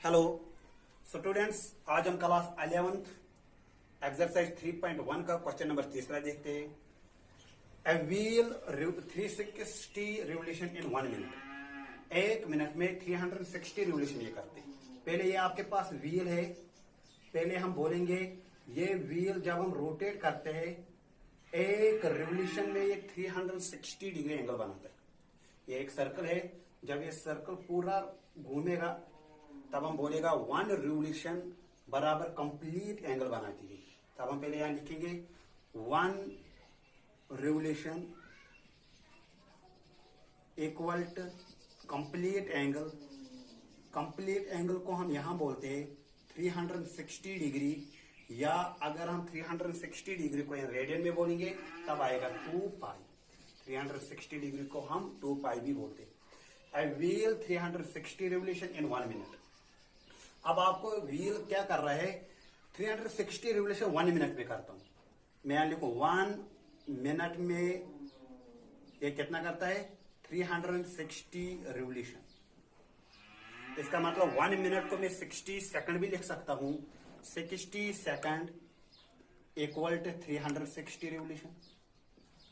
Hello students, आज हम class 11th exercise 3.1 का क्वेश्चन नंबर तीसरा देखते हैं। ए wheel 360 revolution in 1 minute. 1 minute में 360 रिवोल्यूशन ये करते हैं। पहले ये आपके पास व्हील है। पहले हम बोलेंगे ये व्हील जब हम रोटेट करते हैं एक रिवोल्यूशन में ये 360 डिग्री एंगल बनाता है। ये एक सर्कल है, जब ये सर्कल पूरा घूमेगा तब हम बोलेगा 1 रिवोल्यूशन बराबर कंप्लीट एंगल बनाती है। तब हम पहले यहां लिखेंगे 1 revolution equal to complete angle. Complete angle को हम यहां बोलते हैं 360 डिग्री, या अगर हम 360 डिग्री को रेडियन में बोलेंगे तब आएगा 2 पाई। 360 डिग्री को हम 2 पाई भी बोलते हैं। आई व्हील 360 रिवोल्यूशन इन 1 मिनट। अब आपको व्हील क्या कर रहा है, 360 रिवोल्यूशन 1 मिनट में करता हूं। मैं यहां लिखूं 1 मिनट में ये कितना करता है 360 रिवोल्यूशन। इसका मतलब 1 मिनट को मैं 60 सेकंड भी लिख सकता हूं। 60 सेकंड इक्वल टू 360 रिवोल्यूशन।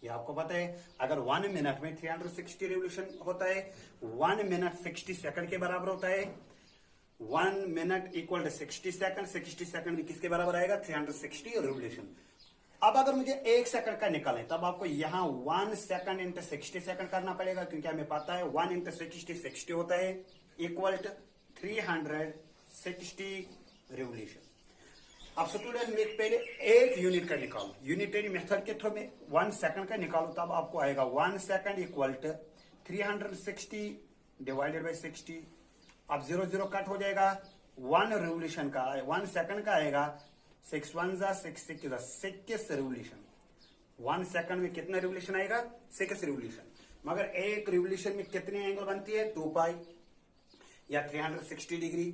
ये आपको पता है, अगर 1 मिनट में 360 रिवोल्यूशन होता है, 1 मिनट 60 सेकंड के बराबर होता है। 1 minute equal to 60 second. 60 second भी किसके बराबर आएगा 360 रिवोल्यूशन। अब अगर मुझे 1 सेकंड का निकालें तब आपको यहां 1 सेकंड इंटू 60 सेकंड करना पड़ेगा, क्योंकि हमें पता है 1 इंटू 60 होता है इक्वल टू 360 रिवोल्यूशन। अब स्टूडेंट में पहले एक यूनिट का निकालो, यूनिटरी मेथड के थ्रू में 1 सेकंड का निकालो, तब आपको आएगा 1 second equal to 360 divided by 60। अब 0 0 कट हो जाएगा। 1 रिवोल्यूशन का 1 सेकंड का आएगा 6 1 6 6 रिवोल्यूशन। 1 सेकंड में कितना रिवोल्यूशन आएगा 6 रिवोल्यूशन। मगर एक रिवोल्यूशन में कितने एंगल बनती है 2 पाई या 360 डिग्री।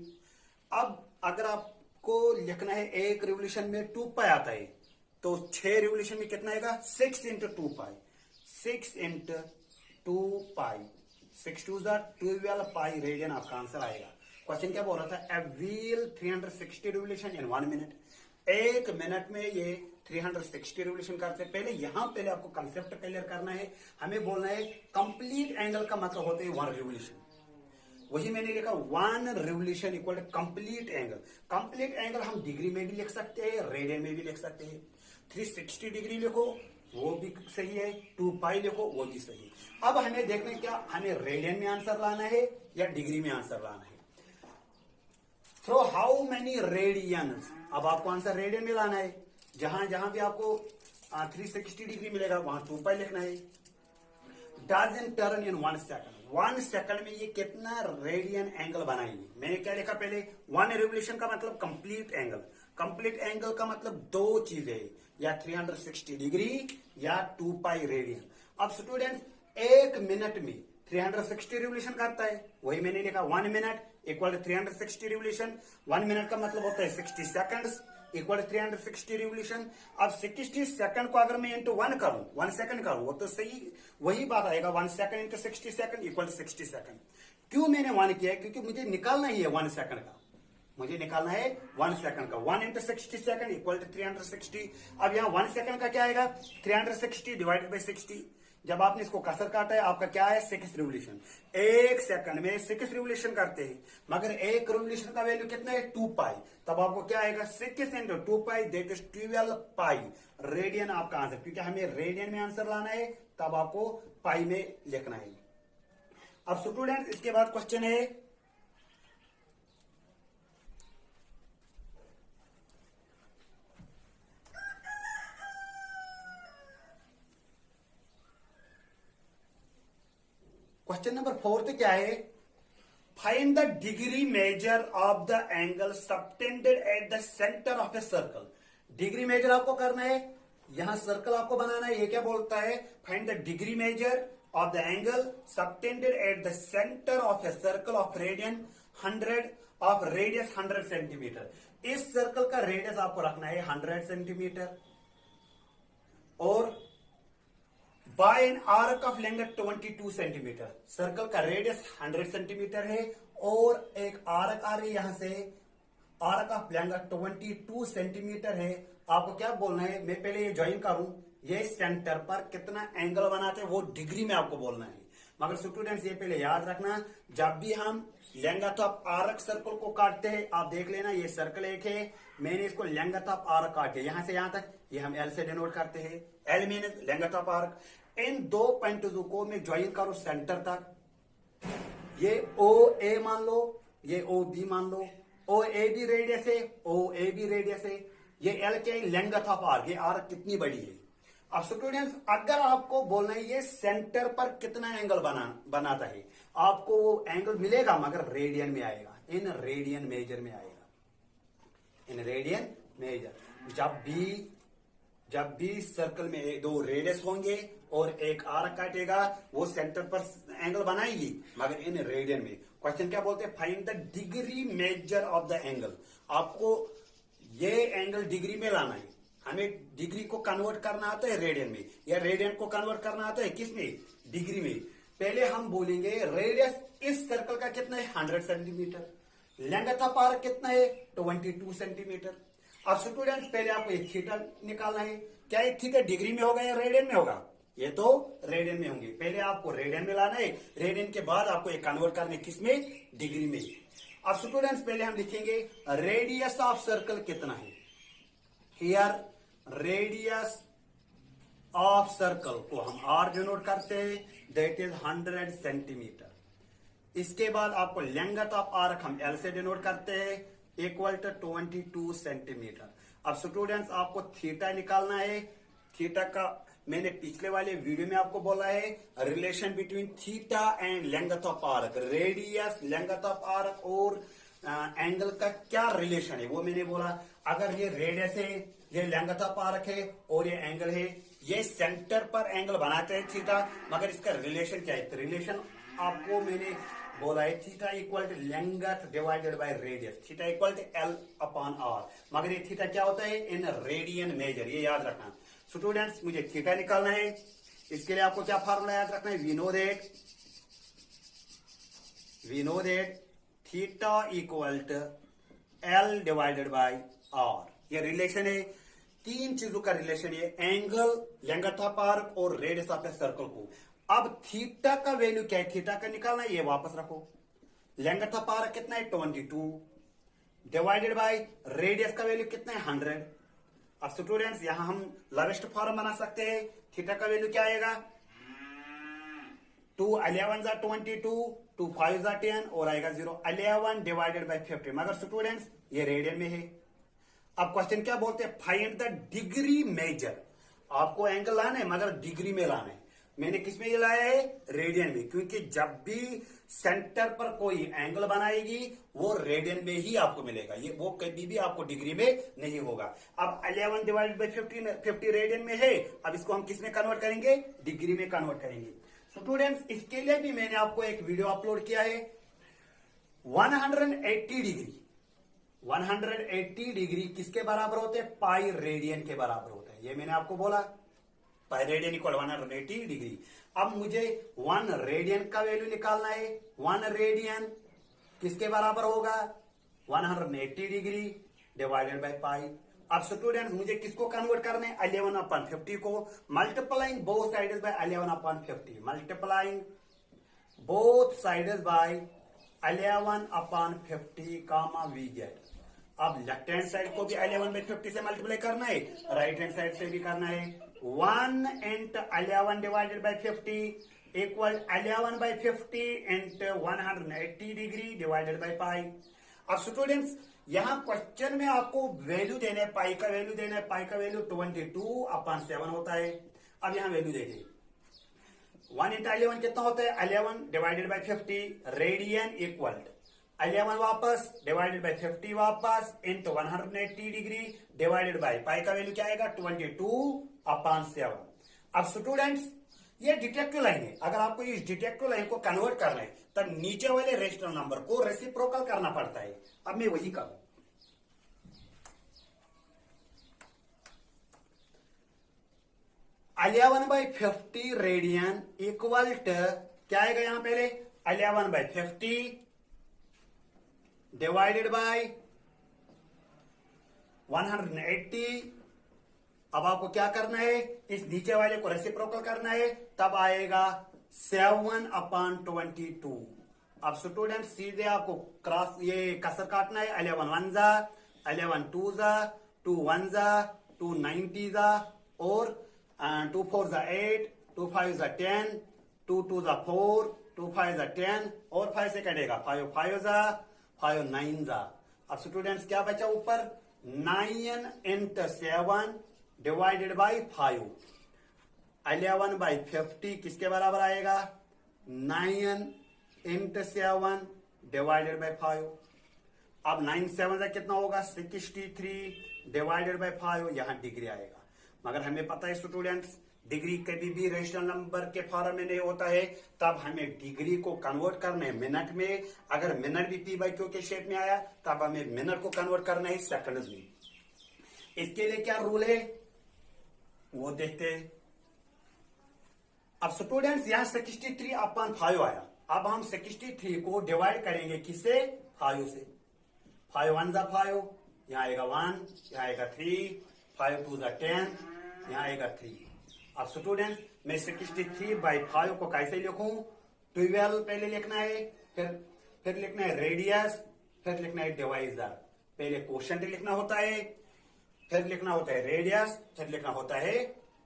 अब अगर आपको लिखना है एक रिवोल्यूशन में 2 पाई आता है तो 6 रिवोल्यूशन में कितना आएगा 6 into 2 pi. 6 into 2 pi 6 2 12 pi radian आपका आंसर आएगा। क्वेश्चन क्या बोल रहा था, a wheel 360 revolution in 1 minute. 1 minute में ये 360 रिवोल्यूशन करते हैं। पहले आपको कंसेप्ट क्लियर करना है। हमें बोलना है कंप्लीट एंगल का मतलब होता है 1 रिवोल्यूशन। वही मैंने लिखा 1 revolution equal to complete angle. Complete angle हम डिग्री में भी लिख सकते हैं, रेडियन में भी लिख सकते हैं। 360 डिग्री लिखो वो भी सही है, 2 पाई लिखो वो भी सही है। अब हमें देखना क्या, हमें रेडियन में आंसर लाना है या डिग्री में आंसर लाना है। Through how many radians. अब आपको आंसर रेडियन में लाना है। जहां जहां भी आपको 360 डिग्री मिलेगा वहां 2 पाई लिखना है। Does it turn in 1 second. 1 second में ये कितना रेडियन एंगल बनाएंगे। मैंने क्या लिखा पहले, 1 रिवोल्यूशन का मतलब कंप्लीट एंगल। कंप्लीट एंगल का मतलब 2 चीजें, या 360 डिग्री या 2 पाई रेडियन। अब स्टूडेंट 1 मिनट में 360 रिवोल्यूशन करता है, वही मैंने लिखा 1 minute equal to 360 revolution. 1 minute का मतलब होता है 60 सेकंड्स इक्वल टू 360 रिवोल्यूशन। अब 60 सेकंड को अगर मैं इंटू 1 करूं, 1 सेकंड करूं, वो तो सही वही बात आएगा 1 second into 60 second equal to 60 second. क्यों मैंने 1 किया है, क्योंकि मुझे निकालना ही है 1 सेकंड का। मुझे निकालना है 1 सेकंड का। 1 इंटू 60 सेकंड इक्वल टू 360। अब यहां 1 सेकंड का क्या आएगा 360 डिवाइडेड बाई 60। जब आपने इसको कसर काटा है आपका क्या है 6 रिवोल्यूशन। 1 सेकंड में 6 रिवोल्यूशन करते हैं, मगर एक रिवोल्यूशन का वैल्यू कितना है 2 पाई। तब आपको क्या आएगा 6 into 2 pi that is 12 pi radian आपका आंसर। क्योंकि हमें रेडियन में आंसर लाना है तब आपको पाई में लिखना है। अब स्टूडेंट इसके बाद क्वेश्चन है, क्वेश्चन नंबर 4 क्या है, find the degree measure of the angle subtended at the centre of a circle. Degree measure आपको करना है, यहां सर्कल आपको बनाना है। ये क्या बोलता है, find the degree measure of the angle subtended at the centre of a circle of radian 100 of radius 100 centimetre. इस सर्कल का रेडियस आपको रखना है 100 सेंटीमीटर और by an arc of length 22 centimetre. Circle का रेडियस 100 सेंटीमीटर है और एक आर्क आ रही है यहां से, आर्क ऑफ लेंथ 22 सेंटीमीटर है। आपको क्या बोलना है, मैं पहले ये ज्वाइन करूं, ये सेंटर पर कितना एंगल बनाते हैं वो डिग्री में आपको बोलना है। मगर स्टूडेंट्स ये पहले याद रखना, जब भी हम लेंथ ऑफ आर्क सर्कल को काटते हैं, आप देख लेना ये सर्कल एक है, मैंने इसको लेंथ ऑफ आर्क काटे यहां से यहां तक, ये हम एल से डिनोट करते हैं, L means length of arc. इन दो पॉइंट्स को मैं ज्वाइन करूं सेंटर तक, ये ओ ए मान लो, ये ओ बी मान लो, ओ ए बी रेडियस है, ओ ए बी रेडियस है, ये एल के लेंथ ऑफ आर्क, ये आर्क कितनी बड़ी है। अब स्टूडेंट्स अगर आपको बोलना है ये सेंटर पर कितना एंगल बनाता है, आपको वो एंगल मिलेगा मगर रेडियन में आएगा, इन रेडियन मेजर में आएगा, इन रेडियन मेजर। जब भी सर्कल में दो रेडियस होंगे और एक आर्क काटेगा, वो सेंटर पर एंगल बनाएगी मगर इन रेडियन में। क्वेश्चन क्या बोलते हैं, find the degree measure of the angle. आपको ये एंगल डिग्री में लाना है, हमें डिग्री को कन्वर्ट करना आता है रेडियन में, या रेडियन को कन्वर्ट करना आता है किस में, डिग्री में। पहले हम बोलेंगे रेडियस इस सर्कल का कितना है 100 सेंटीमीटर, लेंथ ऑफ आर्क कितना है 22 सेंटीमीटर। अब स्टूडेंट्स पहले आपको एक थीटा निकालना है, क्या एक थीटा डिग्री में होगा या रेडियन में होगा, ये तो रेडियन में होंगे। पहले आपको रेडियन में लाना है, रेडियन के बाद आपको एक कन्वर्ट करना है किसमें, डिग्री में। अब स्टूडेंट्स पहले हम लिखेंगे रेडियस ऑफ सर्कल कितना है, हियर रेडियस ऑफ सर्कल को हम आर डिनोट करते हैं, दैट इज 100 सेंटीमीटर। इसके बाद आपको लेंथ ऑफ आर्क हम एल से डिनोट करते हैं, इक्वल टू 22 सेंटीमीटर। अब स्टूडेंट्स आपको थीटा निकालना है, थीटा का मैंने पिछले वाले वीडियो में आपको बोला है relation between theta and length of arc, radius length of arc और एंगल का क्या रिलेशन है वो मैंने बोला। अगर ये रेडियस है, ये लेंथ ऑफ आर्क है और ये एंगल है, ये सेंटर पर एंगल बनाते हैं थीटा, मगर इसका रिलेशन क्या है, रिलेशन आपको मैंने बोला है theta equal to length divided by radius, theta equal to L upon R, मगर ये थीटा क्या होता है इन रेडियन मेजर, ये याद रखना। स्टूडेंट्स मुझे थीटा निकालना है, इसके लिए आपको क्या फार्मूला याद रखना है, we know that theta equal to L divided by R, ये रिलेशन है, तीन चीजों का रिलेशन है, एंगल, लेंथ ऑफ आर्क और रेडियस ऑफ द सर्कल को। अब थीटा का वैल्यू क्या है, थीटा का निकालना है, ये वापस रखो, लेंथ ऑफ आर्क कितना है 22 डिवाइडेड बाय रेडियस का वैल्यू कितना है 100। अब स्टूडेंट्स यहां हम लार्जेस्ट फॉर्म बना सकते हैं, थीटा का वैल्यू क्या आएगा, 2 11 जा 22, 2 5 जा 10 और आएगा 0, 11 डिवाइडेड बाय 50, मगर स्टूडेंट्स ये रेडियन में है। अब क्वेश्चन क्या बोलते हैं, फाइंड द डिग्री मेजर। आपको एंगल लाना है मगर डिग्री में लाना है, मैंने किसमें ये लाया है, रेडियन में, क्योंकि जब भी सेंटर पर कोई एंगल बनाएगी वो रेडियन में ही आपको मिलेगा, ये वो कभी भी आपको डिग्री में नहीं होगा। अब 11 डिवाइडेड बाय 50 रेडियन में है, अब इसको हम किसमें कन्वर्ट करेंगे, डिग्री में कन्वर्ट करेंगे। स्टूडेंट्स इसके लिए भी मैंने आपको एक वीडियो अपलोड किया है, 180 डिग्री, 180 डिग्री किसके बराबर होते हैं, पाई रेडियन के बराबर होता है, ये मैंने आपको बोला, पाई रेडियन इक्वल 180 डिग्री। अब मुझे 1 रेडियन का वैल्यू निकालना है, 1 रेडियन किसके बराबर होगा, 180 डिग्री डिवाइडेड बाय पाई। अब स्टूडेंट मुझे किसको कन्वर्ट करना है, 11/50 को, multiplying both sides by 11/50, multiplying both sides by 11/50 comma we get. अब लेफ्ट हैंड साइड को भी 11/50 से मल्टीप्लाई करना है, राइट हैंड साइड से भी करना है, 1 into 11 divided by 50 equal 11/50 into 180 degree divided by pi. अब स्टूडेंट्स यहां क्वेश्चन में आपको वैल्यू देना है, पाई का वैल्यू देना है, पाई का वैल्यू 22/7 होता है। अब यहां वैल्यू देखिए, 1 into 11 कितना होता है, 11 डिवाइडेड बाय 50 रेडियन इक्वल 11 वापस डिवाइडेड बाय 50 वापस into 180 degree divided by pi का वैल्यू क्या आएगा 22/7। अब स्टूडेंट्स ये डिटेक्टिव लाइन है, अगर आपको इस डिटेक्टिव लाइन को कन्वर्ट करना है तब नीचे वाले रेशनल नंबर को रेसिप्रोकल करना पड़ता है। अब मैं वही करूं, 11/50 रेडियन इक्वल टू क्या आएगा यहां पहले 11/50 डिवाइडेड बाय 180। अब आपको क्या करना है, इस नीचे वाले को रेसिप्रोकल करना है, तब आएगा 7/22। अब स्टूडेंट सीधे आपको क्रॉस ये कसर काटना है, 11 1 जा 11 2 जा 2 1 जा 2 90 जा और 2 4 जा 8 2 5 जा 10 2 2 जा 4 2 5 जा 10 और 5 से कटेगा 5 5 जा 5 9 जा। अब स्टूडेंट्स क्या बचा ऊपर 9 into 7 डिवाइडेड बाई 5। 11/50 किसके बराबर आएगा 9 into 7 डिवाइडेड बाई 5। अब 9 7 का कितना होगा 63 डिवाइडेड बाई 5, यहां डिग्री आएगा। मगर हमें पता है स्टूडेंट्स डिग्री कभी भी रेशनल नंबर के फॉर्म में नहीं होता है, तब हमें डिग्री को कन्वर्ट करना है मिनट में। अगर मिनट भी P/Q के शेप में आया तब हमें मिनट को कन्वर्ट करना है सेकंड्स में। इसके लिए क्या रूल है वो देखते हैं। अब स्टूडेंट्स यहां 63/5 आया, अब हम 63 को डिवाइड करेंगे किससे 5 से। 5 1 जा 5, यहां आएगा 1, यहां आएगा 3, 5 2 जा 10, यहां आएगा 3। अब स्टूडेंट्स मैं 63/5 को कैसे लिखूं 12 पहले लिखना है, फिर लिखना है रेडियस, फिर लिखना है डिवाइजर। पहले क्वोशंट लिखना होता है, फिर लिखना होता है रेडियस, फिर लिखना होता है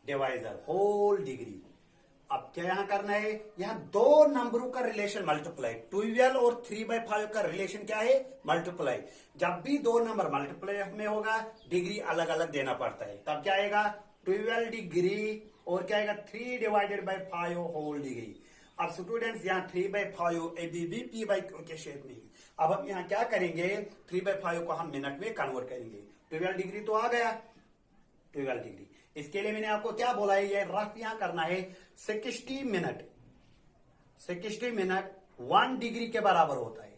डिवाइजर होल डिग्री। अब क्या यहां करना है, यहां दो नंबरों का रिलेशन मल्टीप्लाई, 12 और 3/5 का रिलेशन क्या है मल्टीप्लाई। जब भी दो नंबर मल्टीप्लाई में होगा डिग्री अलग अलग देना पड़ता है, तब क्या आएगा 12 डिग्री और क्या आएगा 3 डिवाइडेड बाई 5 होल डिग्री। अब स्टूडेंट्स यहाँ 3/5 ABB P/Q के शेप में। अब हम यहाँ क्या करेंगे 3/5 को हम मिनट में कन्वर्ट करेंगे। 12 डिग्री तो आ गया 12 डिग्री। इसके लिए मैंने आपको क्या बोला है, ये रफ यहां करना है 60 मिनट 1 डिग्री के बराबर होता है।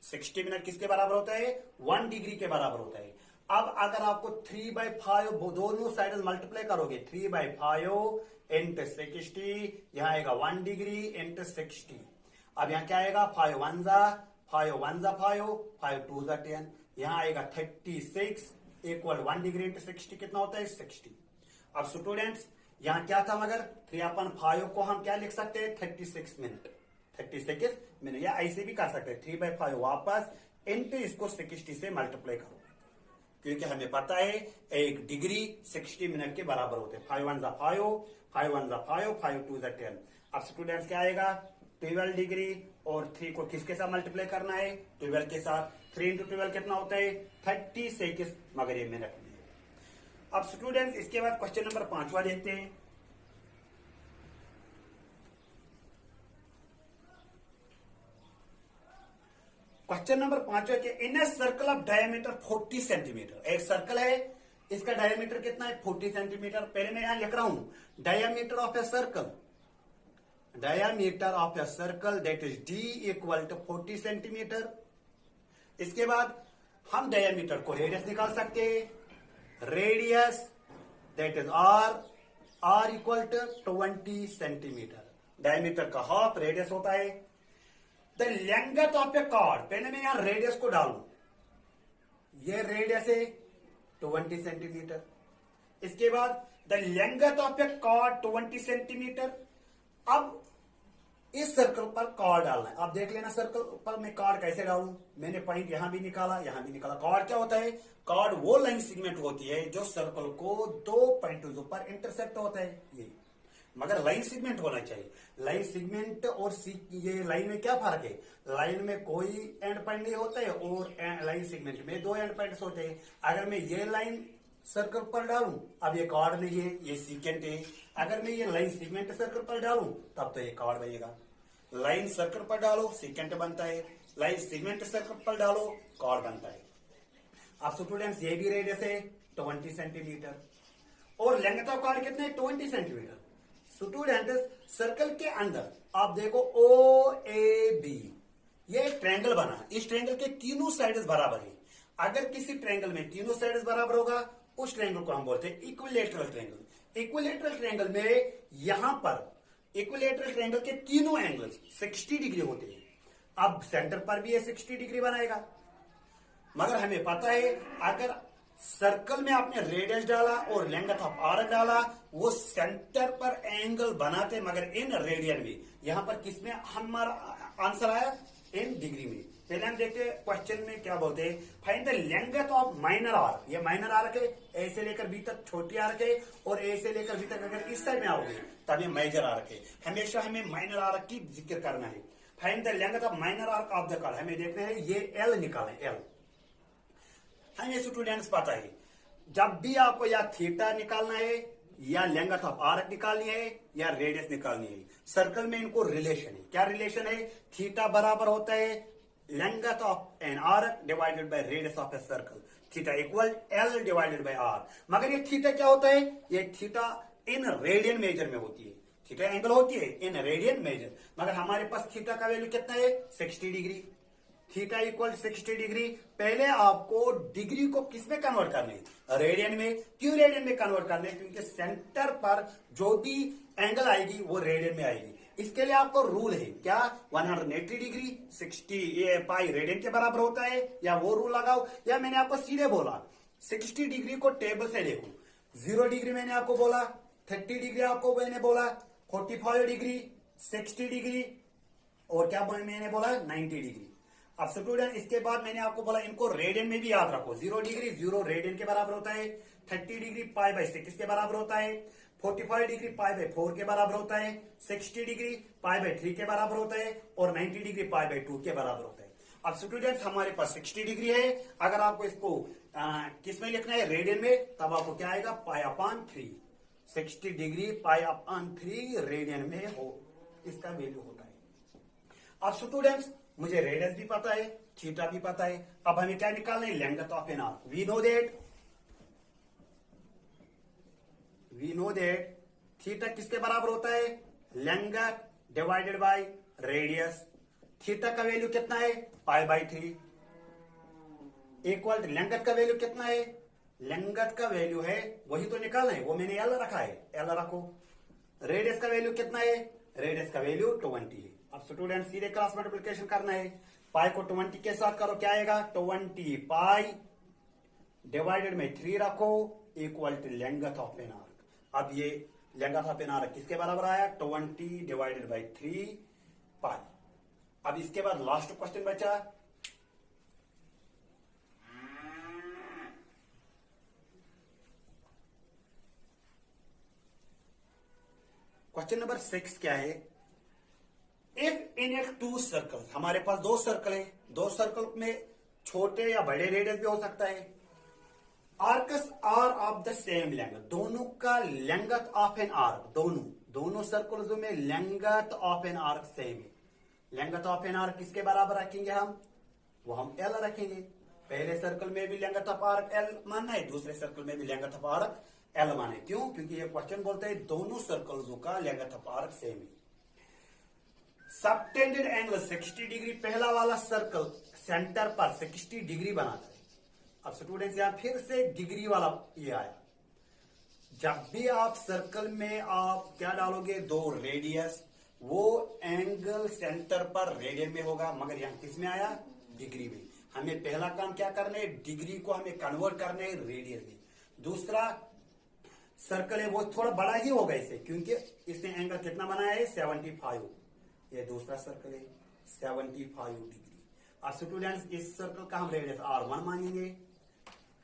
60 मिनट किसके बराबर होता है 1 डिग्री के बराबर होता है। अब अगर आपको 3/5 दोनों साइड मल्टीप्लाई करोगे 3/5 इंटू 60, यहां आएगा 1 डिग्री इंटू 60। अब यहां क्या आएगा 5 1 जा 5 1 जा 5 5 2 जा 10, यहां आएगा 36 इक्वल 1 डिग्री इंटू 60 कितना होता है 60। अब स्टूडेंट्स यहां क्या था, मगर 3/5 को हम क्या लिख सकते हैं 36 मिनट 36 मिनट, या ऐसे भी कर सकते हैं 3/5 वापस इंटू इसको 60 से मल्टीप्लाई करो, क्योंकि हमें पता है एक डिग्री 60 मिनट के बराबर होते हैं। 5 1 जा 5 5 1 जा 5 5 2 जा 10। अब स्टूडेंट्स क्या आएगा 12 डिग्री और 3 को किसके साथ मल्टीप्लाई करना है 12 के साथ। 3 इंटू 12 कितना होता है 36, मगर ये मिनट में। अब स्टूडेंट्स इसके बाद क्वेश्चन नंबर 5वां देखते हैं। क्वेश्चन नंबर 5वां के in a circle of diameter 40 centimetre, एक सर्कल है इसका डायमीटर कितना है 40 सेंटीमीटर। पहले मैं यहां लिख रहा हूं diameter of a circle, diameter of a circle that is D equal to 40 centimetre. इसके बाद हम डायमीटर को रेडियस निकाल सकते हैं, radius that is R equal to 20 centimetre. Diameter का हाफ रेडियस होता है। The length of a chord, पहले मैं यहां रेडियस को डालू, ये रेडियस है 20 सेंटीमीटर। इसके बाद the length of a chord 20 centimetre. अब इस सर्कल पर कॉर्ड डालना है। अब देख लेना सर्कल पर मैं कॉर्ड कैसे डालूं, मैंने पॉइंट यहां भी निकाला यहां भी निकाला। कॉर्ड क्या होता है, कॉर्ड वो लाइन सेगमेंट होती है जो सर्कल को दो पॉइंटों पर इंटरसेक्ट होता है ये, मगर लाइन सेगमेंट होना चाहिए। लाइन सेगमेंट और ये लाइन में क्या फर्क है, लाइन में कोई एंड पॉइंट नहीं होता है और लाइन सेगमेंट में दो एंड पॉइंट्स होते हैं। अगर मैं ये लाइन सर्कल पर डालूं, अब ये कॉर्ड नहीं है ये सीकेंट है। अगर मैं ये लाइन सेगमेंट सर्कल पर डालूं तब तो ये कॉर्ड बनेगा। लाइन सर्कल पर डालो सीकेंट बनता है, लाइन सेगमेंट सर्कल पर डालो कॉर्ड बनता है। अब स्टूडेंट्स ये भी रेडियस है 20 सेंटीमीटर और लेंथ ऑफ कॉर्ड कितने 20 सेंटीमीटर। स्टूडेंट्स सर्कल के अंदर आप देखो OAB, ये ट्रायंगल बना, इस ट्रायंगल के तीनों साइड्स बराबर है। अगर किसी ट्रायंगल में तीनों साइड्स बराबर होगा उस ट्रायंगल को हम बोलते हैं इक्विलैटरल ट्रायंगल। इक्विलेटरल ट्रायंगल में यहां पर इक्विलेटरल ट्रायंगल के तीनों एंगल्स 60 डिग्री होते हैं। अब सेंटर पर भी ये 60 डिग्री बनाएगा, मगर हमें पता है अगर सर्कल में आपने रेडियस डाला और लेंथ ऑफ आर्क डाला, वो सेंटर पर एंगल बनाते, मगर इन रेडियन में। यहां पर किसमें हमारा आंसर आया? इन डिग्री में। पहले हम देखते हैं क्वेश्चन में क्या बोलते हैं, find the length of minor arc. ये माइनर आर्क है, ए से लेकर बी तक छोटी आर्क है, और ए से लेकर बी तक अगर इस साइड में आओगे तब ये मेजर आर्क है। हमेशा हमें माइनर आर्क की जिक्र करना है। Find the length of minor arc of the curve, हमें देखना है ये एल निकालें, एल। हमें स्टूडेंट्स पता है जब भी आपको या थीटा निकालना है, या लेंथ ऑफ आर्क निकालनी है, या रेडियस निकालनी है, सर्कल में इनको रिलेशन है। क्या रिलेशन है? थीटा बराबर होता है length of an arc divided by radius of a circle, theta equal L divided by R. मगर ये थीटा क्या होता है? ये थीटा इन रेडियन मेजर में होती है। थीटा एंगल होती है इन रेडियन मेजर, मगर हमारे पास थीटा का वैल्यू कितना है? 60 डिग्री। Theta equal 60 degree. पहले आपको डिग्री को किस में कन्वर्ट करने? रेडियन में। क्यों रेडियन में कन्वर्ट करने? क्योंकि सेंटर पर जो भी एंगल आएगी वो रेडियन में आएगी। इसके लिए आपको रूल है क्या? 180 डिग्री 60 पाई रेडियन के बराबर होता है, या वो रूल लगाओ, या मैंने आपको सीधे बोला 60 डिग्री को टेबल से देखो। 0 डिग्री मैंने आपको बोला, 30 डिग्री आपको मैंने बोला, 45 डिग्री, 60 डिग्री, और क्या मैंने बोला? 90 डिग्री। अब स्टूडेंट इसके बाद मैंने आपको बोला इनको रेडियन में भी याद रखो। 0 डिग्री 0 रेडियन के बराबर होता है, 30 डिग्री पाई बाई 6 के बराबर होता है, 45 डिग्री पाई बाई 4 के बराबर होता है, 60 डिग्री पाई बाई 3 के बराबर होता है, और 90 डिग्री पाई बाई 2 के बराबर होता है। अब स्टूडेंट्स हमारे पास 60 डिग्री है। अगर आपको इसको किस में लिखना है? रेडियन में। तब आपको क्या आएगा? Pi upon 3। 60 degree pi upon 3 radian में हो, इसका वैल्यू होता है। अब स्टूडेंट्स मुझे रेडियस भी पता है, थीटा भी पता है। अब हमें क्या निकालना है? Length of an arc. We know that theta किसके बराबर होता है? Length divided by radius. Theta का वैल्यू कितना है? पाई बाई 3 इक्वल लेंथ का वैल्यू कितना है? लेंथ का वैल्यू है, वही तो निकालना है, वो मैंने एल रखा है, एल रखो। रेडियस का वैल्यू कितना है? रेडियस का वैल्यू 20 है। अब स्टूडेंट सीधे क्रॉस मल्टीप्लिकेशन करना है। पाई को 20 के साथ करो, क्या आएगा? 20 पाई डिवाइडेड में 3 रखो equal to length of an arc. अब ये लेंथ ऑफ एन आर्क किसके बराबर आया? 20 डिवाइडेड बाई 3 पाई। अब इसके बाद लास्ट क्वेश्चन बचा, क्वेश्चन नंबर 6 क्या है? इफ इन ए 2 सर्कल, हमारे पास 2 सर्कल है, 2 सर्कल में छोटे या बड़े रेडियस भी हो सकता है। Arcs are of the same length, दोनों का लेंथ ऑफ एन आर्क, दोनों सर्कल्स में length of an arc same है। लेंथ ऑफ एन आर्क किसके बराबर रखेंगे हम? वो हम एल रखेंगे। पहले सर्कल में भी लेंथ ऑफ आर्क एल मानना है, दूसरे सर्कल में भी लेंथ ऑफ आर्क एल माने। क्यों? क्योंकि ये क्वेश्चन बोलता है दोनों सर्कल्स का लेंथ ऑफ आर्क सेम है। सबटेंडेड एंगल 60 डिग्री, पहला वाला सर्कल सेंटर पर 60 डिग्री बनाता है। अब स्टूडेंट्स यहां फिर से डिग्री वाला ये आया। जब भी आप सर्कल में आप क्या डालोगे? 2 रेडियस, वो एंगल सेंटर पर रेडियन में होगा, मगर यहां किस में आया? डिग्री में। हमें पहला काम क्या करना है? डिग्री को हमें कन्वर्ट करना है रेडियन में। दूसरा सर्कल है वो थोड़ा बड़ा ही होगा इसे, क्योंकि इसने एंगल कितना बनाया है? 75। ये दूसरा सर्कल है 75 डिग्री। अब स्टूडेंट्स इस सर्कल का हम रेडियस R1 मानेंगे,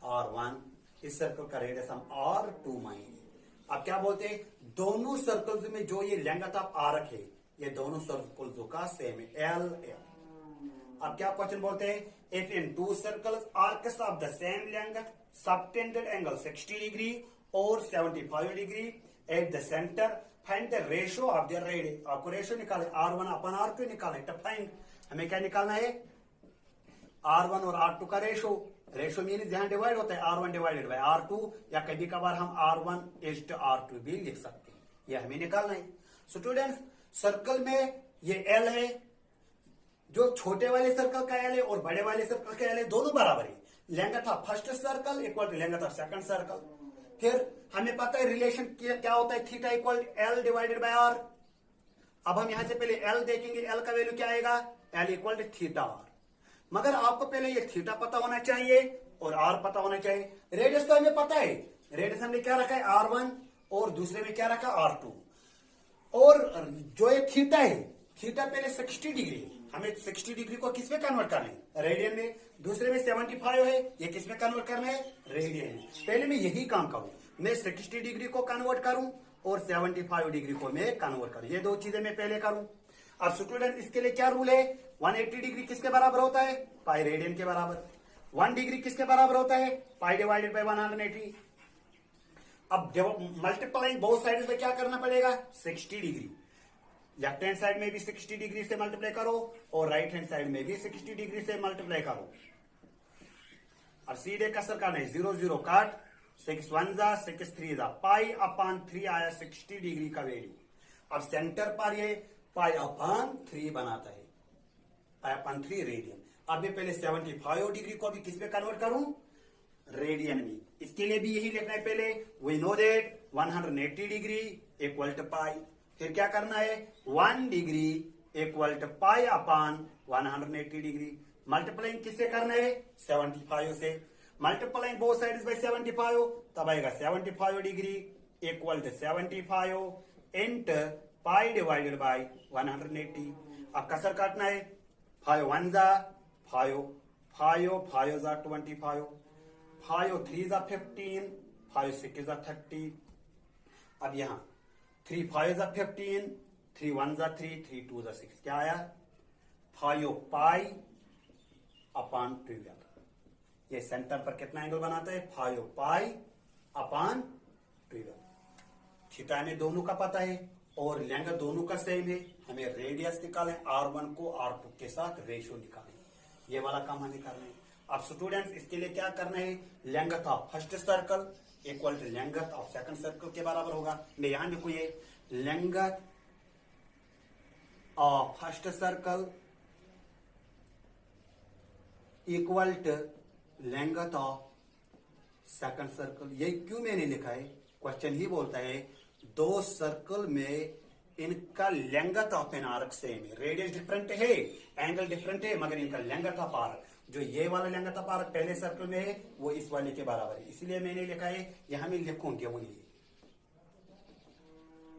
R1। इस सर्कल का रेडियस हम R2 मानेंगे। अब क्या बोलते हैं? दोनों सर्कल्स में जो ये लेंथ ऑफ आर्क है, ये दोनों सर्कल्स का सेम है, L। अब क्या क्वेश्चन बोलते हैं? If in 2 circles arcs of the same length, subtended angle 60 degree और 75 degree at the centre, find the ratio of the radius. आपको रेशियो निकाले, R1 अपन R2 निकाले। तो फाइंड हमें क्या निकालना है? R1 और R2 का रेशियो। रेशियो मीन जहां डिवाइड होता है R1 डिवाइडेड बाय R2, या कभी कभार हम R1 इज टू R2 भी लिख सकते हैं। ये हमें निकालना है। स्टूडेंट्स सर्कल में ये L है, जो छोटे वाले सर्कल का L है और बड़े वाले सर्कल का L है, दोनों बराबर है। Length of first circle equal to length of second circle. फिर हमें पता है रिलेशन क्या होता है, theta equal L divided by R. अब हम यहां से पहले एल देखेंगे, एल का वैल्यू क्या आएगा, L equal to theta R. मगर आपको पहले ये थीटा पता होना चाहिए और आर पता होना चाहिए। रेडियस तो हमें पता है, रेडियस हमने क्या रखा है R1 और दूसरे में क्या रखा R2। और जो ये थीटा है, थीटा पहले 60 डिग्री, हमें 60 डिग्री को किस में कन्वर्ट करना है, रेडियन में। दूसरे में 75 है, ये किस में कन्वर्ट करना है, रेडियन में। पहले मैं यही काम करूं, मैं 60 डिग्री को कन्वर्ट करूं और 75 डिग्री को मैं कन्वर्ट करूं, ये दो चीजें मैं पहले करूं। अब स्टूडेंट इसके लिए क्या रूल है, 180 डिग्री किसके बराबर होता है, पाई रेडियन के बराबर। 1 डिग्री किसके बराबर होता है, पाई डिवाइडेड बाय 180। अब मल्टीप्लाइंग बोथ साइड में क्या करना पड़ेगा, 60 डिग्री। लेफ्ट हैंड साइड में भी 60 डिग्री से मल्टीप्लाई करो और राइट हैंड साइड में भी 60 डिग्री से मल्टीप्लाई करो। अब सीधे कसर करना है, 0 0 काट, 6 1 जा 6 3 जा, पाई अपान 3 आया 60 डिग्री का वैल्यू। अब सेंटर पर ये पाई अपान 3 बनाता है, पाई अपान 3 रेडियन। अब मैं पहले 75 डिग्री को भी किस में कन्वर्ट करूं, रेडियन में। इसके लिए भी यही लिखना है पहले, we know that 180 degree equal to pi. फिर क्या करना है, 1 degree equal to pi upon 180 degree. Multiplying किससे करना है, 75 से। मल्टीप्लाइंग बोथ साइड्स बाय 75, तब आएगा 75 degree equal to 75 into pi divided by 180। अब कसर काटना है, 5 1 जा 5, 5 जा 25, 5 3 जा 15, 5 6 जा 30। अब यहां 3 5 जा 15, 3 1 जा 3, 3 2 जा 6, क्या आया, 5 पाई अपान 12। ये सेंटर पर कितना एंगल बनाता है, 5 पाई अपान 12। थीटा में दोनों का पता है और लेंथ दोनों का सेम है। हमें रेडियस निकालें, R1 को R2 के साथ रेशियो निकालें, ये वाला काम हमें करना है। अब स्टूडेंट्स इसके लिए क्या करना है, length of first circle equal to length of second circle के बराबर होगा। मैं यहां लिखू ये, length of first circle equal to length of second circle. ये क्यों मैंने लिखा है, क्वेश्चन ही बोलता है दो सर्कल में इनका length of an arc same है, रेडियस डिफरेंट है, एंगल डिफरेंट है, मगर इनका लेंथ ऑफ आर्क, जो ये वाला लेंथ ऑफ आर्क पहले सर्कल में है वो इस वाले के बराबर है, इसलिए मैंने लिखा है, यहां मैं लिखूंगी वो नहीं।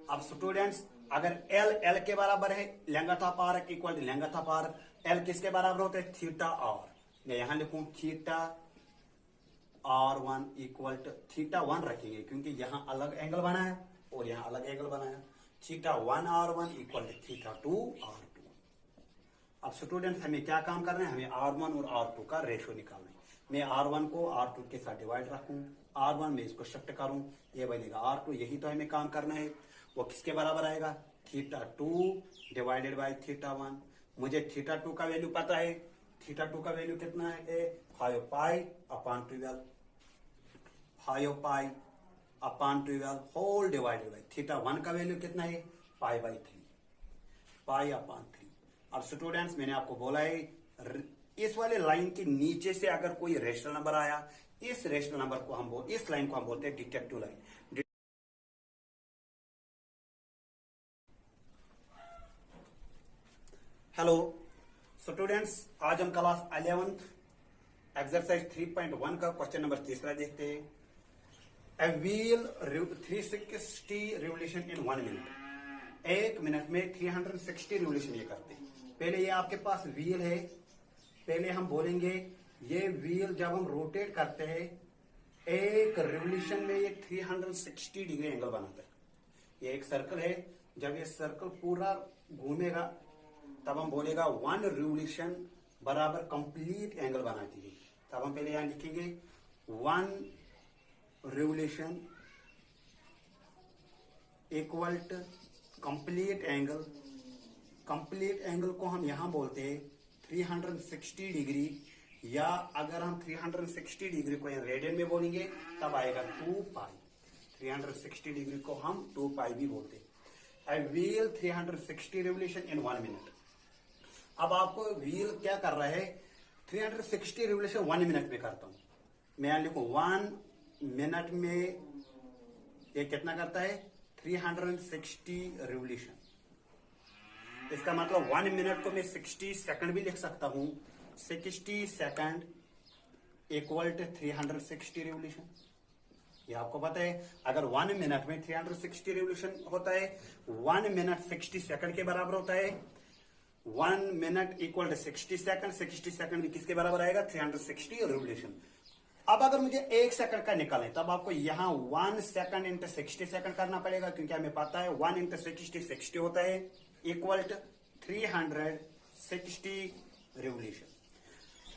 अब स्टूडेंट्स अगर एल के बराबर है, length of arc equal to length of arc, L किसके बराबर होता है, थीटा आर। मैं यहां लिखूं theta R1 equal to theta 1 रखेंगे क्योंकि यहां अलग एंगल बनाया और यहां अलग एंगल बनाया। Theta 1 R1 equal to theta 2 R2। अब स्टूडेंट्स हमें क्या काम करना है, हमें R1 और R2 का रेशियो निकालना है। मैं R1 को R2 के साथ डिवाइड रखूं, R1 में इसको शिफ्ट करूं, ये बनेगा R2। यही तो हमें काम करना है। वो किसके बराबर आएगा, थीटा 2 डिवाइडेड बाय थीटा 1। मुझे थीटा 2 का वैल्यू पता है, थीटा 2 का वैल्यू कितना है, 5 पाई अपान 12, 5 पाई अपान 12 होल डिवाइडेड बाय थीटा 1 का वैल्यू कितना है, पाई बाई 3, पाई अपान 3। अब स्टूडेंट्स मैंने आपको बोला है इस वाले लाइन के नीचे से अगर कोई रेशनल नंबर आया, इस रेशनल नंबर को हम इस लाइन को हम बोलते हैं डिटेक्टिव लाइन। हेलो स्टूडेंट्स, आज हम क्लास 11th एक्सरसाइज 3.1 का क्वेश्चन नंबर 3 देखते हैं। ए wheel 360 revolution in 1 minute, 1 minute में 360 रिवोल्यूशन ये करते हैं। पहले ये आपके पास व्हील है, पहले हम बोलेंगे ये व्हील जब हम रोटेट करते हैं एक रिवोल्यूशन में ये 360 डिग्री एंगल बनाता है। ये एक सर्कल है, जब ये सर्कल पूरा घूमेगा तब हम बोलेगा 1 रिवोल्यूशन बराबर कंप्लीट एंगल बनाती है। तब हम पहले यहां लिखेंगे 1 revolution equal to complete angle. Complete angle को हम यहां बोलते हैं 360 डिग्री, या अगर हम 360 डिग्री को रेडियन में बोलेंगे तब आएगा 2 पाई। 360 डिग्री को हम 2 पाई भी बोलते हैं। आई व्हील 360 रिवोल्यूशन इन 1 मिनट। अब आपको व्हील क्या कर रहा है, 360 रिवोल्यूशन 1 मिनट में करता हूं। मैं यहां लिखूं 1 मिनट में ये कितना करता है 360 रिवोल्यूशन। इसका मतलब 1 मिनट को मैं 60 सेकंड भी लिख सकता हूं। 60 सेकंड इक्वल टू 360 रिवोल्यूशन। ये आपको पता है अगर 1 मिनट में 360 रिवोल्यूशन होता है, 1 मिनट 60 सेकंड के बराबर होता है। 1 minute equal to 60 second, 60 second भी किसके बराबर आएगा 360 रिवोल्यूशन। अब अगर मुझे 1 सेकंड का निकालें तब आपको यहां 1 सेकंड इंटू 60 सेकंड करना पड़ेगा, क्योंकि हमें पता है 1 इंटू 60 होता है इक्वल टू 360 रिवोल्यूशन।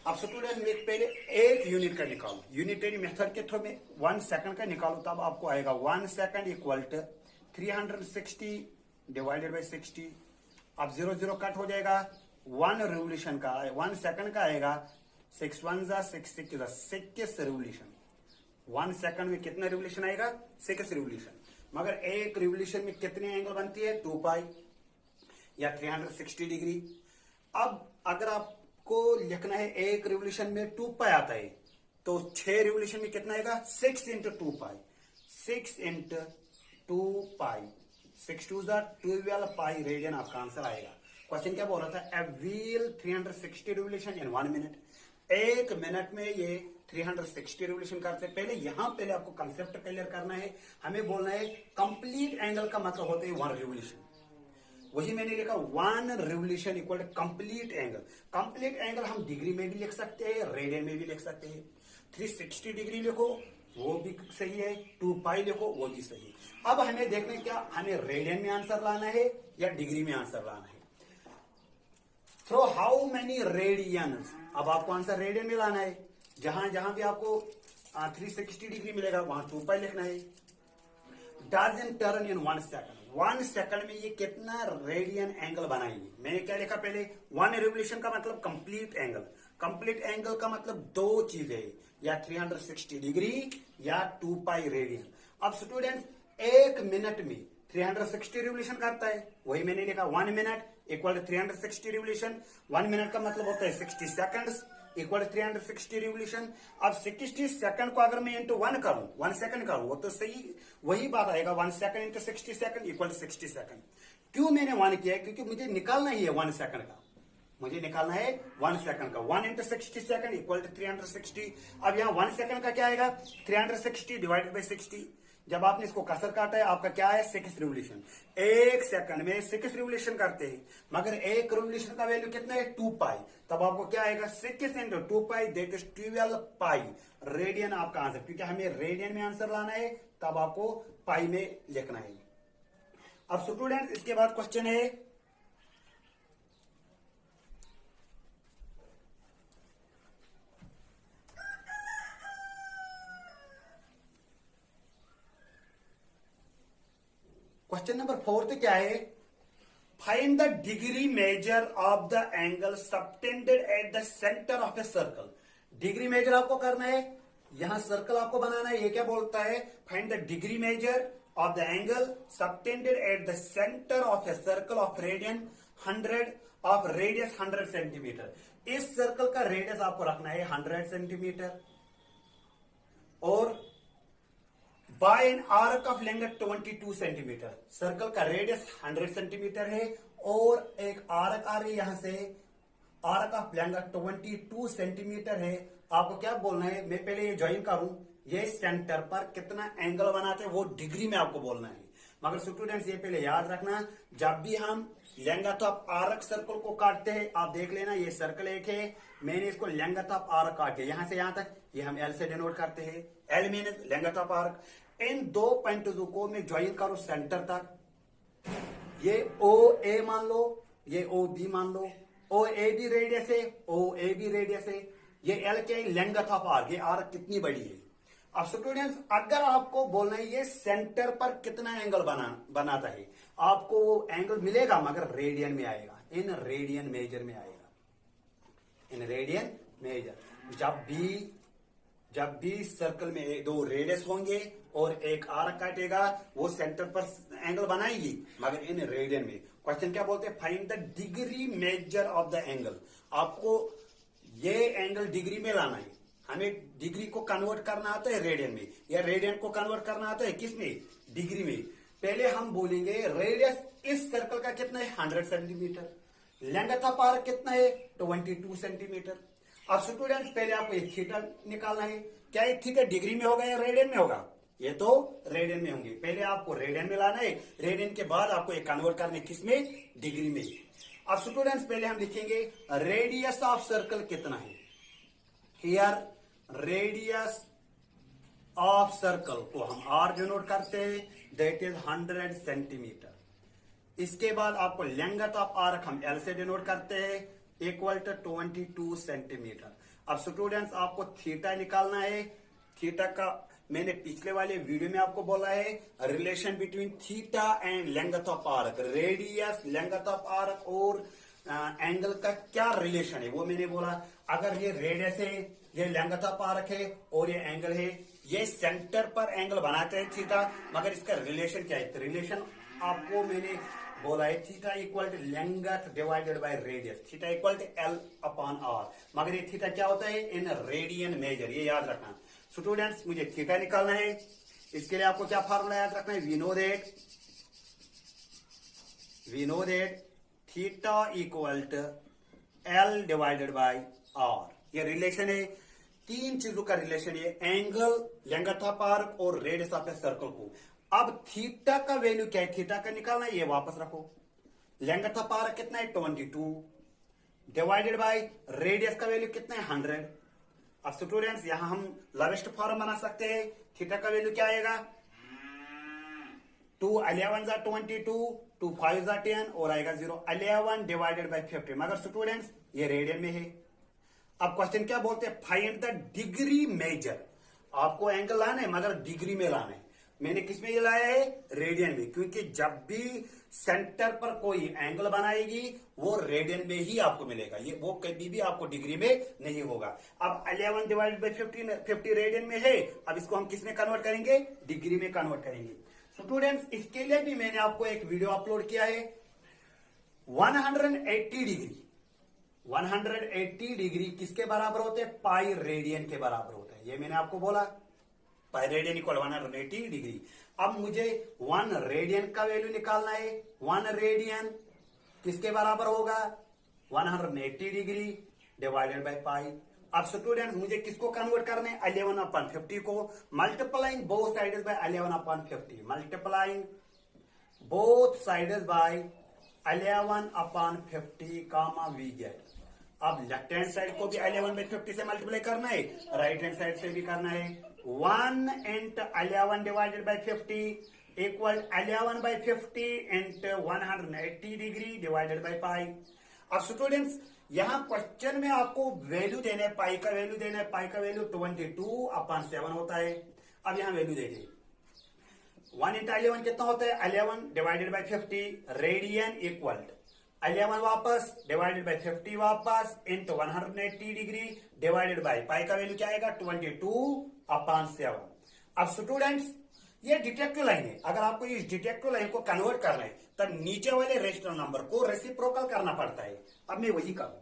अब स्टूडेंट में पहले 1 यूनिट का निकालो, यूनिटरी मेथड के थ्रू में 1 सेकंड का निकालो तब आपको आएगा 1 second equal to 360 divided by 60। अब 0 0 कट हो जाएगा। 1 रिवोल्यूशन का 1 सेकंड का आएगा 6 1 6 6 रिवोल्यूशन। 1 सेकंड में कितना रिवोल्यूशन आएगा 6 रिवोल्यूशन। मगर एक रिवोल्यूशन में कितने एंगल बनती है 2 पाई या 360 डिग्री। अब अगर आपको लिखना है एक रिवोल्यूशन में 2 पाई आता है तो 6 रिवोल्यूशन में कितना आएगा 6 into 2 pi. 6 into 2 pi 6 2 12 pi radian आपका आंसर आएगा। क्वेश्चन क्या बोल रहा था, a wheel 360 revolution in 1 minute. 1 minute में ये 360 रिवोल्यूशन करते हैं। पहले आपको कंसेप्ट क्लियर करना है। हमें बोलना है कंप्लीट एंगल का मतलब होता है 1 रिवोल्यूशन। वही मैंने लिखा 1 revolution equal to complete angle. Complete angle हम डिग्री में भी लिख सकते हैं, रेडियन में भी लिख सकते हैं। 360 डिग्री लिखो वो भी सही है, 2 पाई लिखो वो भी सही है। अब हमें देखना क्या, हमें रेडियन में आंसर लाना है या डिग्री में आंसर लाना है। Through how many radians. अब आपको आंसर रेडियन में लाना है। जहां जहां भी आपको 360 डिग्री मिलेगा वहां 2 पाई लिखना है। Does it turn in 1 second. 1 second में ये कितना रेडियन एंगल बनाएंगे। मैंने क्या लिखा पहले, 1 रिवोल्यूशन का मतलब कंप्लीट एंगल। कंप्लीट एंगल का मतलब 2 चीजें, या 360 डिग्री या 2 पाई रेडियन। अब स्टूडेंट्स 1 मिनट में 360 रिवोल्यूशन करता है, वही मैंने लिखा 1 minute equal to 360 revolution. 1 minute का मतलब होता है 60 सेकंड्स इक्वल टू 360 रिवोल्यूशन। अब 60 सेकंड को अगर मैं इंटू 1 करूं, 1 सेकंड करूं, वो तो सही वही बात आएगा 1 second into 60 second equal to 60 second. क्यों मैंने 1 किया है, क्योंकि मुझे निकालना ही है 1 सेकंड का। मुझे निकालना है 1 सेकंड का। 1 इंटू 60 सेकंड इक्वल टू 360। अब यहां 1 सेकंड का क्या आएगा 360 डिवाइडेड बाई 60। जब आपने इसको कसर काटा है आपका क्या है 6 रिवोल्यूशन। 1 सेकंड में 6 रिवोल्यूशन करते हैं, मगर एक रिवोल्यूशन का वैल्यू कितना है 2 पाई। तब आपको क्या आएगा 6 into 2 pi that is 12 pi radian आपका आंसर। क्योंकि हमें रेडियन में आंसर लाना है तब आपको पाई में लिखना है। अब स्टूडेंट इसके बाद क्वेश्चन है क्वेश्चन नंबर 4 क्या है, find the degree measure of the angle subtended at the centre of a circle. Degree measure आपको करना है, यहां सर्कल आपको बनाना है। ये क्या बोलता है, find the degree measure of the angle subtended at the centre of a circle of radian 100 of radius 100 centimetre. इस सर्कल का रेडियस आपको रखना है 100 सेंटीमीटर और by an arc of length 22 centimetre. Circle का रेडियस 100 सेंटीमीटर है और एक आर्क आ रही है यहां से, आर्क ऑफ लेंथ 22 सेंटीमीटर है। आपको क्या बोलना है, मैं पहले ये ज्वाइन करूं, ये सेंटर पर कितना एंगल बनाते हैं वो डिग्री में आपको बोलना है। मगर स्टूडेंट्स ये पहले याद रखना, जब भी हम लेंथ ऑफ आर्क सर्कल को काटते हैं, आप देख लेना ये सर्कल एक है, मैंने इसको लेंथ ऑफ आर्क काटे यहां से यहां तक, ये हम एल से डिनोट करते हैं। L means length of arc. In 2 points को मैं ज्वाइन करूं सेंटर तक, ये ओ ए मान लो, ये ओ बी मान लो, ओ ए बी रेडियस है, ओ ए बी रेडियस है, ये एल के लेंथ ऑफ आर्क, ये आर्क कितनी बड़ी है। अब स्टूडेंट्स अगर आपको बोलना है ये सेंटर पर कितना एंगल बनाता है, आपको वो एंगल मिलेगा मगर रेडियन में आएगा, इन रेडियन मेजर में आएगा, इन रेडियन मेजर। जब भी सर्कल में 2 रेडियस होंगे और एक आर्क काटेगा, वो सेंटर पर एंगल बनाएगी मगर इन रेडियन में। क्वेश्चन क्या बोलते हैं, find the degree measure of the angle. आपको ये एंगल डिग्री में लाना है। हमें डिग्री को कन्वर्ट करना आता है रेडियन में, या रेडियन को कन्वर्ट करना आता है किस में, डिग्री में। पहले हम बोलेंगे रेडियस इस सर्कल का कितना है, 100 सेंटीमीटर। लेंथ ऑफ आर्क कितना है, 22 सेंटीमीटर। अब स्टूडेंट्स पहले आपको एक थीटा निकालना है। क्या ये थीटा डिग्री में होगा या रेडियन में होगा, ये तो रेडियन में होंगे। पहले आपको रेडियन में लाना है, रेडियन के बाद आपको एक कन्वर्ट करना है किसमें, डिग्री में। अब स्टूडेंट्स पहले हम लिखेंगे रेडियस ऑफ सर्कल कितना है। हियर रेडियस ऑफ सर्कल को हम आर डिनोट करते हैं, दैट इज 100 सेंटीमीटर। इसके बाद आपको लेंथ ऑफ आर्क हम एल से डिनोट करते हैं, इक्वल टू 22 सेंटीमीटर। अब स्टूडेंट्स आपको थीटा निकालना है। थीटा का मैंने पिछले वाले वीडियो में आपको बोला है relation between theta and length of arc, radius, length of arc और एंगल का क्या रिलेशन है वो मैंने बोला। अगर ये रेडियस है, ये लेंथ ऑफ आर्क है और ये एंगल है, ये सेंटर पर एंगल बनाते हैं थीटा, मगर इसका रिलेशन क्या है, रिलेशन आपको मैंने बोला है theta equal to length divided by radius, theta equal to L upon R. मगर ये थीटा क्या होता है इन रेडियन मेजर, ये याद रखना। स्टूडेंट्स मुझे थीटा निकालना है, इसके लिए आपको क्या फार्मूला याद रखना है, we know that theta equal to L divided by R. ये रिलेशन है, तीन चीजों का रिलेशन है, एंगल, लेंथ ऑफ आर्क और रेडियस ऑफ ए सर्कल को। अब थीटा का वैल्यू क्या है, थीटा का निकालना है, ये वापस रखो। लेंथ ऑफ आर्क कितना है 22 डिवाइडेड बाय रेडियस का वैल्यू कितना है 100। अब स्टूडेंट्स यहां हम लार्जेस्ट फॉर्म बना सकते हैं। थीटा का वैल्यू क्या आएगा, 2 11 जा 22, 2 5 जा 10 और आएगा 0। 11 डिवाइडेड बाय 50। मगर स्टूडेंट्स ये रेडियन में है। अब क्वेश्चन क्या बोलते हैं, फाइंड द डिग्री मेजर। आपको एंगल लाना है मगर डिग्री में लाना है। मैंने किसमें ये लाया है, रेडियन में, क्योंकि जब भी सेंटर पर कोई एंगल बनाएगी वो रेडियन में ही आपको मिलेगा, ये वो कभी भी आपको डिग्री में नहीं होगा। अब 11 डिवाइडेड बाय 50 रेडियन में है, अब इसको हम किसमें कन्वर्ट करेंगे, डिग्री में कन्वर्ट करेंगे। स्टूडेंट्स इसके लिए भी मैंने आपको एक वीडियो अपलोड किया है। 180 डिग्री 180 डिग्री किसके बराबर होते हैं, पाई रेडियन के बराबर होता है। ये मैंने आपको बोला पाई रेडियन इक्वल 180 डिग्री। अब मुझे 1 रेडियन का वैल्यू निकालना है। 1 रेडियन किसके बराबर होगा, 180 डिग्री डिवाइडेड बाय पाई। अब स्टूडेंट मुझे किसको कन्वर्ट करना है, 11/50 को, multiplying both sides by 11/50, multiplying both sides by 11/50 comma we get. अब लेफ्ट हैंड साइड को भी 11/50 से मल्टीप्लाई करना है, राइट हैंड साइड से भी करना है। 1 into 11 divided by 50 equal 11/50 into 180 degree divided by pi. अब स्टूडेंट्स यहां क्वेश्चन में आपको वैल्यू देना है, पाई का वैल्यू देना है। पाई का वैल्यू 22/7 होता है। अब यहां वैल्यू देखिए, 1 इंटू 11 कितना होता है, 11 डिवाइडेड बाय 50 रेडियन इक्वल 11 वापस डिवाइडेड बाय 50 वापस into 180 degree divided by pi का वैल्यू क्या आएगा 22/7। अब स्टूडेंट्स ये डिटेक्टिव लाइन है। अगर आपको इस डिटेक्टिव लाइन को कन्वर्ट करना है तब नीचे वाले रेशनल नंबर को रेसिप्रोकल करना पड़ता है। अब मैं वही करूं,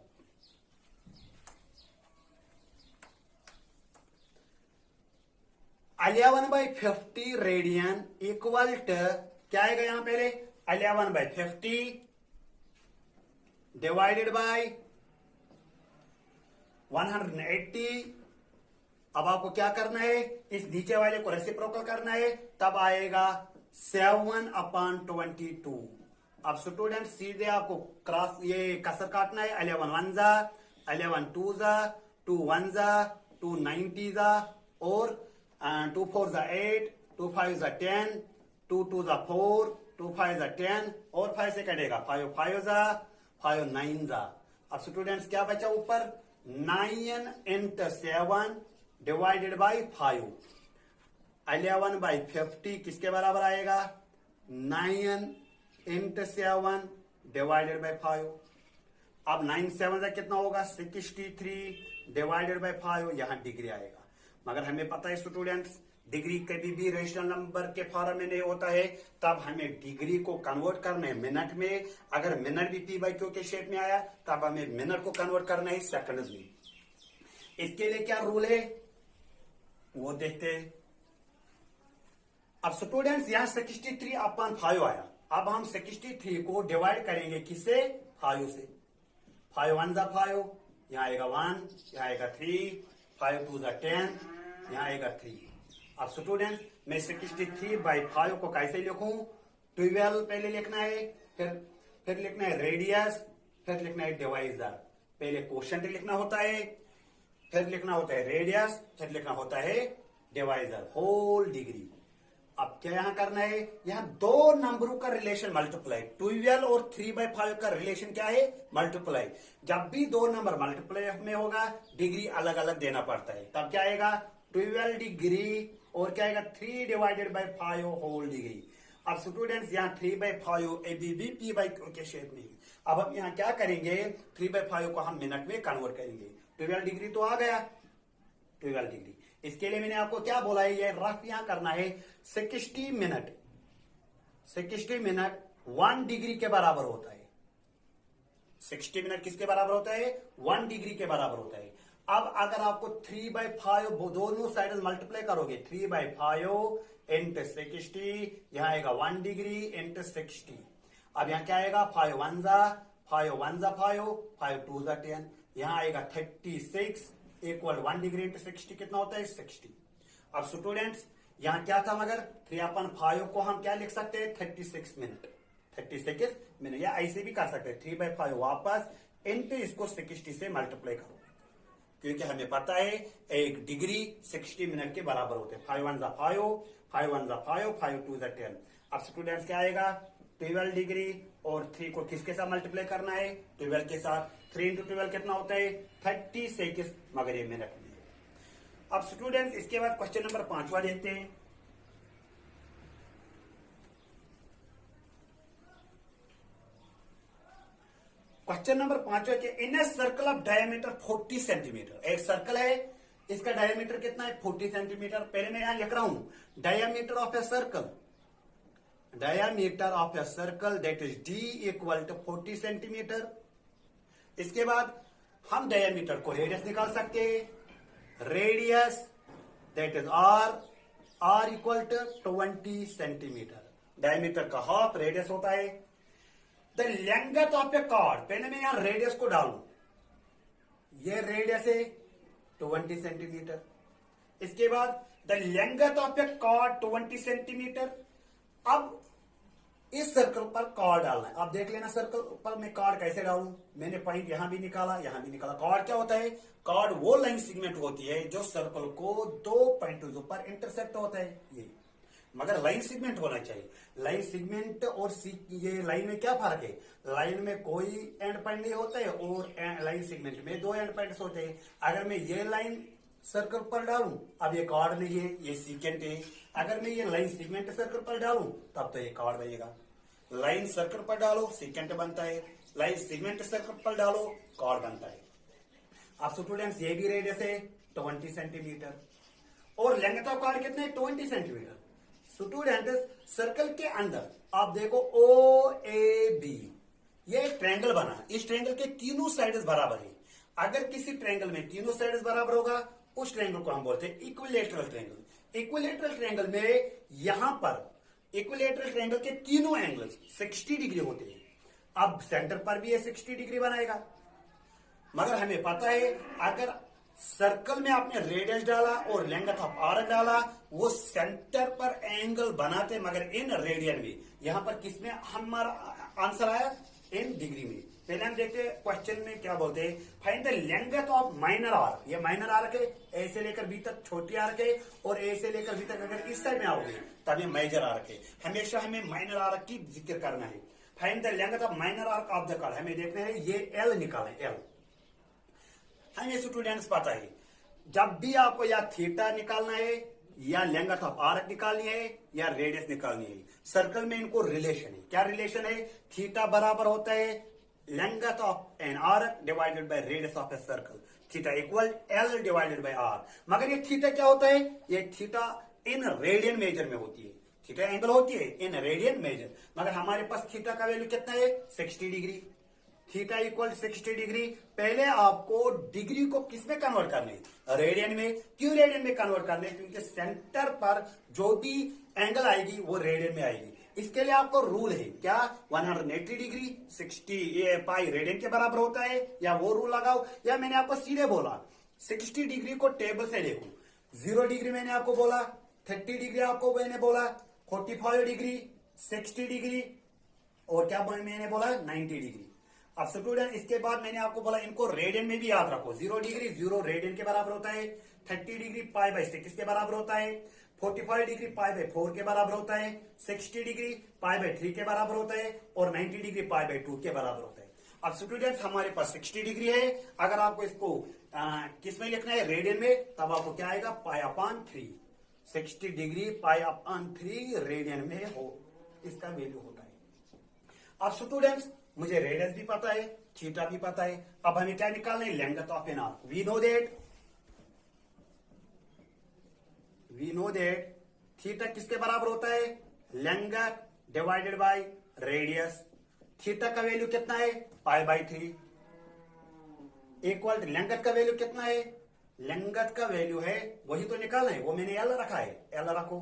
eleven by 50 radian equal to क्या आएगा, यहां पहले 11/50 डिवाइडेड बाय 180। अब आपको क्या करना है, इस नीचे वाले को रेसिप्रोकल करना है, तब आएगा 7/22। अब स्टूडेंट सीधे आपको क्रॉस ये कसर काटना है, 11 1 जा, 11 2 जा, 2 1 जा, 2 90 जा और 2 4 जा 8, 2 5 जा 10, 2 2 जा 4, 2 5 जा 10 और 5 से कटेगा 5 5 जा, 5 9 जा। अब स्टूडेंट्स क्या बचा ऊपर, 9 इंटू 7 डिवाइडेड बाई 5। 11/50 किसके बराबर आएगा, 9 इंटू 7 डिवाइडेड बाई 5। अब 9 7 का कितना होगा, 63 डिवाइडेड बाई 5, यहां डिग्री आएगा। मगर हमें पता है स्टूडेंट्स डिग्री कभी भी रेशनल नंबर के फॉर्म में नहीं होता है, तब हमें डिग्री को कन्वर्ट करना है मिनट में। अगर मिनट भी P/Q के शेप में आया तब हमें मिनट को कन्वर्ट करना है सेकंड्स में। इसके लिए क्या रूल है वो देखते हैं। अब स्टूडेंट्स यहां 63/5 आया। अब हम 63 को डिवाइड करेंगे किससे? 5 से। 5 1 जा 5, यहां आएगा 1, यहां आएगा 3, 5 2 जा 10, यहां आएगा 3। अब स्टूडेंट्स मैं 63/5 को कैसे लिखूं? 12 पहले लिखना है, फिर लिखना है रेडियस, फिर लिखना है डिवाइजर। पहले क्वोशंट लिखना होता है, फिर लिखना होता है रेडियस, फिर लिखना होता है डिवाइजर, होल डिग्री। अब क्या यहां करना है? यहां दो नंबरों का रिलेशन मल्टीप्लाई, 12 और 3/5 का रिलेशन क्या है? मल्टीप्लाई। जब भी दो नंबर मल्टीप्लाई में होगा डिग्री अलग अलग देना पड़ता है। तब क्या आएगा? 12 डिग्री और क्या आएगा? 3/5 होल डिग्री। अब स्टूडेंट्स यहाँ 3/5 ABB P/Q के शेप में। अब हम यहाँ क्या करेंगे? 3/5 को हम मिनट में कन्वर्ट करेंगे। 12 डिग्री तो आ गया, 12 डिग्री। इसके लिए मैंने आपको क्या बोला है? ये रफ यहां करना है। 60 मिनट 1 डिग्री के बराबर होता है। 60 मिनट किसके बराबर होता है? 1 डिग्री के बराबर होता है। अब अगर आपको 3/5 दोनों साइड मल्टीप्लाई करोगे, 3/5 इंटू 60, यहां आएगा 1 डिग्री इंटू 60। अब यहां क्या आएगा? 5 1 जा 5, 1 जा 5, 5 2 जा 10, यहां आएगा 36 इक्वल 1 डिग्री इंटू 60 कितना होता है? 60। अब स्टूडेंट्स यहां क्या था? मगर 3/5 को हम क्या लिख सकते हैं? 36 मिनट, 36 मिनट, या ऐसे भी कर सकते हैं 3/5 वापस इंटू इसको 60 से मल्टीप्लाई करो, क्योंकि हमें पता है 1 डिग्री 60 मिनट के बराबर होते हैं। 5 1 जा 5, 5 1 जा 5, 5 2 जा 10। अब स्टूडेंट्स क्या आएगा? 12 डिग्री और 3 को किसके साथ मल्टीप्लाई करना है? 12 के साथ। 3 इंटू 12 कितना होता है? 36, मगर ये मिनट में। अब स्टूडेंट्स इसके बाद क्वेश्चन नंबर 5वां देखते हैं। क्वेश्चन नंबर 5वां के in a circle of diameter 40 centimetre. एक सर्कल है, इसका डायमीटर कितना है? 40 सेंटीमीटर। पहले मैं यहां लिख रहा हूं diameter of a circle, diameter of a circle that is D equal to 40 centimetre. इसके बाद हम डायमीटर को रेडियस निकाल सकते हैं। Radius that is R equal to 20 centimetre. Diameter का हाफ रेडियस होता है। The length of a chord, पहले मैं यहां रेडियस को डालू, ये रेडियस है 20 सेंटीमीटर। इसके बाद the length of a chord 20 centimetre. अब इस सर्कल पर कॉर्ड डालना है। अब देख लेना सर्कल पर मैं कॉर्ड कैसे डालूं। मैंने पॉइंट यहां भी निकाला, यहां भी निकाला। कॉर्ड क्या होता है? कॉर्ड वो लाइन सेगमेंट होती है जो सर्कल को 2 पॉइंटों पर इंटरसेक्ट होता है, ये। मगर लाइन सेगमेंट होना चाहिए। लाइन सेगमेंट और ये लाइन में क्या फर्क है? लाइन में कोई एंड पॉइंट नहीं होता है और लाइन सेगमेंट में 2 एंड पॉइंट्स होते हैं। अगर मैं ये लाइन सर्कल पर डालूं, अब ये कॉर्ड नहीं है, ये सीकेंट है। अगर मैं ये लाइन सेगमेंट सर्कल पर डालूं तब तो ये कॉर्ड बनेगा। लाइन सर्कल पर डालो सीकेंट बनता है, लाइन सेगमेंट सर्कल पर डालो कॉर्ड बनता है। अब स्टूडेंट्स ये भी रेडियस है 20 सेंटीमीटर और लेंथ ऑफ कॉर्ड कितने? 20 सेंटीमीटर। स्टूडेंट्स सर्कल के अंदर आप देखो OAB, ये ट्रायंगल बना। इस ट्रायंगल के तीनों साइड्स बराबर है। अगर किसी ट्रायंगल में तीनों साइड्स बराबर होगा उस ट्रायंगल को हम बोलते हैं इक्विलैटरल ट्रायंगल। इक्विलैटरल ट्रायंगल में यहां पर इक्विलैटरल ट्रायंगल के तीनों एंगल्स 60 डिग्री होते हैं। अब सेंटर पर भी ये 60 डिग्री बनाएगा। मगर हमें पता है अगर सर्कल में आपने रेडियस डाला और लेंथ ऑफ आर्क डाला, वो सेंटर पर एंगल बनाते, मगर इन रेडियन में। यहां पर किसमें हमारा आंसर आया? इन डिग्री में। पहले हम देखते हैं क्वेश्चन में क्या बोलते हैं। Find the length of minor arc. ये माइनर आर्क है, ए से लेकर बी तक छोटी आर्क है, और ए से लेकर बी तक अगर इस साइड में आओगे तब ये मेजर आर्क है। हमेशा हमें माइनर आर्क की जिक्र करना है। Find the length of minor arc of the chord. हमें देखना है ये एल निकालें, एल। हमें स्टूडेंट्स पता है जब भी आपको या थीटा निकालना है या लेंथ ऑफ आर्क निकालनी है या रेडियस निकालनी है, सर्कल में इनको रिलेशन है। क्या रिलेशन है? थीटा बराबर होता है length of an arc divided by radius of a circle. Theta equal L divided by R. मगर ये थीटा क्या होता है? ये थीटा इन रेडियन मेजर में होती है। थीटा एंगल होती है इन रेडियन मेजर, मगर हमारे पास थीटा का वैल्यू कितना है? 60 डिग्री। Theta equal 60 degree. पहले आपको डिग्री को किस में कन्वर्ट करने, रेडियन में। क्यों रेडियन में कन्वर्ट करने, क्योंकि सेंटर पर जो भी एंगल आएगी वो रेडियन में आएगी। इसके लिए आपको रूल है क्या, 180 डिग्री 60 पाई रेडियन के बराबर होता है, या वो रूल लगाओ, या मैंने आपको सीधे बोला 60 डिग्री को टेबल से देखो। 0 डिग्री मैंने आपको बोला, 30 डिग्री आपको मैंने बोला, 45 डिग्री, 60 डिग्री, और क्या मैंने बोला 90 डिग्री। अब स्टूडेंट इसके बाद मैंने आपको बोला इनको रेडियन में भी याद रखो। 0 डिग्री 0 रेडियन के बराबर होता है, 30 डिग्री पाई बाई 6 किसके बराबर होता है, 45 डिग्री पाई बाई 4 के बराबर होता है, 60 डिग्री पाई बाई 3 के बराबर होता है, और 90 डिग्री पाई बाई 2 के बराबर होता है। अब स्टूडेंट्स हमारे पास 60 डिग्री है, अगर आपको इसको किस में लिखना है, रेडियन में, तब आपको क्या आएगा, pi upon 3। 60 degree pi upon 3 radian में हो, इसका वैल्यू होता है। अब स्टूडेंट्स मुझे रेडियस भी पता है, थीटा भी पता है, अब हमें क्या निकालना है, length of an arc. We know that theta किसके बराबर होता है, length divided by radius. Theta का वैल्यू कितना है, पाई बाई 3 इक्वल लेंथ का वैल्यू कितना है, लेंथ का वैल्यू है वही तो निकालना है, वो मैंने एल रखा है, एल रखो।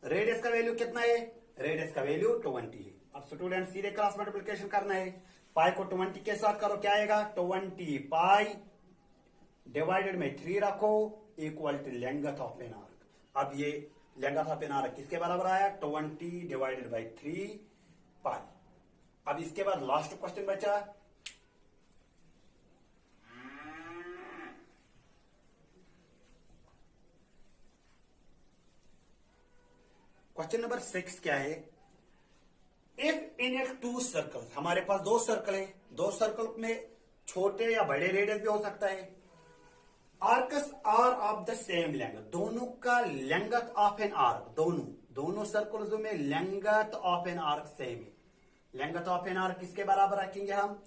रेडियस का वैल्यू कितना है, रेडियस का वैल्यू 20 है। अब स्टूडेंट सीधे क्रॉस मल्टीप्लिकेशन करना है, पाई को 20 के साथ करो, क्या आएगा 20 पाई डिवाइडेड में 3 रखो equal to length of an arc. अब ये लेंथ ऑफ एन आर्क किसके बराबर आया, 20 डिवाइडेड बाई 3 पाई। अब इसके बाद लास्ट क्वेश्चन बचा, क्वेश्चन नंबर 6 क्या है, इफ इन ए 2 सर्कल, हमारे पास 2 सर्कल है, 2 सर्कल में छोटे या बड़े रेडियस भी हो सकता है। Arcs are of the same length, दोनों का लेंथ ऑफ एन आर्क, दोनों सर्कल्स में length of an arc same है। लेंथ ऑफ एन आर्क किसके बराबर रखेंगे हम,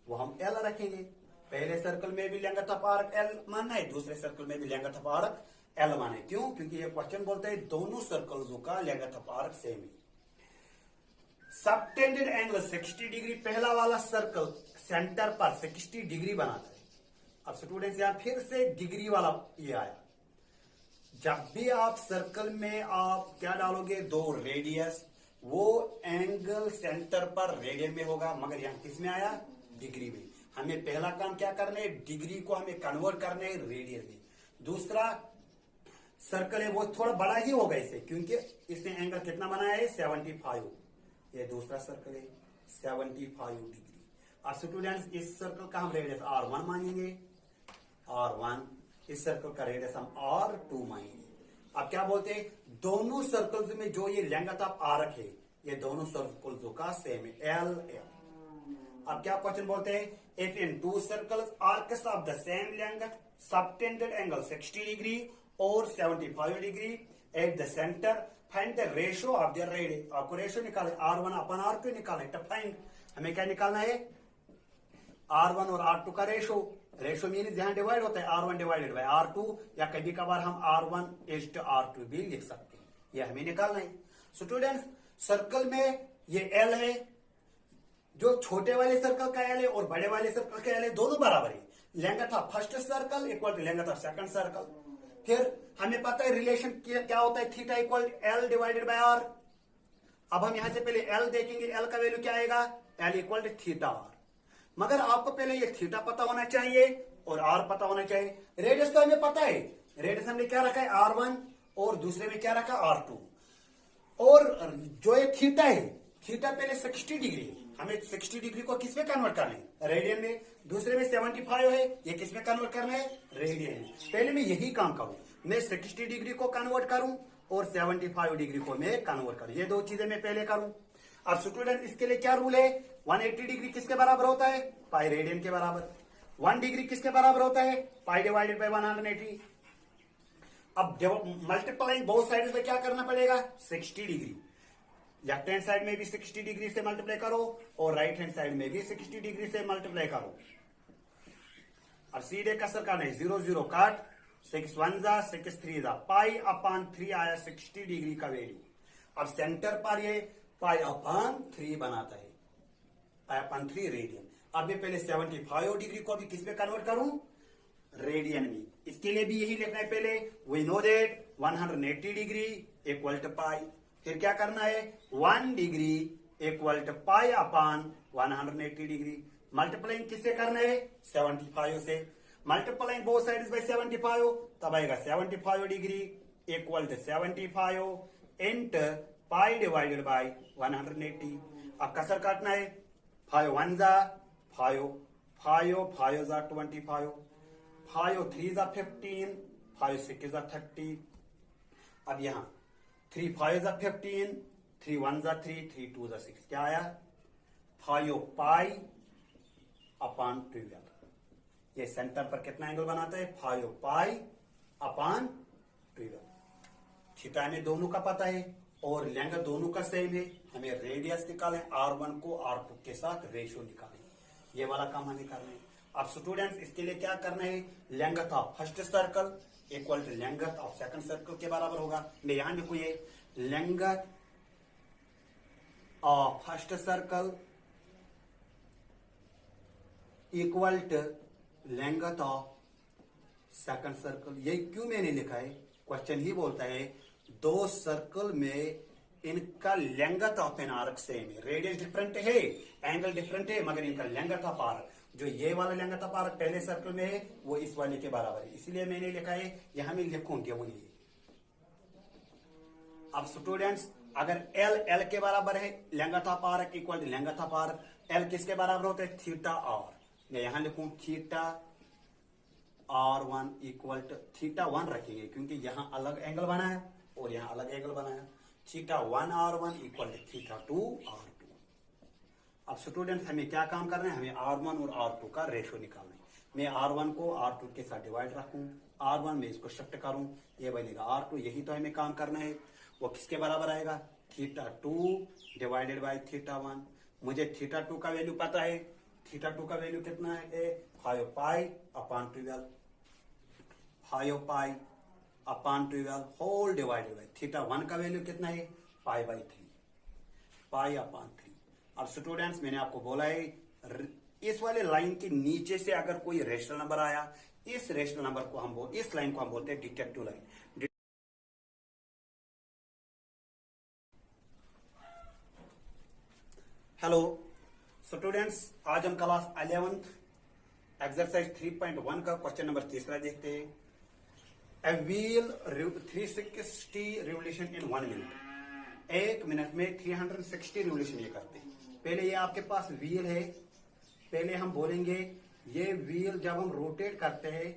वो हम एल रखेंगे। पहले सर्कल में भी लेंथ ऑफ आर्क एल मानना है, दूसरे सर्कल में भी लेंथ ऑफ आर्क एल माने। क्यों, क्योंकि ये क्वेश्चन बोलता है दोनों सर्कल्स का लेंथ ऑफ आर्क सेम है। सबटेंडेड एंगल 60 डिग्री, पहला वाला सर्कल सेंटर पर 60 डिग्री बनाता है। अब स्टूडेंट्स यहां फिर से डिग्री वाला ये आया, जब भी आप सर्कल में आप क्या डालोगे, 2 रेडियस, वो एंगल सेंटर पर रेडियन में होगा, मगर यहां किस में आया, डिग्री में। हमें पहला काम क्या करना है, डिग्री को हमें कन्वर्ट करना है रेडियन में। दूसरा सर्कल है वो थोड़ा बड़ा ही होगा इसे, क्योंकि इसने एंगल कितना बनाया है, 75। ये दूसरा सर्कल है 75 डिग्री। अब स्टूडेंट्स इस सर्कल का हम रेडियस R1 मानेंगे, R1, इस सर्कल का रेडियस हम R2 मानेंगे। अब क्या बोलते हैं, दोनों सर्कल्स में जो ये लेंथ ऑफ आर्क है, ये दोनों सर्कल्स का सेम है, L। अब क्या क्वेश्चन बोलते हैं, if in 2 circles arcs of the same length subtended angle 60 degree और 75 degree at the centre, find the ratio of the radius. आपको रेशियो निकाले, R1 अपन R2 निकाले, फाइंड हमें क्या निकालना है, R1 और R2 का रेशियो। रेशियो मीन जहां डिवाइड होता है R1 डिवाइडेड बाय R2, या कभी कभार हम R1 इज टू R2 भी लिख सकते हैं, ये हमें निकालना है। स्टूडेंट्स सर्कल में ये L है, जो छोटे वाले सर्कल का L है और बड़े वाले सर्कल का L है, दोनों बराबर है। Length of first circle equal to length of second circle. फिर हमें पता है रिलेशन क्या होता है, theta equal L divided by R। अब हम यहां से पहले L देखेंगे, L का वैल्यू क्या आएगा, L equal to theta R। मगर आपको पहले ये थीटा पता होना चाहिए और R पता होना चाहिए। रेडियस तो हमें पता है, रेडियस हमने क्या रखा है R1, और दूसरे में क्या रखा R2, और जो ये थीटा है, थीटा पहले 60 डिग्री है, हमें 60 डिग्री को किस में कन्वर्ट करना है, रेडियन में। दूसरे में 75 है, ये किस में कन्वर्ट करना है, रेडियन में। पहले मैं यही काम करूं, मैं 60 डिग्री को कन्वर्ट करूं और 75 डिग्री को मैं कन्वर्ट करूं, ये 2 चीजें मैं पहले करूं। अब स्टूडेंट इसके लिए क्या रूल है, 180 डिग्री किसके बराबर होता है, पाई रेडियन के बराबर। 1 डिग्री किसके बराबर होता है, पाई डिवाइडेड बाय 180। अब मल्टीप्लाइंग बोथ साइड में क्या करना पड़ेगा, 60 डिग्री। लेफ्ट हैंड साइड में भी 60 डिग्री से मल्टीप्लाई करो और राइट हैंड साइड में भी 60 डिग्री से मल्टीप्लाई करो। अब सीधे कसर करना है, 0 0 काट, 6 1 जा 6 3 जा, पाई अपॉन 3 आया 60 डिग्री का वैल्यू। अब सेंटर पर ये पाई अपॉन 3 बनाता है, पाई अपॉन 3 रेडियन। अब मैं पहले 75 डिग्री को अभी किस में कन्वर्ट करूं, रेडियन में। इसके लिए भी यही लिखना है पहले, we know that 180 degree equal to pi. फिर क्या करना है, 1 degree equal to pi upon 180 degree. Multiplying किससे करना है, 75 से। मल्टीप्लाइंग बोथ साइड्स बाय 75, तब आएगा 75 degree equal to 75 into pi divided by 180। अब कसर काटना है, 5 1 जा 5, 5 5 जा 25, 5 3 जा 15, 5 6 जा 30। अब यहां 3 5 जा 15, 3 1 जा 3, 3 2 जा 6। क्या आया, 5 पाई अपॉन 12। ये सेंटर पर कितना एंगल बनाता है, 5 पाई अपॉन 12। थीटा हमें दोनों का पता है और लेंथ दोनों का सेम है। हमें रेडियस निकालें, R1 को R2 के साथ रेशियो निकालें। ये वाला काम हमें करना है। अब स्टूडेंट्स इसके लिए क्या करना है, length of first circle equal to length of second circle के बराबर होगा। मैं यहां लिखू ये, length of first circle equal to length of second circle. ये क्यों मैंने लिखा है, क्वेश्चन ही बोलता है दो सर्कल में इनका length of an arc same है। रेडियस डिफरेंट है, एंगल डिफरेंट है, मगर इनका लेंथ ऑफ आर्क, जो ये वाला लेंथ ऑफ आर्क पहले सर्कल में है वो इस वाले के बराबर है। इसलिए मैंने लिखा है, यहां मैं लिखूंगी वो नहीं। अब स्टूडेंट्स अगर एल के बराबर है, length of arc equal to length of arc, L किसके बराबर होता है, थीटा आर। मैं यहां लिखूं theta R1 equal to theta 1 रखेंगे क्योंकि यहां अलग एंगल बनाया और यहां अलग एंगल बनाया। Theta 1 R1 equal to theta 2 R2। अब स्टूडेंट्स हमें क्या काम करना है, हमें R1 और R2 का रेशियो निकालना है। मैं R1 को R2 के साथ डिवाइड रखूं, R1 में इसको शिफ्ट करूं, ये बनेगा R2। यही तो हमें काम करना है। वो किसके बराबर आएगा, थीटा 2 डिवाइडेड बाय थीटा 1। मुझे थीटा 2 का वैल्यू पता है। थीटा 2 का वैल्यू कितना है, 5 pi upon 12, 5 pi upon 12 whole divided by theta 1 का वैल्यू कितना है, पाई बाई 3, पाई अपॉन 3। अब स्टूडेंट्स मैंने आपको बोला है, इस वाले लाइन के नीचे से अगर कोई रेशनल नंबर आया, इस रेशनल नंबर को हम इस लाइन को हम बोलते हैं डिटेक्टिव लाइन। हेलो स्टूडेंट्स, आज हम क्लास 11th एक्सरसाइज 3.1 का क्वेश्चन नंबर 3 देखते हैं। A wheel 360 revolution in 1 minute। 1 minute में 360 रिवोल्यूशन ये करते हैं। पहले ये आपके पास व्हील है, पहले हम बोलेंगे ये व्हील जब हम रोटेट करते हैं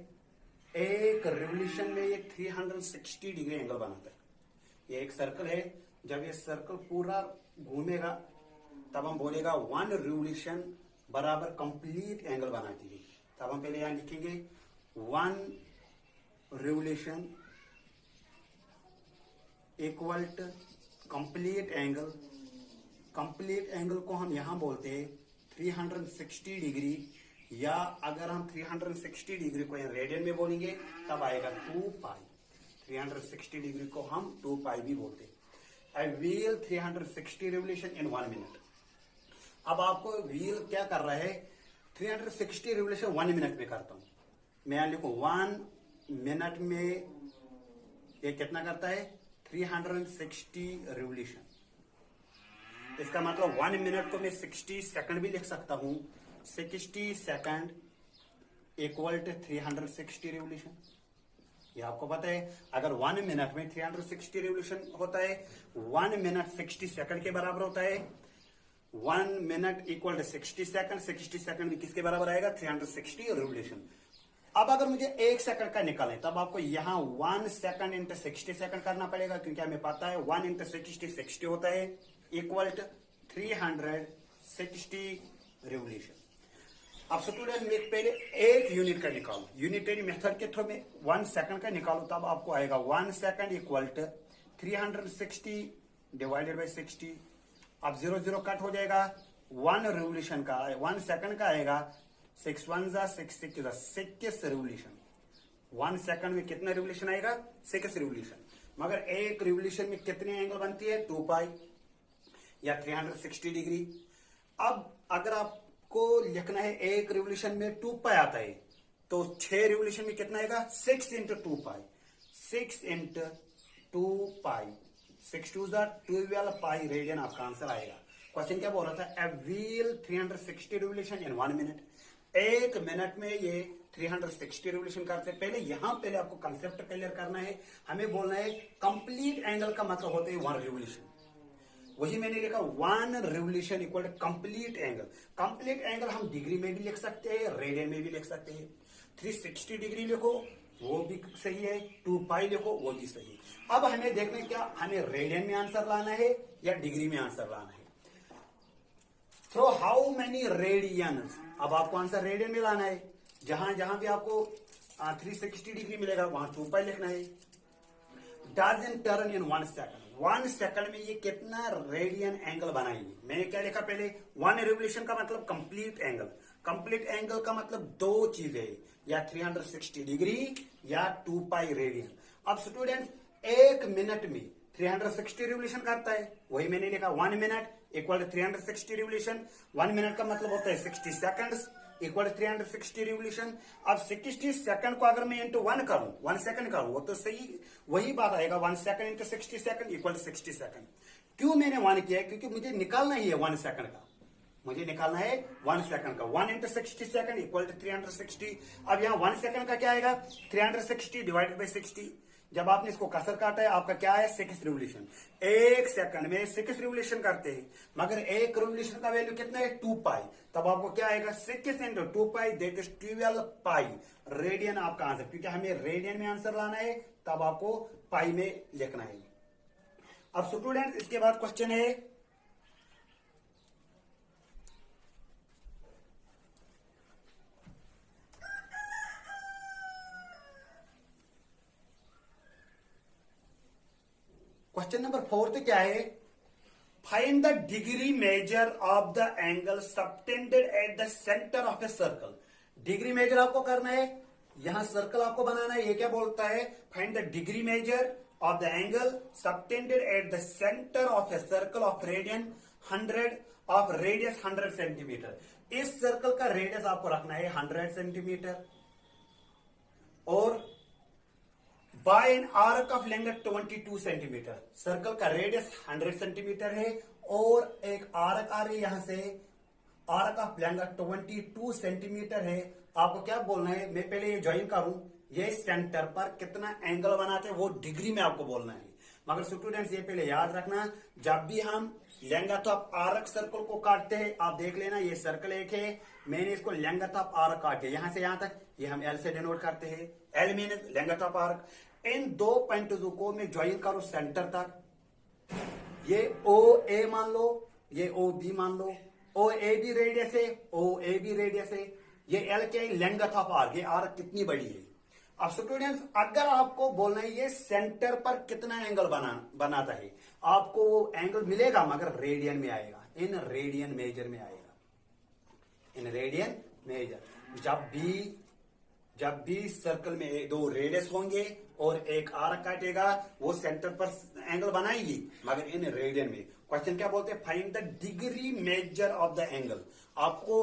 एक रिवोल्यूशन में ये 360 डिग्री एंगल बनाता है। ये एक सर्कल है, जब ये सर्कल पूरा घूमेगा तब हम बोलेगा 1 रिवोल्यूशन बराबर कंप्लीट एंगल बनाती है। तब हम पहले यहां लिखेंगे 1 revolution equal to complete angle. Complete angle को हम यहां बोलते हैं 360 डिग्री, या अगर हम 360 डिग्री को रेडियन में बोलेंगे तब आएगा 2 पाई। 360 डिग्री को हम 2 पाई भी बोलते हैं। आई व्हील 360 रिवोल्यूशन इन 1 मिनट। अब आपको व्हील क्या कर रहा है, 360 रिवोल्यूशन 1 मिनट में करता हूं। मैं यहां लिखूं 1 मिनट में ये कितना करता है, 360 रिवोल्यूशन। इसका मतलब 1 मिनट को मैं 60 सेकंड भी लिख सकता हूं। 60 सेकंड इक्वल टू 360 रिवोल्यूशन। ये आपको पता है, अगर 1 मिनट में 360 रिवोल्यूशन होता है, 1 मिनट 60 सेकंड के बराबर होता है। 1 minute equal to 60 second, 60 second भी किसके बराबर आएगा, 360 रिवोल्यूशन। अब अगर मुझे 1 सेकंड का निकालें तब आपको यहां 1 सेकंड इंटू 60 सेकंड करना पड़ेगा, क्योंकि हमें पता है 1 इंटू 60 होता है इक्वल टू 360 रिवोल्यूशन। अब स्टूडेंट में पहले 1 यूनिट का निकालो, यूनिटरी मेथड के थ्रू में 1 सेकंड का निकालो, तब आपको आएगा 1 second equal to 360 divided by 60। अब 0 0 कट हो जाएगा, 1 रिवोल्यूशन का 1 सेकंड का आएगा 6 1 जा 6 6 जा 6 रिवोल्यूशन। 1 सेकंड में कितना रिवोल्यूशन आएगा, 6 रिवोल्यूशन। मगर एक रिवोल्यूशन में कितनी एंगल बनती है, 2 पाई या 360 डिग्री। अब अगर आप आपको लिखना है एक रिवोल्यूशन में 2 पाई आता है, तो 6 रिवोल्यूशन में कितना आएगा 6 into 2 pi, 6 into 2 pi, 6 to 12 pi radian आपका आंसर आएगा। क्वेश्चन क्या बोल रहा था, a wheel 360 revolution in 1 minute, 1 minute में ये 360 रिवोल्यूशन करते हैं। पहले आपको कंसेप्ट क्लियर करना है। हमें बोलना है कंप्लीट एंगल का मतलब होता है 1 रिवोल्यूशन। वही मैंने लिखा 1 revolution equal to complete angle. Complete angle हम डिग्री में भी लिख सकते हैं, रेडियन में भी लिख सकते हैं। 360 डिग्री लिखो वो भी सही है, 2 पाई लिखो वो भी सही है। अब हमें देखना है क्या हमें रेडियन में आंसर लाना है या डिग्री में आंसर लाना है। थ्रो हाउ मेनी रेडियंस, अब आपको आंसर रेडियन में लाना है। जहां जहां भी आपको 360 डिग्री मिलेगा वहां 2 पाई लिखना है। Does it turn in 1 second, 1 second में ये कितना रेडियन एंगल बनाएंगे। मैंने क्या लिखा पहले, 1 रिवोल्यूशन का मतलब कंप्लीट एंगल। कंप्लीट एंगल का मतलब 2 चीजें, या 360 डिग्री या 2 पाई रेडियन। अब स्टूडेंट्स 1 मिनट में 360 रिवोल्यूशन करता है, वही मैंने लिखा 1 minute equal to 360 revolution. 1 minute का मतलब होता है 60 सेकंड्स इक्वल टू 360 रिवोल्यूशन। अब 60 सेकंड को अगर मैं इंटू 1 करूं, 1 सेकंड करूं, वो तो सही वही बात आएगा, 1 second into 60 second equal to 60 second. क्यों मैंने 1 किया है, क्योंकि मुझे निकालना ही है 1 सेकंड का, मुझे निकालना है 1 सेकंड का। 1 इंटू 60 सेकंड इक्वल टू 360। अब यहाँ 1 सेकंड का क्या आएगा, 360 डिवाइडेड बाई 60। जब आपने इसको कसर काटा है आपका क्या है 6 रिवोल्यूशन। 1 सेकंड में 6 रिवोल्यूशन करते हैं, मगर 1 रिवोल्यूशन का वैल्यू कितना है 2 पाई। तब आपको क्या आएगा 6 into 2 pi that is 12 pi radian आपका आंसर। क्योंकि हमें रेडियन में आंसर लाना है तब आपको पाई में लिखना है। अब स्टूडेंट इसके बाद क्वेश्चन है, क्वेश्चन नंबर 4 तो क्या है, find the degree measure of the angle subtended at the centre of a circle. Degree measure आपको करना है, यहां सर्कल आपको बनाना है। ये क्या बोलता है, find the degree measure of the angle subtended at the centre of a circle of radian 100 of radius 100 centimetre. इस सर्कल का रेडियस आपको रखना है 100 सेंटीमीटर और by an arc of length 22 centimetre. Circle का रेडियस 100 सेंटीमीटर है और एक आर्क आ रही है यहां से, आर्क ऑफ लेंथ 22 सेंटीमीटर है। आपको क्या बोलना है, मैं पहले ये ज्वाइन करूं, ये सेंटर पर कितना एंगल बनाते हैं वो डिग्री में आपको बोलना है। मगर स्टूडेंट्स ये पहले याद रखना, जब भी हम लेंथ ऑफ आर्क सर्कल को काटते हैं, आप देख लेना ये सर्कल एक है, मैंने इसको लेंथ ऑफ आर्क काटे यहां से यहां तक, ये हम एल से डिनोट करते हैं। L means length of arc. In 2 points को मैं ज्वाइन करूं सेंटर तक, ये ओ ए मान लो, ये ओ बी मान लो, ओ ए बी रेडियस है, ओ ए बी रेडियस है, ये एल के लेंथ ऑफ आर्क, ये आर्क कितनी बड़ी है। अब स्टूडेंट्स अगर आपको बोलना है ये सेंटर पर कितना एंगल बनाता है, आपको वो एंगल मिलेगा मगर रेडियन में आएगा, इन रेडियन मेजर में आएगा, इन रेडियन मेजर। जब भी सर्कल में 2 रेडियस होंगे और एक आर्क काटेगा, वो सेंटर पर एंगल बनाएगी मगर इन रेडियन में। क्वेश्चन क्या बोलते हैं, find the degree measure of the angle. आपको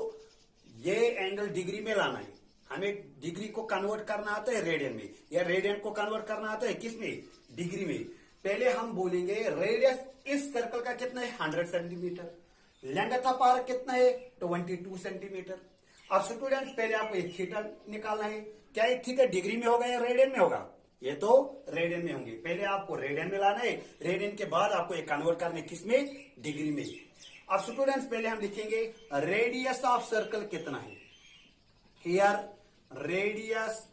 ये एंगल डिग्री में लाना है, हमें डिग्री को कन्वर्ट करना आता है रेडियन में, या रेडियन को कन्वर्ट करना आता है किस में, डिग्री में। पहले हम बोलेंगे रेडियस इस सर्कल का कितना है 100 सेंटीमीटर, लेंथ ऑफ आर्क कितना है 22 सेंटीमीटर। अब स्टूडेंट्स पहले आपको एक थीटा निकालना है, क्या एक थीटा डिग्री में होगा या रेडियन में होगा, ये तो रेडियन में होंगे। पहले आपको रेडियन में लाना है, रेडियन के बाद आपको एक कन्वर्ट करना है किसमें, डिग्री में। अब स्टूडेंट्स पहले हम लिखेंगे रेडियस ऑफ सर्कल कितना है, हियर रेडियस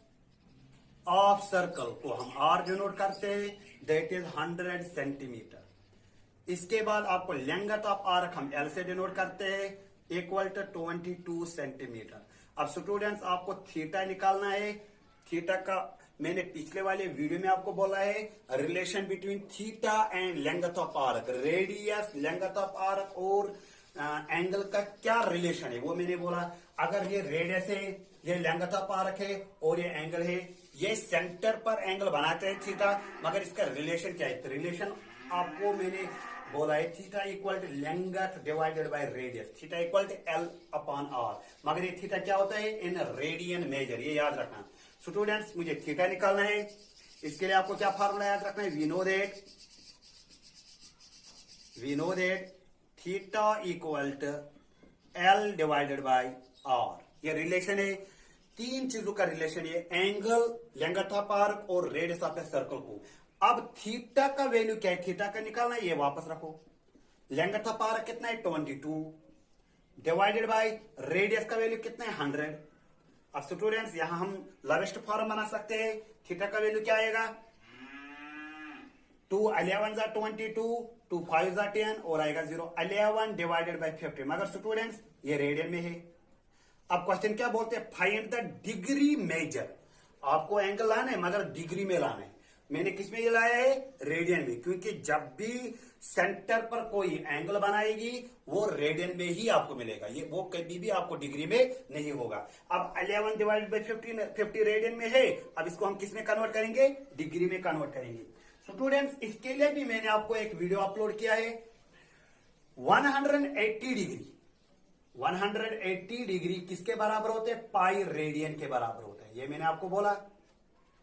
ऑफ सर्कल को हम आर डिनोट करते हैं, दैट इज 100 सेंटीमीटर। इसके बाद आपको लेंथ ऑफ आर्क हम एल से डिनोट करते हैं, इक्वल टू 22 सेंटीमीटर। अब स्टूडेंट्स आपको थीटा निकालना है। थीटा का मैंने पिछले वाले वीडियो में आपको बोला है relation between theta and length of arc, radius length of arc और एंगल का क्या रिलेशन है वो मैंने बोला। अगर ये रेडियस है, ये लेंथ ऑफ आर्क है और ये एंगल है, ये सेंटर पर एंगल बनाते हैं थीटा, मगर इसका रिलेशन क्या है, रिलेशन आपको मैंने बोला है theta equal to length divided by radius, theta equal to L upon R. मगर ये थीटा क्या होता है इन रेडियन मेजर, ये याद रखना स्टूडेंट्स। मुझे थीटा निकालना है, इसके लिए आपको क्या फार्मूला याद रखना है, we know that theta equal to L divided by R. ये रिलेशन है, तीन चीजों का रिलेशन है, एंगल, लेंथ ऑफ आर्क और रेडियस ऑफ ए सर्कल को। अब थीटा का वैल्यू क्या है, थीटा का निकालना है, ये वापस रखो। लेंथ ऑफ आर्क कितना है 22 डिवाइडेड बाय रेडियस का वैल्यू कितना है 100। अब स्टूडेंट्स यहां हम लार्जेस्ट फॉर्म बना सकते हैं, थीटा का वैल्यू क्या आएगा 2 11 जा 22 2 5 जा 10 और आएगा 0 11 डिवाइडेड बाय 50। मगर स्टूडेंट्स ये रेडियन में है। अब क्वेश्चन क्या बोलते हैं, फाइंड द डिग्री मेजर। आपको एंगल लाना है मगर डिग्री में लाना है। मैंने किसमें ये लाया है, रेडियन में, क्योंकि जब भी सेंटर पर कोई एंगल बनाएगी वो रेडियन में ही आपको मिलेगा, ये वो कभी भी आपको डिग्री में नहीं होगा। अब 11 डिवाइडेड बाय 50 रेडियन में है, अब इसको हम किसमें कन्वर्ट करेंगे, डिग्री में कन्वर्ट करेंगे। स्टूडेंट्स इसके लिए भी मैंने आपको एक वीडियो अपलोड किया है। 180 डिग्री किसके बराबर होते हैं, पाई रेडियन के बराबर होता है। ये मैंने आपको बोला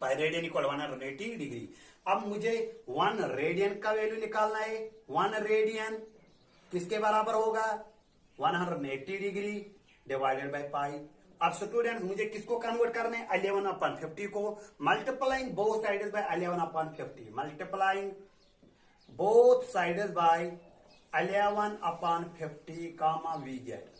पाई रेडियन इक्वल 180 डिग्री। अब मुझे 1 रेडियन का वैल्यू निकालना है। 1 रेडियन किसके बराबर होगा, 180 डिग्री डिवाइडेड बाय पाई। अब स्टूडेंट्स मुझे किसको कन्वर्ट करना है, 11/50 को, multiplying both sides by 11/50, multiplying both sides by 11/50 comma we get.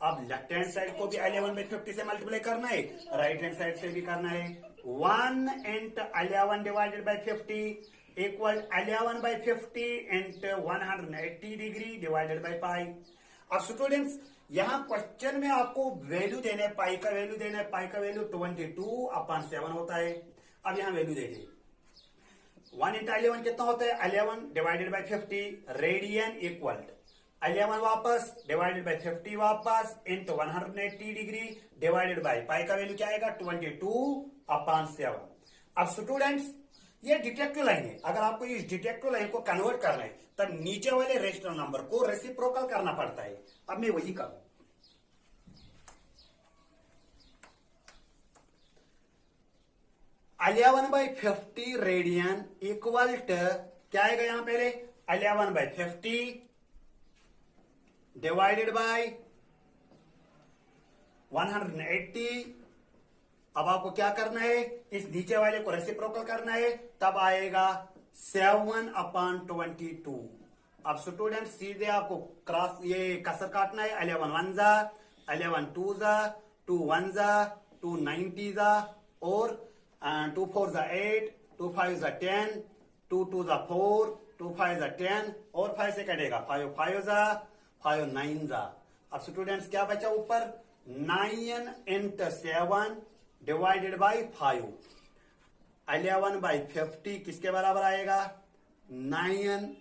अब लेफ्ट हैंड साइड को भी 11/50 से मल्टीप्लाई करना है, राइट हैंड साइड से भी करना है। 1 into 11 divided by 50 equal 11/50 into 180 degree divided by pi. अब स्टूडेंट्स यहां क्वेश्चन में आपको वैल्यू देना है, पाई का वैल्यू देना है। पाई का वैल्यू 22/7 होता है। अब यहां वैल्यू देखिए, 1 इंटू 11 कितना होता है, 11 डिवाइडेड बाय 50 रेडियन इक्वल 11 वापस डिवाइडेड बाय 50 वापस into 180 degree divided by pi का वैल्यू क्या आएगा 22/7। अब स्टूडेंट्स ये डिटेक्टिव लाइन है, अगर आपको इस डिटेक्टिव लाइन को कन्वर्ट करना है तब नीचे वाले रेशनल नंबर को रेसिप्रोकल करना पड़ता है। अब मैं वही करूं, eleven by 50 radian equal to क्या आएगा, यहां पहले 11/50 डिवाइडेड बाय 180। अब आपको क्या करना है, इस नीचे वाले को रेसिप्रोकल करना है, तब आएगा 7/22। अब स्टूडेंट सीधे आपको क्रॉस ये कसर काटना है, 11 1 जा 11 2 जा 2 1 जा 2 90 जा और 2 4 जा 8 2 5 जा 10 2 2 जा 4 2 5 जा 10 और 5 से कटेगा 5 5 जा 5 9 जा। अब स्टूडेंट्स क्या बचा ऊपर, 9 इंटू 7 डिवाइडेड बाई 5, 11/50 किसके बराबर आएगा, 9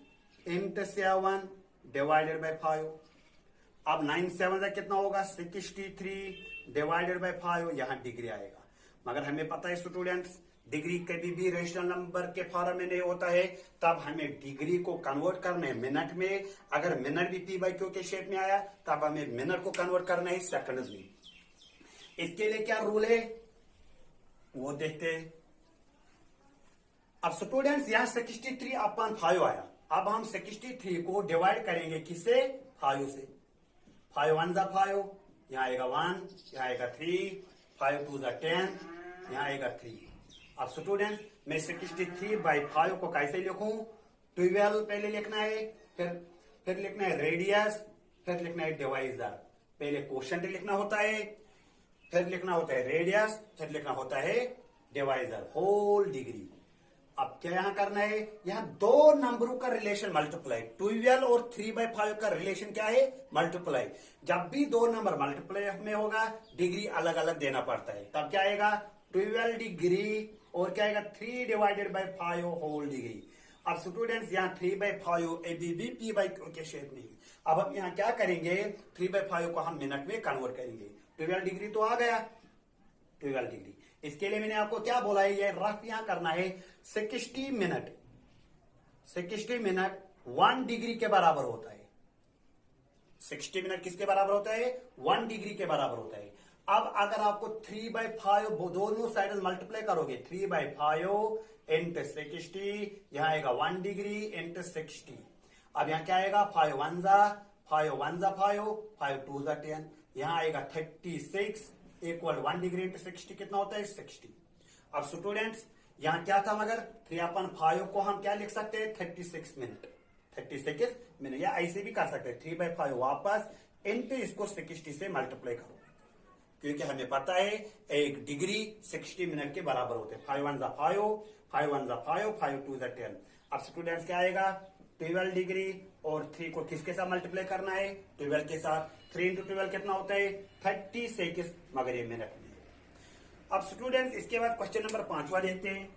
इंटू 7 डिवाइडेड बाई 5। अब 9 7 का कितना होगा 63 डिवाइडेड बाई 5, यहां डिग्री आएगा। मगर हमें पता है स्टूडेंट्स डिग्री कभी भी रेशनल नंबर के फॉर्म में नहीं होता है, तब हमें डिग्री को कन्वर्ट करना है मिनट में। अगर मिनट भी P/Q के शेप में आया तब हमें मिनट को कन्वर्ट करना है सेकंड्स में। इसके लिए क्या रूल है वो देखते हैं। अब स्टूडेंट्स यहां 63/5 आया। अब हम 63 को डिवाइड करेंगे किससे, 5 से। 5 1 जा 5, यहां आएगा 1, यहां आएगा 3, 5 2 जा 10, यहां आएगा 3। अब स्टूडेंट्स मैं 63/5 को कैसे लिखूं, 12 पहले लिखना है, फिर लिखना है रेडियस, फिर लिखना है डिवाइजर। पहले क्वोशंट लिखना होता है, फिर लिखना होता है रेडियस, फिर लिखना होता है डिवाइजर, होल डिग्री। अब क्या यहां करना है, यहां दो नंबरों का रिलेशन मल्टीप्लाई, 12 और 3/5 का रिलेशन क्या है, मल्टीप्लाई। जब भी दो नंबर मल्टीप्लाई में होगा डिग्री अलग अलग देना पड़ता है, तब क्या आएगा 12 डिग्री और क्या आएगा 3 डिवाइडेड बाई 5 होल डिग्री। अब स्टूडेंट्स यहाँ 3/5 एबीबी P/Q के शेप में। अब हम यहाँ क्या करेंगे, 3/5 को हम मिनट में कन्वर्ट करेंगे। 12 डिग्री तो आ गया, 12 डिग्री। इसके लिए मैंने आपको क्या बोला है, ये रफ यहां करना है 60 मिनट 1 डिग्री के बराबर होता है। 60 मिनट किसके बराबर होता है? 1 डिग्री के बराबर होता है। अब अगर आपको 3/5 दोनों साइड मल्टीप्लाई करोगे, 3/5 इंटू 60, यहां आएगा 1 डिग्री इंटू 60। अब यहां क्या आएगा? 5 1 जा 5 1 जा 5 5 2 जा 10, यहां आएगा 36 इक्वल 1 डिग्री इंटू 60 कितना होता है? 60। अब स्टूडेंट्स यहां क्या था, मगर 3/5 को हम क्या लिख सकते हैं? 36 मिनट, 36 मिनट, या ऐसे भी कर सकते हैं 3/5 वापस इंटू इसको 60 से मल्टीप्लाई करो, क्योंकि हमें पता है 1 डिग्री 60 मिनट के बराबर होते हैं। 5 1 जा 5 5 1 जा 5 5 2 जा 10। अब स्टूडेंट्स क्या आएगा? 12 डिग्री और 3 को किसके साथ मल्टीप्लाई करना है? 12 के साथ। 3 इंटू 12 कितना होता है? 36, मगर ये मिनट में। अब स्टूडेंट्स इसके बाद क्वेश्चन नंबर 5वां देखते हैं।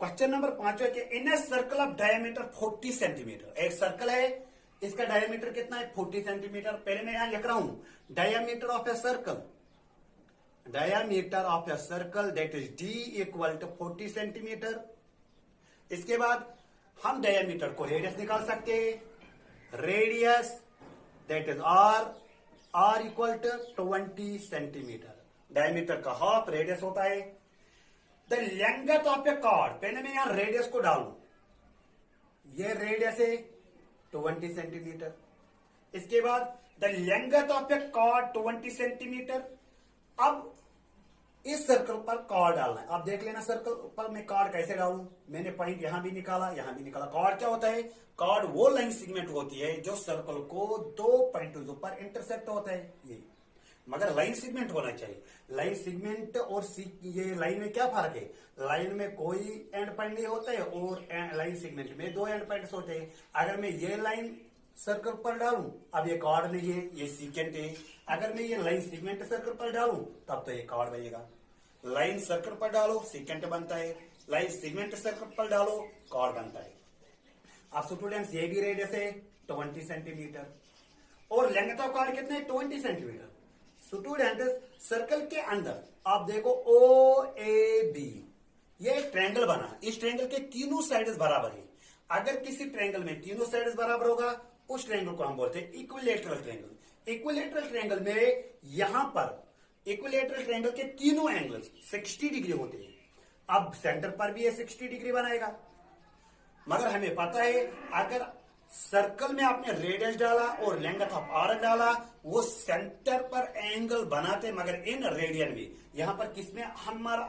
क्वेश्चन नंबर 5वां के in a circle of diameter 40 centimetre, एक सर्कल है, इसका डायमीटर कितना है? 40 सेंटीमीटर। पहले मैं यहां लिख रहा हूं diameter of a circle, diameter of a circle that is D equal to 40 centimetre. इसके बाद हम डायमीटर को रेडियस निकाल सकते हैं, radius that is R equal to 20 centimetre. Diameter का हाफ रेडियस होता है। The length of a chord, पहले मैं यहां रेडियस को डालू, ये रेडियस है 20 सेंटीमीटर। इसके बाद the length of a chord 20 centimetre. अब इस सर्कल पर कॉर्ड डालना है। अब देख लेना सर्कल पर मैं कॉर्ड कैसे डालूं। मैंने पॉइंट यहां भी निकाला, यहां भी निकाला। कॉर्ड क्या होता है? कॉर्ड वो लाइन सेगमेंट होती है जो सर्कल को 2 पॉइंटों पर इंटरसेक्ट होता है, ये, मगर लाइन सेगमेंट होना चाहिए। लाइन सेगमेंट और ये लाइन में क्या फर्क है? लाइन में कोई एंड पॉइंट नहीं होता है और लाइन सेगमेंट में 2 एंड पॉइंट्स होते हैं। अगर मैं ये लाइन सर्कल पर डालूं, अब ये कॉर्ड नहीं है, ये सीकेंट है। अगर मैं ये लाइन सेगमेंट सर्कल पर डालूं तब तो ये कॉर्ड बनेगा। लाइन सर्कल पर डालो सीकेंट बनता है, लाइन सेगमेंट सर्कल पर डालो कॉर्ड बनता है। अब स्टूडेंट्स ये भी रेडियस है 20 सेंटीमीटर और लेंथ ऑफ कॉर्ड कितने? 20 सेंटीमीटर। स्टूडेंट्स सर्कल के अंदर आप देखो ओ ए बी, ये ट्रायंगल बना, इस ट्रायंगल के तीनों साइड्स बराबर है। अगर किसी ट्रायंगल में तीनों साइड्स बराबर होगा उस ट्रायंगल को हम बोलते हैं इक्विलेटरल ट्रायंगल। इक्विलेटरल ट्रायंगल में यहां पर इक्विलेटरल ट्रायंगल के तीनों एंगल्स 60 डिग्री होते हैं। अब सेंटर पर भी ये 60 डिग्री बनाएगा, मगर हमें पता है अगर सर्कल में आपने रेडियस डाला और लेंथ ऑफ आर्क डाला, वो सेंटर पर एंगल बनाते, मगर इन रेडियन में। यहां पर किसमें हमारा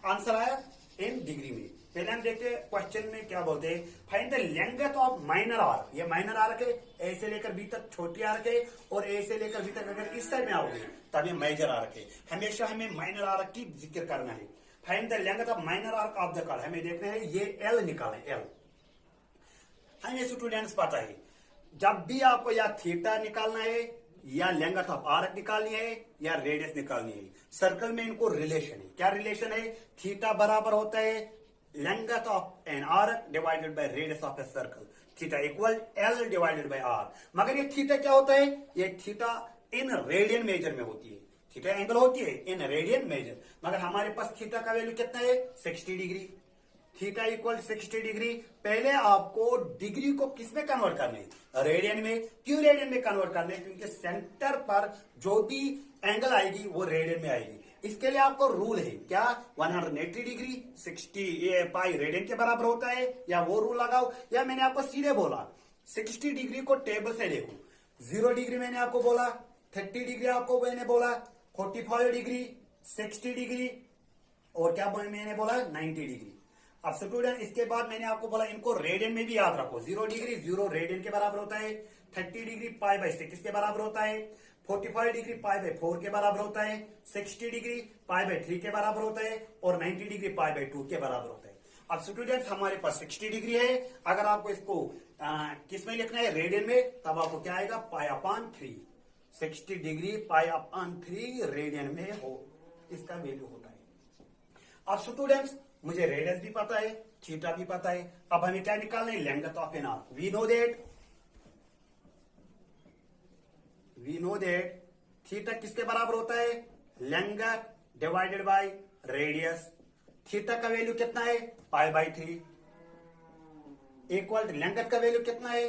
आंसर आया? इन डिग्री में। पहले हम देखते हैं क्वेश्चन में क्या बोलते हैं, find the length of minor arc. ये माइनर आर्क है, ए से लेकर बी तक छोटी आर्क है, और ए से लेकर बी तक अगर इस साइड में आओगे तब ये मेजर आर्क है। हमेशा हमें माइनर आर्क की जिक्र करना है। Find the length of minor arc of the card, हमें देखना है ये एल निकालें, एल। हमें स्टूडेंट्स पता है जब भी आपको या थीटा निकालना है या लेंथ ऑफ आर्क निकालनी है या रेडियस निकालनी है, सर्कल में इनको रिलेशन है। क्या रिलेशन है? थीटा बराबर होता है length of an arc divided by radius of a circle, theta equal L divided by R. मगर ये थीटा क्या होता है? ये थीटा इन रेडियन मेजर में होती है। थीटा एंगल होती है इन रेडियन मेजर, मगर हमारे पास थीटा का वैल्यू कितना है? 60 डिग्री। Theta equal 60 degree. पहले आपको डिग्री को किस में कन्वर्ट करना है? रेडियन में। क्यों रेडियन में कन्वर्ट करना है? क्योंकि सेंटर पर जो भी एंगल आएगी वो रेडियन में आएगी। इसके लिए आपको रूल है क्या? 180 डिग्री 60 पाई रेडियन के बराबर होता है, या वो रूल लगाओ, या मैंने आपको सीधे बोला 60 डिग्री को टेबल से देखो। 0 डिग्री मैंने आपको बोला, 30 डिग्री आपको मैंने बोला, 45 डिग्री, 60 डिग्री, और क्या मैंने बोला? 90 डिग्री। अब स्टूडेंट इसके बाद मैंने आपको बोला इनको रेडियन में भी याद रखो। 0 डिग्री 0 रेडियन के बराबर होता है, 30 डिग्री पाई बाई 6 के बराबर होता है, 45 डिग्री पाई बाई 4 के बराबर होता है, 60 डिग्री पाई बाई 3 के बराबर होता है, और 90 डिग्री पाई बाई 2 के बराबर होता है। अब स्टूडेंट्स हमारे पास 60 डिग्री है। अगर आपको इसको किस में लिखना है? रेडियन में, तब आपको क्या आएगा? Pi upon 3। 60 degree pi upon 3 radian में हो, इसका वैल्यू होता है। अब स्टूडेंट्स मुझे रेडियस भी पता है, थीटा भी पता है। अब हमें क्या निकालना है? Length of an arc. We know that theta किसके बराबर होता है? Length divided by radius, theta का वैल्यू कितना है π/3, इक्वल लेंगथ का वैल्यू कितना है,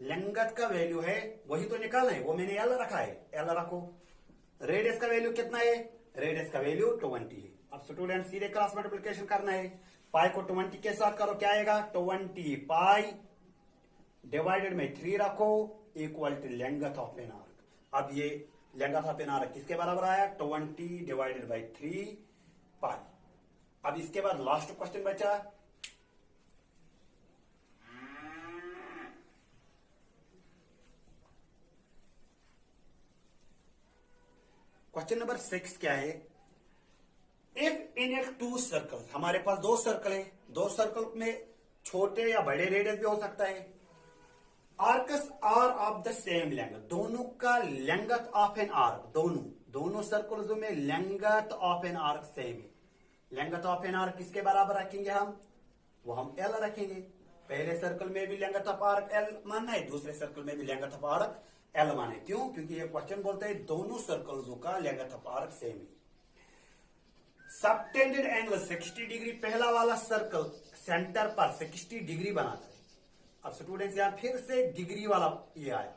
लेंगथ का वैल्यू है वही तो निकालना है, वो मैंने एल रखा है, एल रखो। रेडियस का वैल्यू कितना है, रेडियस का वैल्यू 20 है। अब स्टूडेंट सीधे क्रॉस मल्टीप्लिकेशन करना है, पाई को 20 के साथ करो, क्या आएगा 20 पाई डिवाइडेड में 3 रखो equal to length of an arc. अब ये लेंगथ ऑफ एन आर्क किसके बराबर आया, 20 डिवाइडेड बाई 3 पाई। अब इसके बाद लास्ट क्वेश्चन बचा, क्वेश्चन नंबर 6 क्या है, इफ इन ए 2 सर्कल, हमारे पास 2 सर्कल है, 2 सर्कल में छोटे या बड़े रेडियस भी हो सकता है, arcs are of the same length, दोनों का लेंगथ ऑफ एन आर्क, दोनों सर्कल्स में length of an arc same है। लेंगथ ऑफ एन आर्क किसके बराबर रखेंगे हम, वो हम एल रखेंगे। पहले सर्कल में भी लेंगथ ऑफ आर्क एल मानना है, दूसरे सर्कल में भी लेंगथ ऑफ आर्क एल माने। क्यों, क्योंकि ये क्वेश्चन बोलता है दोनों सर्कल्स का लेंगथ ऑफ आर्क सेम है। सबटेंडेड एंगल 60 डिग्री, पहला वाला सर्कल सेंटर पर 60 डिग्री बनाता है। अब स्टूडेंट्स यहां फिर से डिग्री वाला ये आया,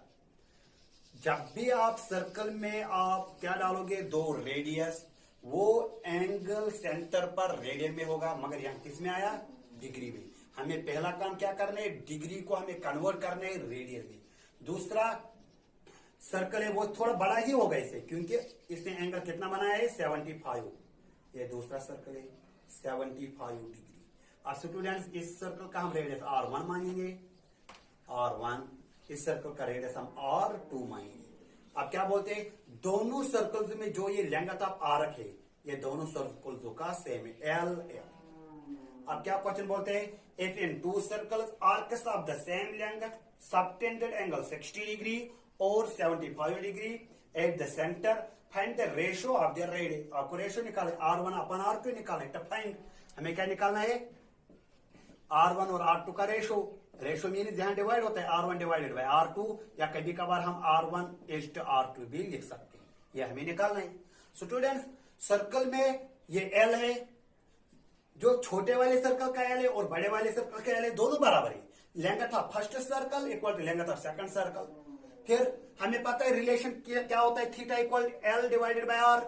जब भी आप सर्कल में आप क्या डालोगे, 2 रेडियस, वो एंगल सेंटर पर रेडियन में होगा, मगर यहां किस में आया, डिग्री में। हमें पहला काम क्या करना है, डिग्री को हमें कन्वर्ट करना है रेडियन में। दूसरा सर्कल है वो थोड़ा बड़ा ही होगा इसे, क्योंकि इसने एंगल कितना बनाया है 75, ये दूसरा सर्कल है 75 डिग्री। अब स्टूडेंट्स इस सर्कल का हम रेडियस R1 मानेंगे, R1, इस सर्कल का रेडियस हम R2 मानेंगे। अब क्या बोलते हैं, दोनों सर्कल्स में जो ये लेंगथ ऑफ आर्क है, ये दोनों सर्कल्स का सेम है, L L। अब क्या क्वेश्चन बोलते हैं, if in 2 circles Arcus of the same length, subtended angle 60 degree और 75 degree at the centre, find the ratio of the radius. आपको रेशियो निकाले, R1 अपन R2 निकाले, फाइंड हमें क्या निकालना है, R1 और R2 का रेशियो। रेशियो मीन जहां डिवाइड होता है R1 डिवाइडेड बाय R2, या कभी कभार हम R1 इज टू R2 भी लिख सकते हैं, ये हमें निकालना है। स्टूडेंट्स सर्कल में ये L है, जो छोटे वाले सर्कल का L है और बड़े वाले सर्कल का L है, दोनों बराबर है। Length of first circle equal to length of second circle. फिर हमें पता है रिलेशन क्या होता है, theta equal L divided by R।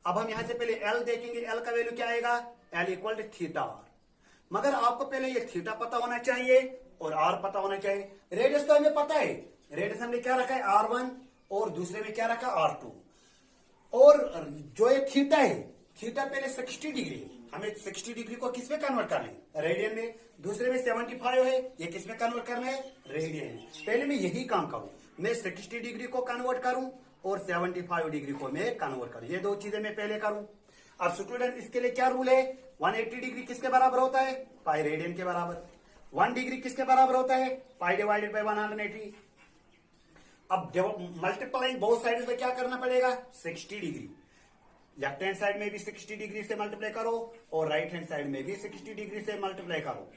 अब हम यहां से पहले L देखेंगे, L का वैल्यू क्या आएगा, L equal to theta R। मगर आपको पहले ये थीटा पता होना चाहिए और R पता होना चाहिए। रेडियस तो हमें पता है, रेडियस हमने क्या रखा है R1 और दूसरे में क्या रखा R2, और जो ये थीटा है, थीटा पहले 60 डिग्री है, हमें 60 डिग्री को किस में कन्वर्ट करना है, रेडियन में। दूसरे में 75 है, ये किस में कन्वर्ट करना है, रेडियन में। पहले मैं यही काम करूं, मैं 60 डिग्री को कन्वर्ट करूं और 75 डिग्री को मैं कन्वर्ट करूं, ये 2 चीजें मैं पहले करूं। अब स्टूडेंट इसके लिए क्या रूल है, 180 डिग्री किसके बराबर होता है, पाई रेडियन के बराबर। 1 डिग्री किसके बराबर होता है, पाई डिवाइडेड बाय 180। अब मल्टीप्लाइंग बोथ साइड में क्या करना पड़ेगा, 60 डिग्री। लेफ्ट हैंड साइड में भी 60 डिग्री से मल्टीप्लाई करो और राइट हैंड साइड में भी 60 डिग्री से मल्टीप्लाई करो।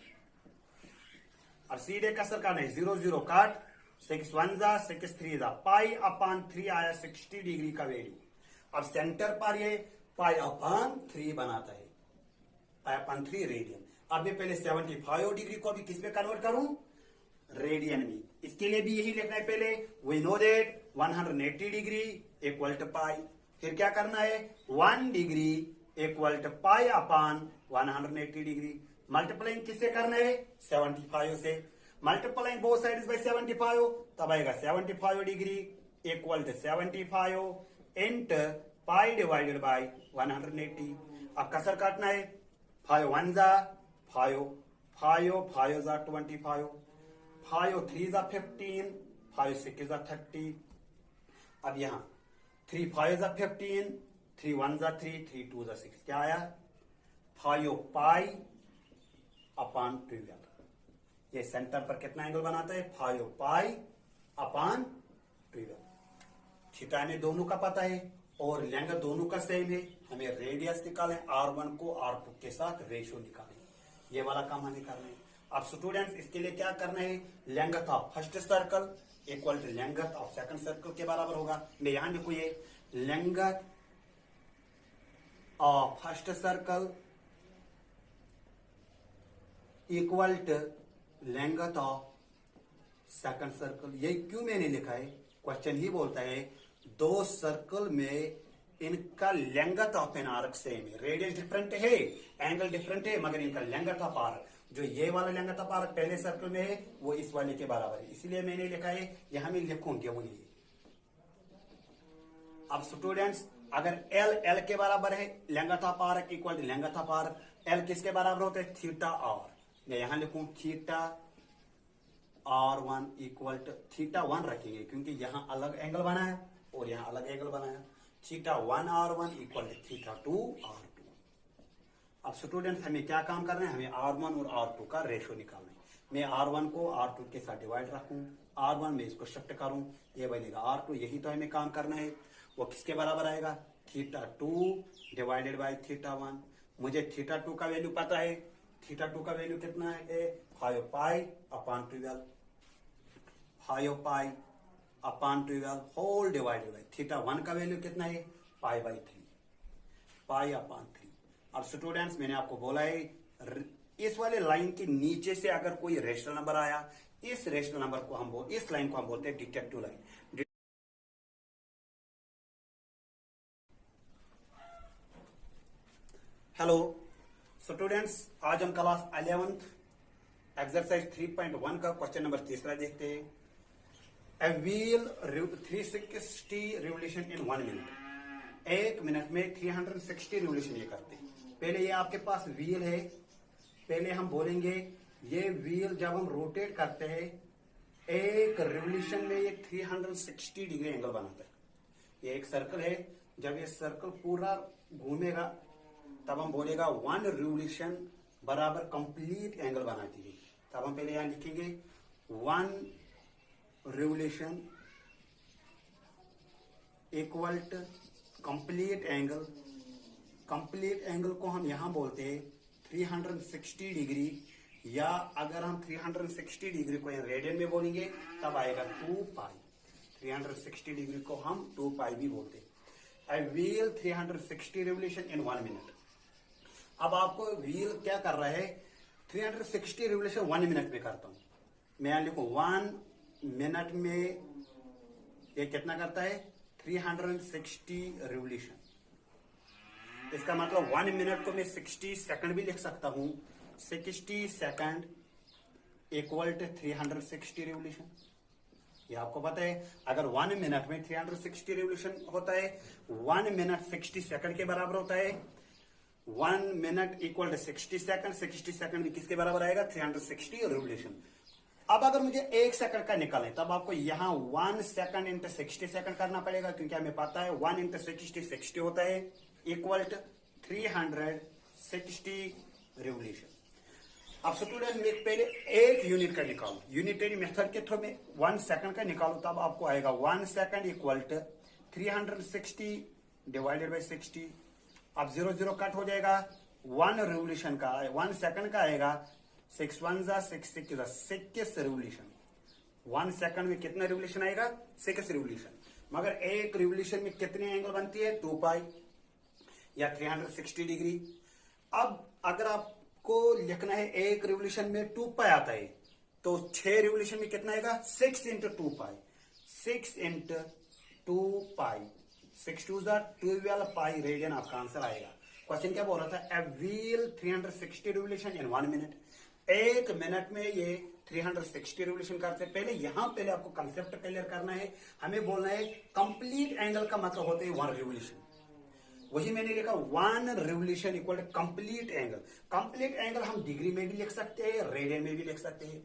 अब सीधे कसर करना है, 0 0 काट, 6 1 जा 6 3 जा, पाई अपान 3 आया 60 डिग्री का वैल्यू। अब सेंटर पर ये पाई अपान 3 बनाता है, पाई अपान 3 रेडियन। अब मैं पहले 75 डिग्री को भी किस में कन्वर्ट करूं, रेडियन में। इसके लिए भी यही लिखना है, पहले we know that 180 degree equal to pi. फिर क्या करना है, 1 degree equal to pi upon 180 degree. Multiplying किससे करना है, 75 से। मल्टीप्लाइंग बोथ साइड्स बाय 75, तब आएगा 75 degree equal to 75 into pi divided by 180। अब कसर काटना है, 5 1 जा 5, 5 5 जा 25, 5 3 जा 15, 5 6 जा 30। अब यहां 3 5 जा 15, 3 1 जा 3, 3 2 जा 6, क्या आया 5 पाई अपान 12। ये सेंटर पर कितना एंगल बनाता है, 5 पाई अपान 12। थीटा हमें दोनों का पता है और लेंगथ दोनों का सेम है। हमें रेडियस निकालें, R1 को R2 के साथ रेशियो निकालें, ये वाला काम हमें करना है। अब स्टूडेंट्स इसके लिए क्या करना है, length of first circle equal to length of second circle के बराबर होगा। मैं यहां लिखू, ये length of first circle equal to length of second circle. ये क्यों मैंने लिखा है, क्वेश्चन ही बोलता है दो सर्कल में इनका length of an arc same है, रेडियस डिफरेंट है, एंगल डिफरेंट है, मगर इनका लेंथ ऑफ आर्क, जो ये वाला लेंथ ऑफ आर्क पहले सर्कल में है वो इस वाले के बराबर है, इसलिए मैंने लिखा है, यहां मैं लिखूंगी वही। अब स्टूडेंट्स अगर एल के बराबर है, length of arc equal to length of arc, L किसके बराबर होता है, थीटा आर, मैं यहां लिखूं theta R1 equal to theta 1 रखेंगे क्योंकि यहां अलग एंगल बना है और यहां अलग एंगल बना है, theta 1 R1 equal to theta 2 R2। अब स्टूडेंट्स हमें क्या काम करना है, हमें R1 और R2 का रेशो निकालना है। मैं R1 को R2 के साथ डिवाइड रखूं, R1 में इसको शिफ्ट करूं, ये बनेगा R2, यही तो हमें काम करना है। वो किसके बराबर आएगा, थीटा 2 डिवाइडेड बाय थीटा 1। मुझे थीटा 2 का वैल्यू पता है, थीटा 2 का वैल्यू कितना है, 5 pi upon 12, 5 pi upon 12 whole divided by theta 1 का वैल्यू कितना है, पाई बाई 3, पाई अपॉन 3। अब स्टूडेंट्स मैंने आपको बोला है इस वाले लाइन के नीचे से अगर कोई रेशनल नंबर आया, इस रेशनल नंबर को हम इस लाइन को हम बोलते हैं डिटेक्टिव लाइन। हेलो स्टूडेंट्स, आज हम क्लास 11th एक्सरसाइज 3.1 का क्वेश्चन नंबर 3 देखते हैं। ए wheel 360 revolution in 1 minute, 1 minute में 360 रिवोल्यूशन ये करते हैं। पहले ये आपके पास व्हील है, पहले हम बोलेंगे ये व्हील जब हम रोटेट करते हैं एक रिवोल्यूशन में ये 360 डिग्री एंगल बनाता है। ये एक सर्कल है, जब ये सर्कल पूरा घूमेगा तब हम बोलेगा 1 रिवोल्यूशन बराबर कंप्लीट एंगल बनाती है। तब हम पहले यहां लिखेंगे 1 revolution equal to complete angle. Complete angle को हम यहां बोलते हैं 360 डिग्री, या अगर हम 360 डिग्री को रेडियन में बोलेंगे तब आएगा 2 पाई। 360 डिग्री को हम 2 पाई भी बोलते हैं। आई व्हील 360 रिवोल्यूशन इन 1 मिनट। अब आपको व्हील क्या कर रहा है, 360 रिवोल्यूशन 1 मिनट में करता हूं, मैं यहां लिखूं 1 मिनट में ये कितना करता है, 360 रिवोल्यूशन। इसका मतलब 1 मिनट को मैं 60 सेकंड भी लिख सकता हूं, 60 सेकंड इक्वल टू 360 रिवोल्यूशन। ये आपको पता है अगर 1 मिनट में 360 रिवोल्यूशन होता है, 1 मिनट 60 सेकंड के बराबर होता है, 1 minute equal to 60 second, 60 second भी किसके बराबर आएगा, 360 रिवोल्यूशन। अब अगर मुझे 1 सेकंड का निकालें तब आपको यहां 1 सेकंड इंटू 60 सेकंड करना पड़ेगा, क्योंकि हमें पता है 1 इंटू 60 होता है इक्वल टू 360 रिवोल्यूशन। अब स्टूडेंट में पहले एक यूनिट का निकालो, यूनिटरी मेथड के थ्रू में 1 सेकंड का निकालो, तब आपको आएगा 1 second equal to 360 divided by 60। अब 0 0 कट हो जाएगा, 1 रिवोल्यूशन का 1 सेकंड का आएगा 6 1 6 6 रिवोल्यूशन। 1 सेकंड में कितना रिवोल्यूशन आएगा, 6 रिवोल्यूशन। मगर एक रिवोल्यूशन में कितने एंगल बनती है, 2 पाई या 360 डिग्री। अब अगर आपको लिखना है एक रिवोल्यूशन में 2 पाई आता है, तो 6 रिवोल्यूशन में कितना आएगा, 6 into 2 pi, 6 into 2 pi, 6 2 12 pi radian आपका आंसर आएगा। क्वेश्चन क्या बोल रहा था, a wheel 360 revolution in 1 minute, 1 minute में ये 360 रिवोल्यूशन करते हैं। पहले आपको कंसेप्ट क्लियर करना है, हमें बोलना है कंप्लीट एंगल का मतलब होता है 1 रिवोल्यूशन। वही मैंने लिखा 1 revolution equal to complete angle. Complete angle हम डिग्री में भी लिख सकते हैं, रेडियन में भी लिख सकते हैं।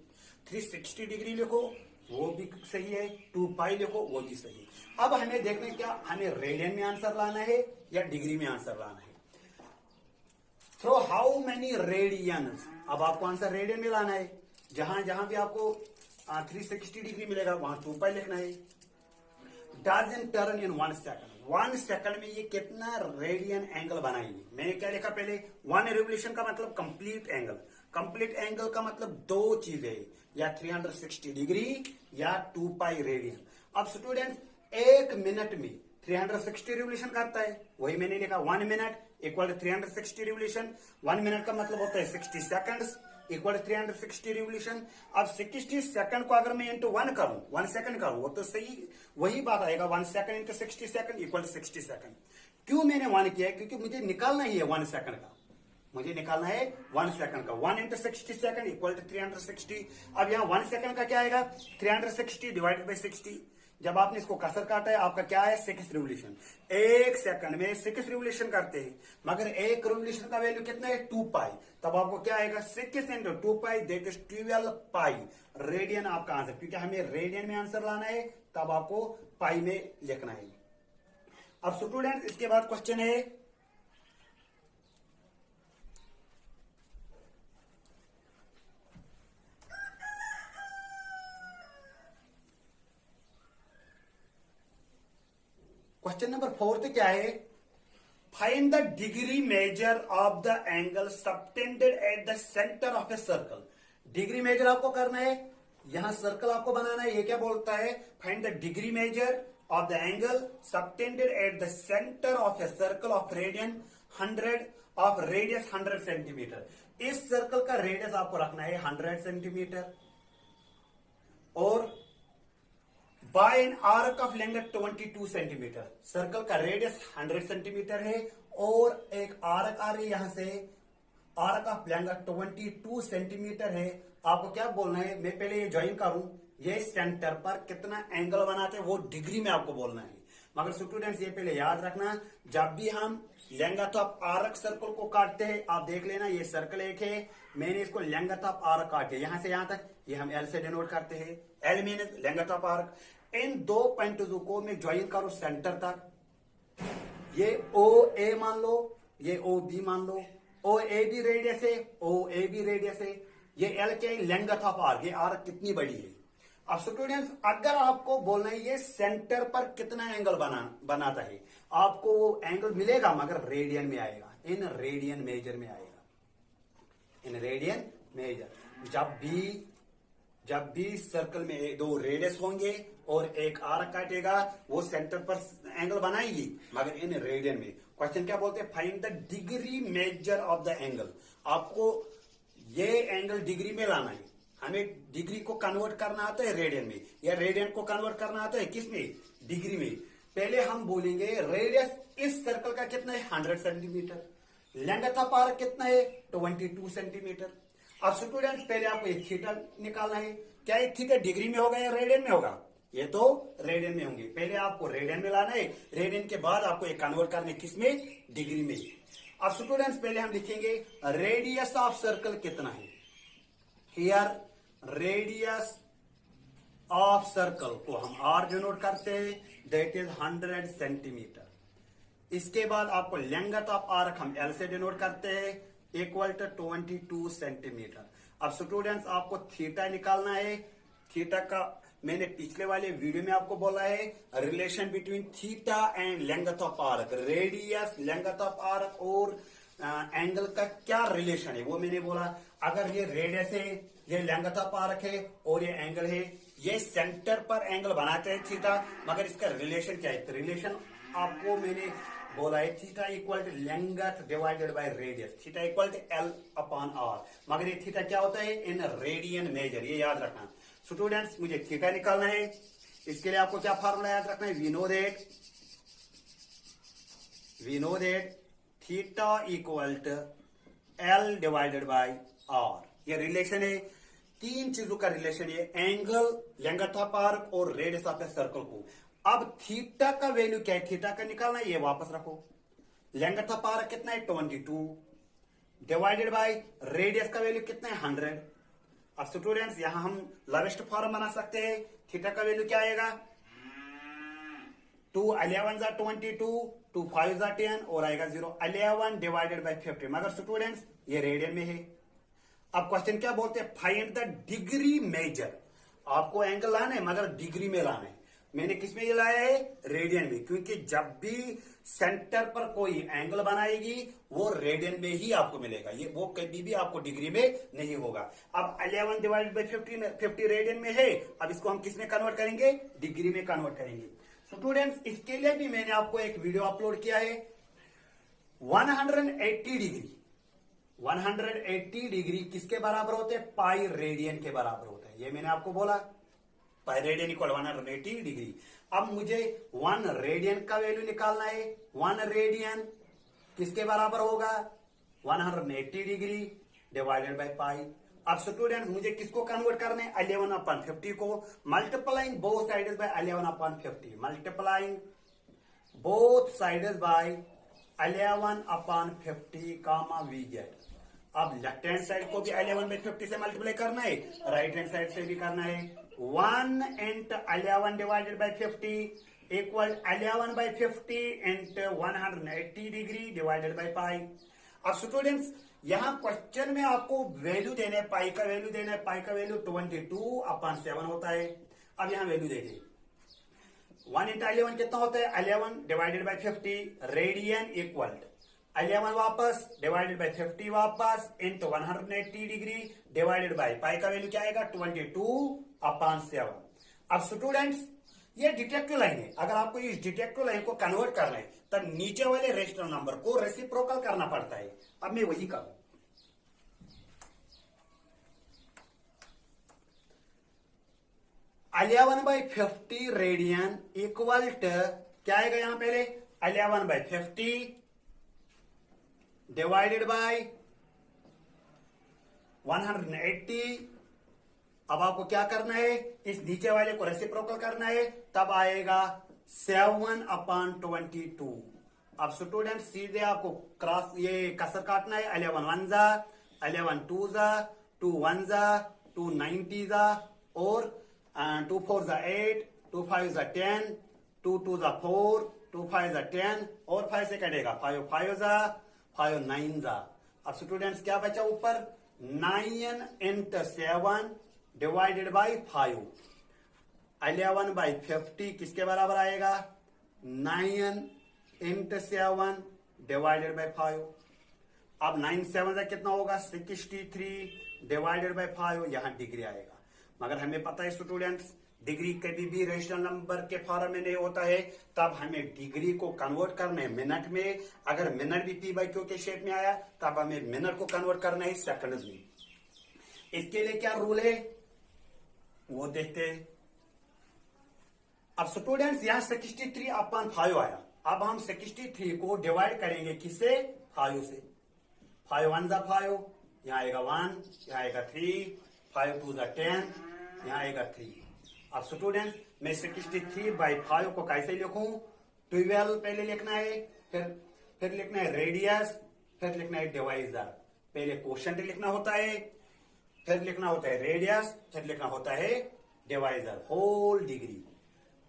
360 डिग्री लिखो वो भी सही है, 2 पाई लिखो वो भी सही है। अब हमें देखना क्या, हमें रेडियन में आंसर लाना है या डिग्री में आंसर लाना है। थ्रो हाउ मेनी रेडियंस, अब आपको आंसर रेडियन में लाना है। जहां जहां भी आपको 360 डिग्री मिलेगा वहां 2 पाई लिखना है। Does it turn in 1 second, 1 second में ये कितना रेडियन एंगल बनाएंगे। मैंने क्या लिखा पहले, 1 रिवोल्यूशन का मतलब कंप्लीट एंगल, कंप्लीट एंगल का मतलब 2 चीजें, या 360 डिग्री या 2 पाई रेडियन। अब स्टूडेंट्स 1 मिनट में 360 रिवोल्यूशन करता है, वही मैंने लिखा 1 मिनट इक्वल 360 रिवोल्यूशन। 1 मिनट का मतलब होता है 60 सेकंड्स इक्वल 360 रिवोल्यूशन। अब 60 सेकंड को अगर मैं इंटू 1 करूं, 1 सेकंड करूं, वो तो सही वही बात आएगा, 1 second into 60 second equal 60 second. क्यों मैंने 1 किया है? क्योंकि मुझे निकालना ही है 1 सेकंड का, मुझे निकालना है 1 सेकंड का। 1 इंटू 60 सेकंड इक्वल टू 360। अब यहाँ 1 सेकंड का क्या आएगा? 360 डिवाइडेड बाई 60। जब आपने इसको कसर काटा है, आपका क्या है? 6 रिवोल्यूशन। 1 सेकंड में 6 रिवोल्यूशन करते हैं, मगर एक रिवोल्यूशन का वैल्यू कितना है? 2 पाई। तब आपको क्या आएगा? 6 into 2 pi that is 12 pi radian आपका आंसर। क्योंकि हमें रेडियन में आंसर लाना है, तब आपको पाई में लिखना है। अब स्टूडेंट इसके बाद क्वेश्चन है क्वेश्चन नंबर 4 क्या है? Find the degree measure of the angle subtended at the centre of a circle. Degree measure आपको करना है, यहां सर्कल आपको बनाना है। ये क्या बोलता है? Find the degree measure of the angle subtended at the centre of a circle of radian 100 of radius 100 centimetre. इस सर्कल का रेडियस आपको रखना है 100 सेंटीमीटर और by an arc of length 22 centimetre. Circle का रेडियस 100 सेंटीमीटर है और एक आर्क आ रही है यहां से, आर्क ऑफ लेंथ 22 सेंटीमीटर है। आपको क्या बोलना है? मैं पहले ये ज्वाइन करूं, ये सेंटर पर कितना एंगल बनाते हैं वो डिग्री में आपको बोलना है। मगर स्टूडेंट्स ये पहले याद रखना, जब भी हम लेंथ ऑफ आर्क सर्कल को काटते हैं, आप देख लेना ये सर्कल एक है, मैंने इसको लेंथ ऑफ आर्क काटे यहां से यहां तक, ये हम एल से डिनोट करते हैं। L means length of arc. इन दो पॉइंट्स को मैं ज्वाइन करूं सेंटर तक, ये ओ ए मान लो, ये ओ बी मान लो, ओ ए बी रेडियस है, ओ ए बी रेडियस है, ये एल के लेंथ ऑफ आर्क, ये आर्क कितनी बड़ी है। अब स्टूडेंट्स अगर आपको बोलना है ये सेंटर पर कितना एंगल बनाता है, आपको वो एंगल मिलेगा मगर रेडियन में आएगा, इन रेडियन मेजर में आएगा, इन रेडियन मेजर। जब भी सर्कल में दो रेडियस होंगे और एक आर्क काटेगा, वो सेंटर पर एंगल बनाएगी मगर इन रेडियन में। क्वेश्चन क्या बोलते हैं? Find the degree measure of the angle. आपको ये एंगल डिग्री में लाना है, हमें डिग्री को कन्वर्ट करना आता है रेडियन में, या रेडियन को कन्वर्ट करना आता है किस में? डिग्री में। पहले हम बोलेंगे रेडियस इस सर्कल का कितना है? 100 सेंटीमीटर। लेंथ ऑफ आर्क कितना है? 22 सेंटीमीटर। अब स्टूडेंट्स पहले आपको ये थीटा निकालना है। क्या ये थीटा डिग्री में होगा या रेडियन में होगा? ये तो रेडियन में होंगे। पहले आपको रेडियन में लाना है, रेडियन के बाद आपको ये कन्वर्ट करने किस में? डिग्री में। अब स्टूडेंट्स पहले हम लिखेंगे रेडियस ऑफ सर्कल कितना है। हियर रेडियस ऑफ सर्कल को हम आर डिनोट करते हैं, दैट इज 100 सेंटीमीटर। इसके बाद आपको लेंथ ऑफ आर्क हम एल से डिनोट करते हैं, इक्वल टू 22 सेंटीमीटर। अब स्टूडेंट्स आपको थीटा निकालना है। थीटा का मैंने पिछले वाले वीडियो में आपको बोला है relation between theta and length of arc, radius, length of arc और एंगल का क्या रिलेशन है वो मैंने बोला। अगर ये रेडियस है, ये लेंथ ऑफ आर्क है और ये एंगल है, ये सेंटर पर एंगल बनाते हैं थीटा, मगर इसका रिलेशन क्या है? रिलेशन आपको मैंने बोला है theta equal to length divided by radius, theta equal to L upon R. मगर ये थीटा क्या होता है? इन रेडियन मेजर, ये याद रखना। स्टूडेंट्स मुझे थीटा निकालना है, इसके लिए आपको क्या फार्मूला याद रखना है? We know that theta equal to L divided by R. ये रिलेशन है, तीन चीजों का रिलेशन है, एंगल, लेंथ ऑफ आर्क और रेडियस ऑफ ए सर्कल को। अब थीटा का वैल्यू क्या है? थीटा का निकालना है, ये वापस रखो। लेंथ ऑफ आर्क कितना है? 22 डिवाइडेड बाय रेडियस का वैल्यू कितना है? 100। अब स्टूडेंट्स यहां हम लार्जेस्ट फॉर्म बना सकते हैं। थीटा का वैल्यू क्या आएगा? 2 11 जा 22, 2 5 जा 10 और आएगा 0। 11 डिवाइडेड बाय 50। मगर स्टूडेंट्स ये रेडियन में है। अब क्वेश्चन क्या बोलते हैं? Find the degree measure. आपको एंगल लाना है मगर डिग्री में लाना है। मैंने किस में ये लाया है? रेडियन में, क्योंकि जब भी सेंटर पर कोई एंगल बनाएगी वो रेडियन में ही आपको मिलेगा, ये वो कभी भी आपको डिग्री में नहीं होगा। अब 11 डिवाइडेड बाई 50 रेडियन में है, अब इसको हम किस में कन्वर्ट करेंगे? डिग्री में कन्वर्ट करेंगे। स्टूडेंट्स इसके लिए भी मैंने आपको एक वीडियो अपलोड किया है। 180 डिग्री 180 डिग्री किसके बराबर होते हैं? पाई रेडियन के बराबर होता है। ये मैंने आपको बोला पाई रेडियन इक्वल 180 डिग्री। अब मुझे 1 रेडियन का वैल्यू निकालना है। 1 रेडियन किसके बराबर होगा? 180 डिग्री डिवाइडेड बाय पाई। अब स्टूडेंट मुझे किसको कन्वर्ट करना है? 11/50 को। Multiplying both sides by 11/50, multiplying both sides by 11/50 comma we get. अब लेफ्ट हैंड साइड को भी 11/50 से मल्टीप्लाई करना है, राइट हैंड साइड से भी करना है। 1 int 11 divided by 50 equal 11/50 int 180 degree divided by pi. अब स्टूडेंट्स यहां क्वेश्चन में आपको वैल्यू देना है, पाई का वैल्यू देना है। पाई का वैल्यू 22/7 होता है। अब यहां वैल्यू देखिए, 1 इंटू 11 कितना होता है? 11 डिवाइडेड बाय 50 रेडियन इक्वल 11 वापस डिवाइडेड बाय 50 वापस into 180 degree divided by pi का वैल्यू क्या आएगा? 22/7। अब स्टूडेंट्स ये डिटेक्टिव लाइन है। अगर आपको इस डिटेक्टिव लाइन को कन्वर्ट करना है तब नीचे वाले रेशनल नंबर को रेसिप्रोकल करना पड़ता है। अब मैं वही करूं। अलेवन बाई 50 रेडियन इक्वल क्या आएगा? यहां पहले 11/50 डिवाइडेड बाय 180। अब आपको क्या करना है? इस नीचे वाले को रेसिप्रोकल करना है, तब आएगा 7/22। अब स्टूडेंट सीधे आपको क्रॉस ये कसर काटना है। 11 1 जा, 11 2 जा, 2 1 जा, 2 90 जा, और 2 4 जा 8, 2 5 जा 10, 2 2 जा 4, 2 5 जा 10, और 5 से कटेगा 5 5 जा, 5 9 जा। अब स्टूडेंट्स क्या बचा ऊपर? 9 इंटू 7 डिवाइडेड बाई 5। 11/50 किसके बराबर आएगा? 9 इंटू 7 डिवाइडेड बाई 5। अब 9 7 से कितना होगा? 63 डिवाइडेड बाई 5। यहां डिग्री आएगा। मगर हमें पता है स्टूडेंट्स डिग्री कभी भी रेशनल नंबर के फॉर्म में नहीं होता है। तब हमें डिग्री को कन्वर्ट करना है मिनट में। अगर मिनट भी P/Q के शेप में आया तब हमें मिनट को कन्वर्ट करना है सेकंड्स में। इसके लिए क्या रूल है वो देखते हैं। अब स्टूडेंट्स यहां 63/5 आया। अब हम 63 को डिवाइड करेंगे किससे? 5 से। 5 1 जा 5, यहां आएगा 1, यहां आएगा 3, 5 2 जा 10, यहां आएगा 3। अब स्टूडेंट्स मैं 63/5 को कैसे लिखूं? 12 पहले लिखना है, फिर लिखना है रेडियस, फिर लिखना है डिवाइजर। पहले क्वोशंट लिखना होता है, फिर लिखना होता है रेडियस, फिर लिखना होता है डिवाइजर होल डिग्री।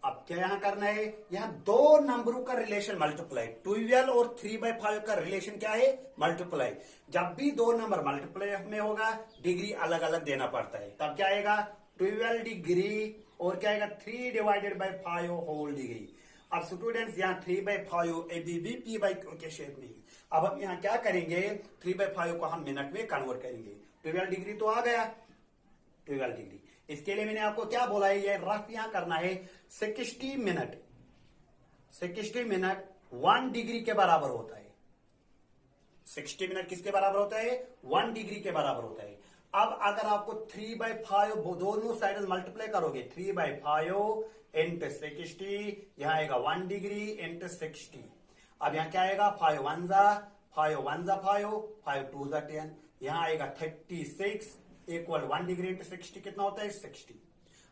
अब क्या यहां करना है? यहां दो नंबरों का रिलेशन मल्टीप्लाई। 12 और 3/5 का रिलेशन क्या है? मल्टीप्लाई। जब भी दो नंबर मल्टीप्लाई में होगा डिग्री अलग अलग देना पड़ता है। तब क्या आएगा? 12 डिग्री और क्या आएगा? 3 डिवाइडेड बाई 5 होल डिग्री। अब स्टूडेंट्स यहां 3/5 एबीबी P/Q के शेप में। अब हम यहां क्या करेंगे? 3/5 को हम मिनट में कन्वर्ट करेंगे। 12 डिग्री तो आ गया, 12 डिग्री। इसके लिए मैंने आपको क्या बोला है? ये रफ यहां करना है। 60 मिनट 1 डिग्री के बराबर होता है। 60 मिनट किसके बराबर होता है? 1 डिग्री के बराबर होता है। अब अगर आपको 3/5 दोनों साइड मल्टीप्लाई करोगे, 3/5 इंटू 60, यहां आएगा 1 डिग्री इंटू 60। अब यहां क्या आएगा? 5 1 जा 5 1 जा 5, 5 2 जा 10, यहां आएगा 36 इक्वल 1 डिग्री इंटू 60 कितना होता है? 60।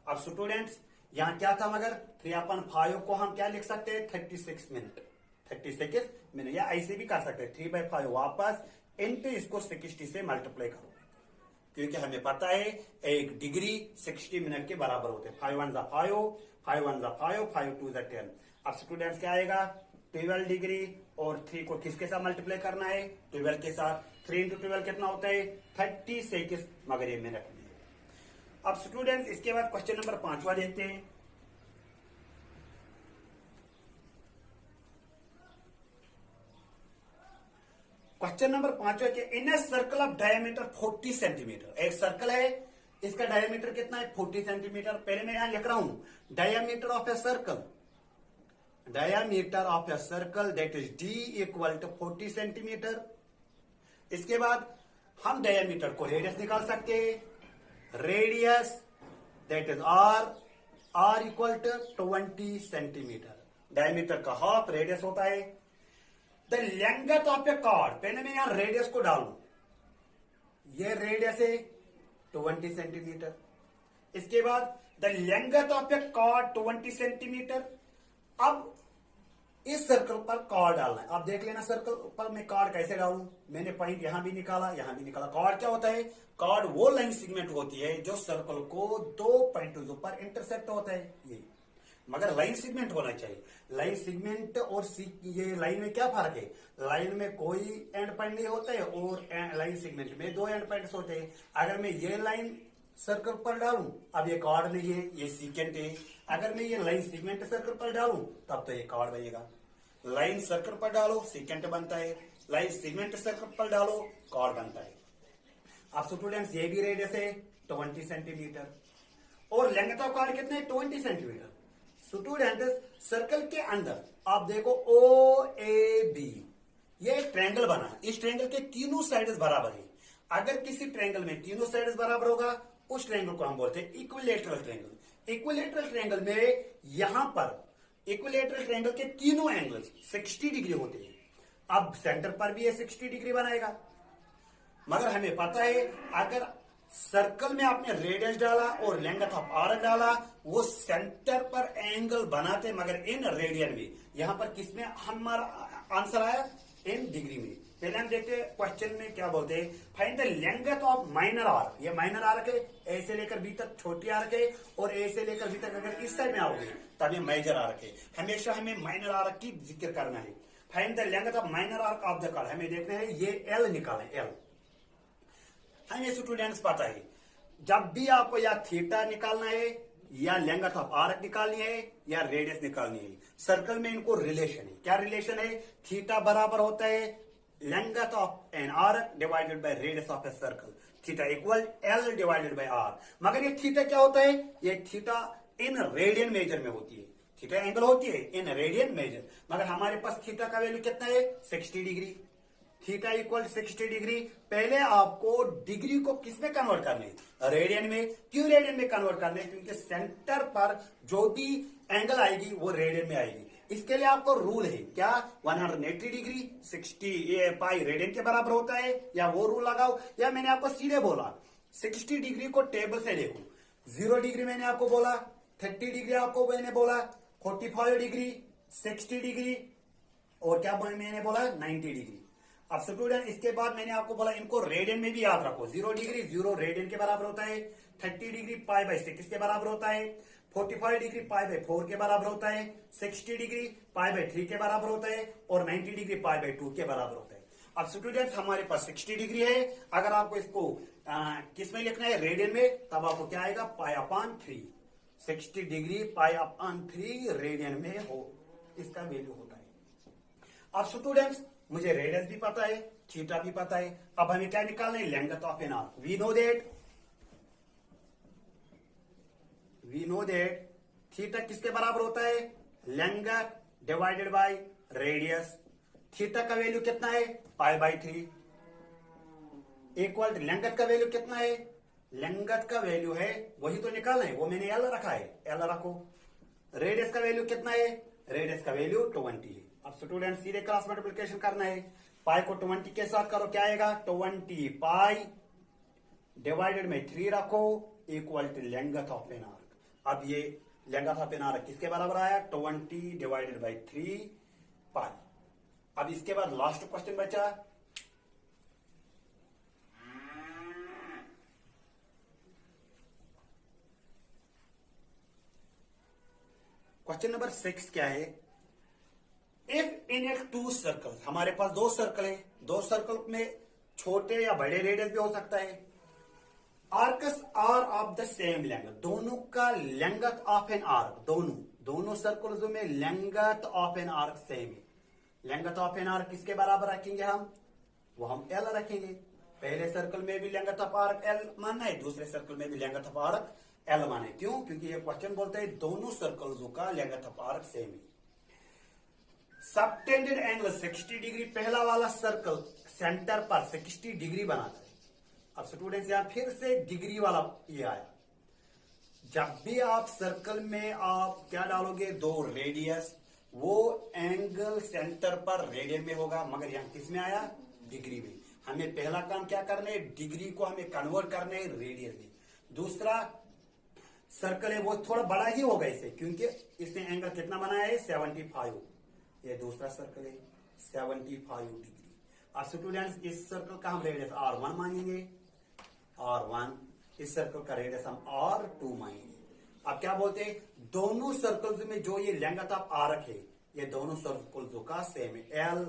अब स्टूडेंट्स यहां क्या था? मगर 3/5 को हम क्या लिख सकते हैं? 36 मिनट। 36 मिनट, या ऐसे भी कर सकते हैं 3/5 वापस इंटू इसको 60 से मल्टीप्लाई करो, क्योंकि हमें पता है 1 डिग्री 60 मिनट के बराबर होते हैं। 5 1 जा 5, 5 1 जा 5, 5 2 जा 10। अब स्टूडेंट्स क्या आएगा? 12 डिग्री और 3 को किसके साथ मल्टीप्लाई करना है? 12 के साथ। 3 इंटू 12 कितना होता है? 36, मगर ये मिनट में। अब स्टूडेंट्स इसके बाद क्वेश्चन नंबर 5वां देखते हैं। क्वेश्चन नंबर 5वां के in a circle of diameter 40 centimetre. एक सर्कल है, इसका डायमीटर कितना है? 40 सेंटीमीटर। पहले मैं यहां लिख रहा हूं diameter of a circle. Diameter of a circle that is D equal to 40 centimetre. इसके बाद हम डायामीटर को रेडियस निकाल सकते हैं। Radius that is R equal to 20 centimetre. Diameter का हाफ रेडियस होता है। The length of a chord, पहले मैं यहां रेडियस को डालू, ये रेडियस है 20 सेंटीमीटर। इसके बाद the length of a chord 20 centimetre. अब इस सर्कल पर कॉर्ड डालना है। आप देख लेना सर्कल पर मैं कॉर्ड कैसे डालूं। मैंने पॉइंट यहां भी निकाला, यहां भी निकाला। कॉर्ड क्या होता है? कॉर्ड वो लाइन सेगमेंट होती है जो सर्कल को दो पॉइंटों पर इंटरसेक्ट होता है, ये। मगर लाइन सेगमेंट होना चाहिए। लाइन सेगमेंट और ये लाइन में क्या फर्क है? लाइन में कोई एंड पॉइंट नहीं होता है और लाइन सेगमेंट में दो एंड पॉइंट्स होते हैं। अगर मैं ये लाइन सर्कल पर डालूं, अब ये कॉर्ड नहीं है, ये सीकेंट है। अगर मैं ये लाइन सेगमेंट सर्कल पर डालूं तब तो ये कॉर्ड बनेगा। लाइन सर्कल पर डालो सीकेंट बनता है, लाइन सेगमेंट सर्कल पर डालो कॉर्ड बनता है। अब स्टूडेंट्स ये भी रेडियस है 20 सेंटीमीटर और लेंथ ऑफ कॉर्ड कितने? 20 सेंटीमीटर। स्टूडेंट्स सर्कल के अंदर आप देखो ओ ए बी, ये ट्रायंगल बना। इस ट्रायंगल के तीनों साइड्स बराबर है। अगर किसी ट्रायंगल में तीनों साइड्स बराबर होगा उस ट्रायंगल को हम बोलते हैं इक्विलैटरल ट्रायंगल। इक्विलैटरल ट्रायंगल में यहां पर इक्विलैटरल ट्रायंगल के तीनों एंगल्स 60 डिग्री होते हैं। अब सेंटर पर भी ये 60 डिग्री बनाएगा। मगर हमें पता है अगर सर्कल में आपने रेडियस डाला और लेंथ ऑफ आर्क डाला, वो सेंटर पर एंगल बनाते, मगर इन रेडियन में। यहां पर किसमें हमारा आंसर आया? इन डिग्री में। पहले हम देखते हैं क्वेश्चन में क्या बोलते हैं। Find the length of minor arc. ये माइनर आर्क है, ए से लेकर बी तक छोटी आर्क है और ए से लेकर बी तक अगर इस साइड में आओगे तब ये मेजर आर्क है। हमेशा हमें माइनर आर्क की जिक्र करना है। Find the length of minor arc of the chord. हमें देखना है ये एल निकालें, एल। हमें स्टूडेंट्स पता है जब भी आपको या थीटा निकालना है या लेंथ ऑफ आर्क निकालनी है या रेडियस निकालनी है, सर्कल में इनको रिलेशन है। क्या रिलेशन है? थीटा बराबर होता है length of an arc divided by radius of a circle. Theta equal L divided by R. मगर ये थीटा क्या होता है? ये थीटा इन रेडियन मेजर में होती है। थीटा एंगल होती है इन रेडियन मेजर। मगर हमारे पास थीटा का वैल्यू कितना है? 60 डिग्री। Theta equal 60 degree. पहले आपको डिग्री को किस में कन्वर्ट करने? रेडियन में। क्यों रेडियन में कन्वर्ट करने? क्योंकि सेंटर पर जो भी एंगल आएगी वो रेडियन में आएगी। इसके लिए आपको रूल है क्या? 180 डिग्री 60 पाई रेडियन के बराबर होता है, या वो रूल लगाओ, या मैंने आपको सीधे बोला 60 डिग्री को टेबल से देखो। 0 डिग्री मैंने आपको बोला, 30 डिग्री आपको मैंने बोला, 45 डिग्री, 60 डिग्री और क्या मैंने बोला? 90 डिग्री। अब स्टूडेंट इसके बाद मैंने आपको बोला इनको रेडियन में भी याद रखो। 0 डिग्री 0 रेडियन के बराबर होता है, 30 डिग्री पाई बाई 6 के बराबर होता है, 45 डिग्री पाई बाई 4 के बराबर होता है, 60 डिग्री पाई बाई 3 के बराबर होता है और 90 डिग्री पाई बाई 2 के बराबर होता है। अब स्टूडेंट्स हमारे पास 60 डिग्री है। अगर आपको इसको किस में लिखना है? रेडियन में। तब आपको क्या आएगा? Pi upon 3। 60 degree pi upon 3 radian में हो, इसका वैल्यू होता है। अब स्टूडेंट्स मुझे रेडियस भी पता है, थीटा भी पता है। अब हमें क्या निकालना है? Length of an arc. We know that theta किसके बराबर होता है? Length divided by radius. Theta का वैल्यू कितना है? पाई बाई 3 इक्वल लेंथ का वैल्यू कितना है? लेंथ का वैल्यू है वही तो निकालना है, वो मैंने एल रखा है, एल रखो। रेडियस का वैल्यू कितना है? रेडियस का वैल्यू 20 है। अब स्टूडेंट सीधे क्रॉस मल्टीप्लिकेशन करना है। पाई को 20 के साथ करो, क्या आएगा? 20 पाई डिवाइडेड में 3 रखो equal to length of an arc. अब ये लेंथ ऑफ एन आर्क किसके बराबर आया? 20 डिवाइडेड बाई 3 पाई। अब इसके बाद लास्ट क्वेश्चन बचा, क्वेश्चन नंबर 6 क्या है? इफ इन ए 2 सर्कल, हमारे पास 2 सर्कल है, 2 सर्कल में छोटे या बड़े रेडियस भी हो सकता है। Arcs are of the same length, दोनों का लेंथ ऑफ एन आर्क, दोनों सर्कल्स में length of an arc same है। लेंथ ऑफ एन आर्क किसके बराबर रखेंगे हम? वो हम एल रखेंगे। पहले सर्कल में भी लेंथ ऑफ आर्क एल मानना है, दूसरे सर्कल में भी लेंथ ऑफ आर्क एल माने। क्यों? क्योंकि ये क्वेश्चन बोलता है दोनों सर्कल्स का लेंथ ऑफ आर्क सेम है। सबटेंडेड एंगल 60 डिग्री, पहला वाला सर्कल सेंटर पर 60 डिग्री बनाता है। अब स्टूडेंट्स यहां फिर से डिग्री वाला ये आया। जब भी आप सर्कल में आप क्या डालोगे, दो रेडियस, वो एंगल सेंटर पर रेडियन में होगा, मगर यहां किस में आया, डिग्री में। हमें पहला काम क्या करना है, डिग्री को हमें कन्वर्ट करना है रेडियन में। दूसरा सर्कल है वो थोड़ा बड़ा ही होगा इसे, क्योंकि इसने एंगल कितना बनाया है, 75। ये दूसरा सर्कल है 75 डिग्री। अब स्टूडेंट्स इस सर्कल का हम रेडियस R1 मानेंगे, R1, इस सर्कल का रेडियस हम R2 मानेंगे। अब क्या बोलते हैं, दोनों सर्कल्स में जो ये लेंथ ऑफ आर्क है, ये दोनों सर्कल्स का सेम है, L।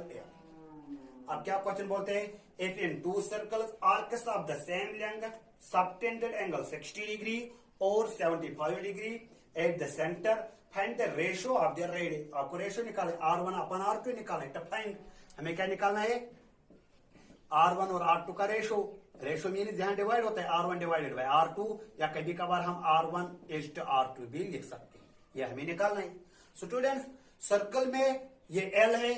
अब क्या क्वेश्चन बोलते हैं, if in to circles arcs of the same length subtended angle 60 degree और 75 degree at the centre, find the ratio of the radius. आपको रेशियो निकाले, R1 अपन R2 निकाले। तो फाइंड, हमें क्या निकालना है, R1 और R2 का रेशियो। रेशियो मीन जहां डिवाइड होता है R1 डिवाइडेड बाय R2, या कभी कभार हम R1 इज टू R2 भी लिख सकते हैं, ये हमें निकालना है। स्टूडेंट्स सर्कल में ये L है,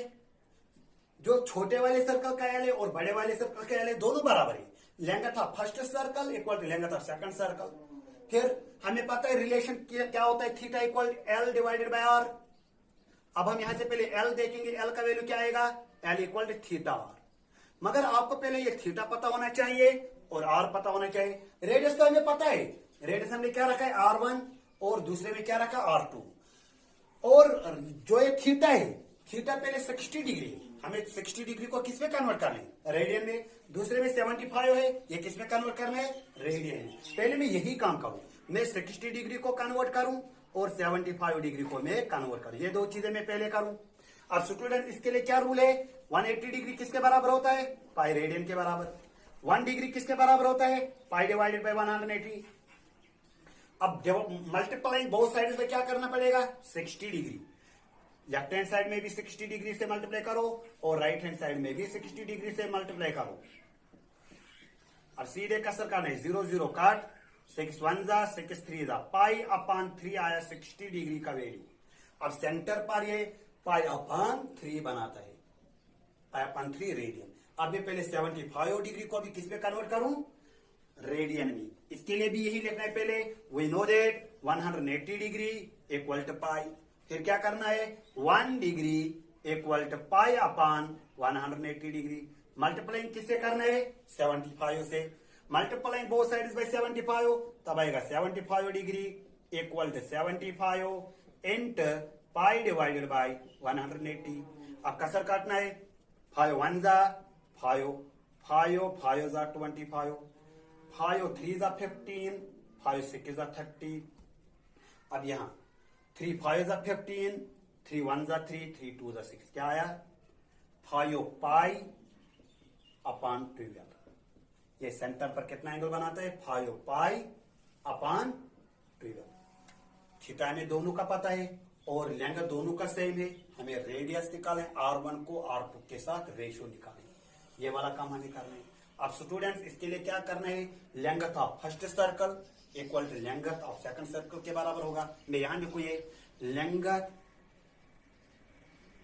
जो छोटे वाले सर्कल का L है और बड़े वाले सर्कल का L है, दोनों बराबर है। Length of first circle equal to length of second circle. फिर हमें पता है रिलेशन क्या होता है, theta equal L divided by R। अब हम यहां से पहले L देखेंगे, L का वैल्यू क्या आएगा, L equal to theta R। मगर आपको पहले ये थीटा पता होना चाहिए और R पता होना चाहिए। रेडियस तो हमें पता है, रेडियस हमने क्या रखा है R1 और दूसरे में क्या रखा R2। और जो ये थीटा है, थीटा पहले 60 डिग्री है, हमें 60 डिग्री को किस में कन्वर्ट करना है, रेडियन में। दूसरे में 75 है, ये किस में कन्वर्ट करना है, रेडियन में। पहले मैं यही काम करूं, मैं 60 डिग्री को कन्वर्ट करूं और 75 डिग्री को मैं कन्वर्ट करूं, ये दो चीजें मैं पहले करूं। अब स्टूडेंट इसके लिए क्या रूल है, 180 डिग्री किसके बराबर होता है, पाई रेडियन के बराबर। 1 डिग्री किसके बराबर होता है, पाई डिवाइडेड बाय 180। अब मल्टीप्लाइंग बोथ साइड में क्या करना पड़ेगा, 60 डिग्री। लेफ्ट हैंड साइड में भी 60 डिग्री से मल्टीप्लाई करो और राइट हैंड साइड में भी 60 डिग्री से मल्टीप्लाई करो। अब सीधे कसर करना है, 0 0 काट, 6 1 जा 6 3 जा, पाई अपान 3 आया 60 डिग्री का वैल्यू। अब सेंटर पर ये पाई अपान 3 बनाता है, पाई अपान 3 रेडियन। अब मैं पहले 75 डिग्री को भी किस में कन्वर्ट करूं, रेडियन में। इसके लिए भी यही लिखना है, पहले we know that 180 degree equal to pi. फिर क्या करना है, 1 degree equal to pi upon 180 degree. Multiplying किससे करना है, 75 से। मल्टीप्लाइंग बोथ साइड्स बाय 75, तब आएगा 75 degree equal to 75 into pi divided by 180। अब कसर काटना है, 5 1 जा 5, 5 5 जा 25, 5 3 जा 15, 5 6 जा 30। अब यहां 3 5 जा 15, 3 1 जा 3, 3 2 जा 6, क्या आया, 5 पाई अपान 12। ये सेंटर पर कितना एंगल बनाता है, 5 पाई अपान 12। थीटा में दोनों का पता है और लेंथ दोनों का सेम है। हमें रेडियस निकालें, R1 को R2 के साथ रेशियो निकालें, ये वाला काम हमें करना है। अब स्टूडेंट्स इसके लिए क्या करना है, length of first circle equal to length of second circle के बराबर होगा। मैं यहां लिखू, ये length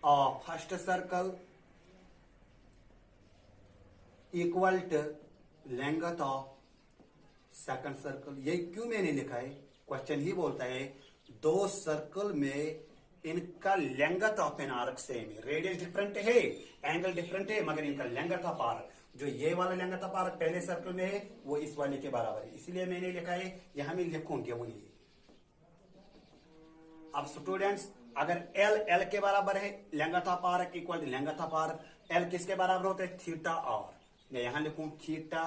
of first circle equal to length of second circle. ये क्यों मैंने लिखा है, क्वेश्चन ही बोलता है दो सर्कल में इनका length of an arc same है, रेडियस डिफरेंट है, एंगल डिफरेंट है, मगर इनका लेंथ ऑफ आर्क, जो ये वाला लेंथ ऑफ आर्क पहले सर्कल में है वो इस वाले के बराबर है, इसलिए मैंने लिखा है, यहां मैं लिखूंगी वही। अब स्टूडेंट्स अगर L के बराबर है, length of arc equal to length of arc, L किसके बराबर होता है, थीटा R। मैं यहां लिखूं theta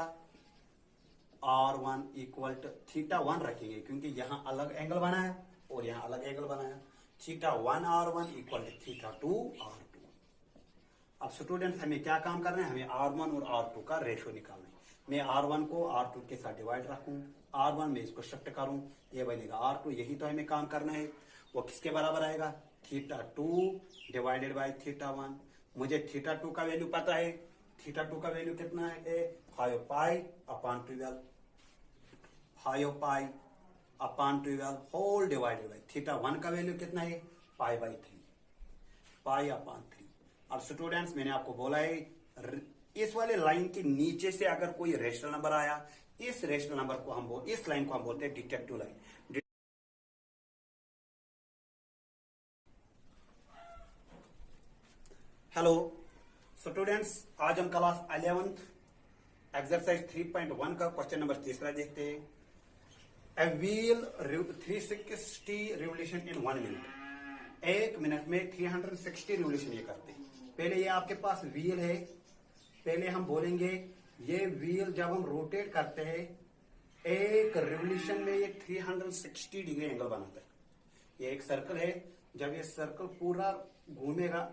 R1 equal to theta 1 रखेंगे, क्योंकि यहां अलग एंगल बनाया और यहां अलग एंगल बनाया। Theta 1 R1 equal to theta 2 R2। अब स्टूडेंट्स हमें क्या काम करना है, हमें R1 और R2 का रेशियो निकालना है। मैं R1 को R2 के साथ डिवाइड रखूं, R1 में इसको शिफ्ट करूं, ये बनेगा R2। यही तो हमें काम करना है। वो किसके बराबर आएगा, थीटा 2 डिवाइडेड बाय थीटा 1। मुझे थीटा 2 का वैल्यू पता है, थीटा 2 का वैल्यू कितना है, 5 पाई अपान 12, 5 पाई अपान 12 होल डिवाइडेड बाय थीटा 1 का वैल्यू कितना है, पाई बाई 3। Pi upon 3। अब स्टूडेंट्स मैंने आपको बोला है इस वाले लाइन के नीचे से अगर कोई रेशनल नंबर आया, इस रेशनल नंबर को इस लाइन को हम बोलते हैं डिटेक्टिव लाइन। हेलो स्टूडेंट्स, आज हम क्लास 11th एक्सरसाइज 3.1 का क्वेश्चन नंबर 3 देखते हैं। A wheel 360 revolution in 1 minute। 1 minute में 360 रिवोल्यूशन ये करते हैं। पहले ये आपके पास व्हील है, पहले हम बोलेंगे ये व्हील जब हम रोटेट करते हैं एक रिवोल्यूशन में ये 360 डिग्री एंगल बनाता है। ये एक सर्कल है, जब ये सर्कल पूरा घूमेगा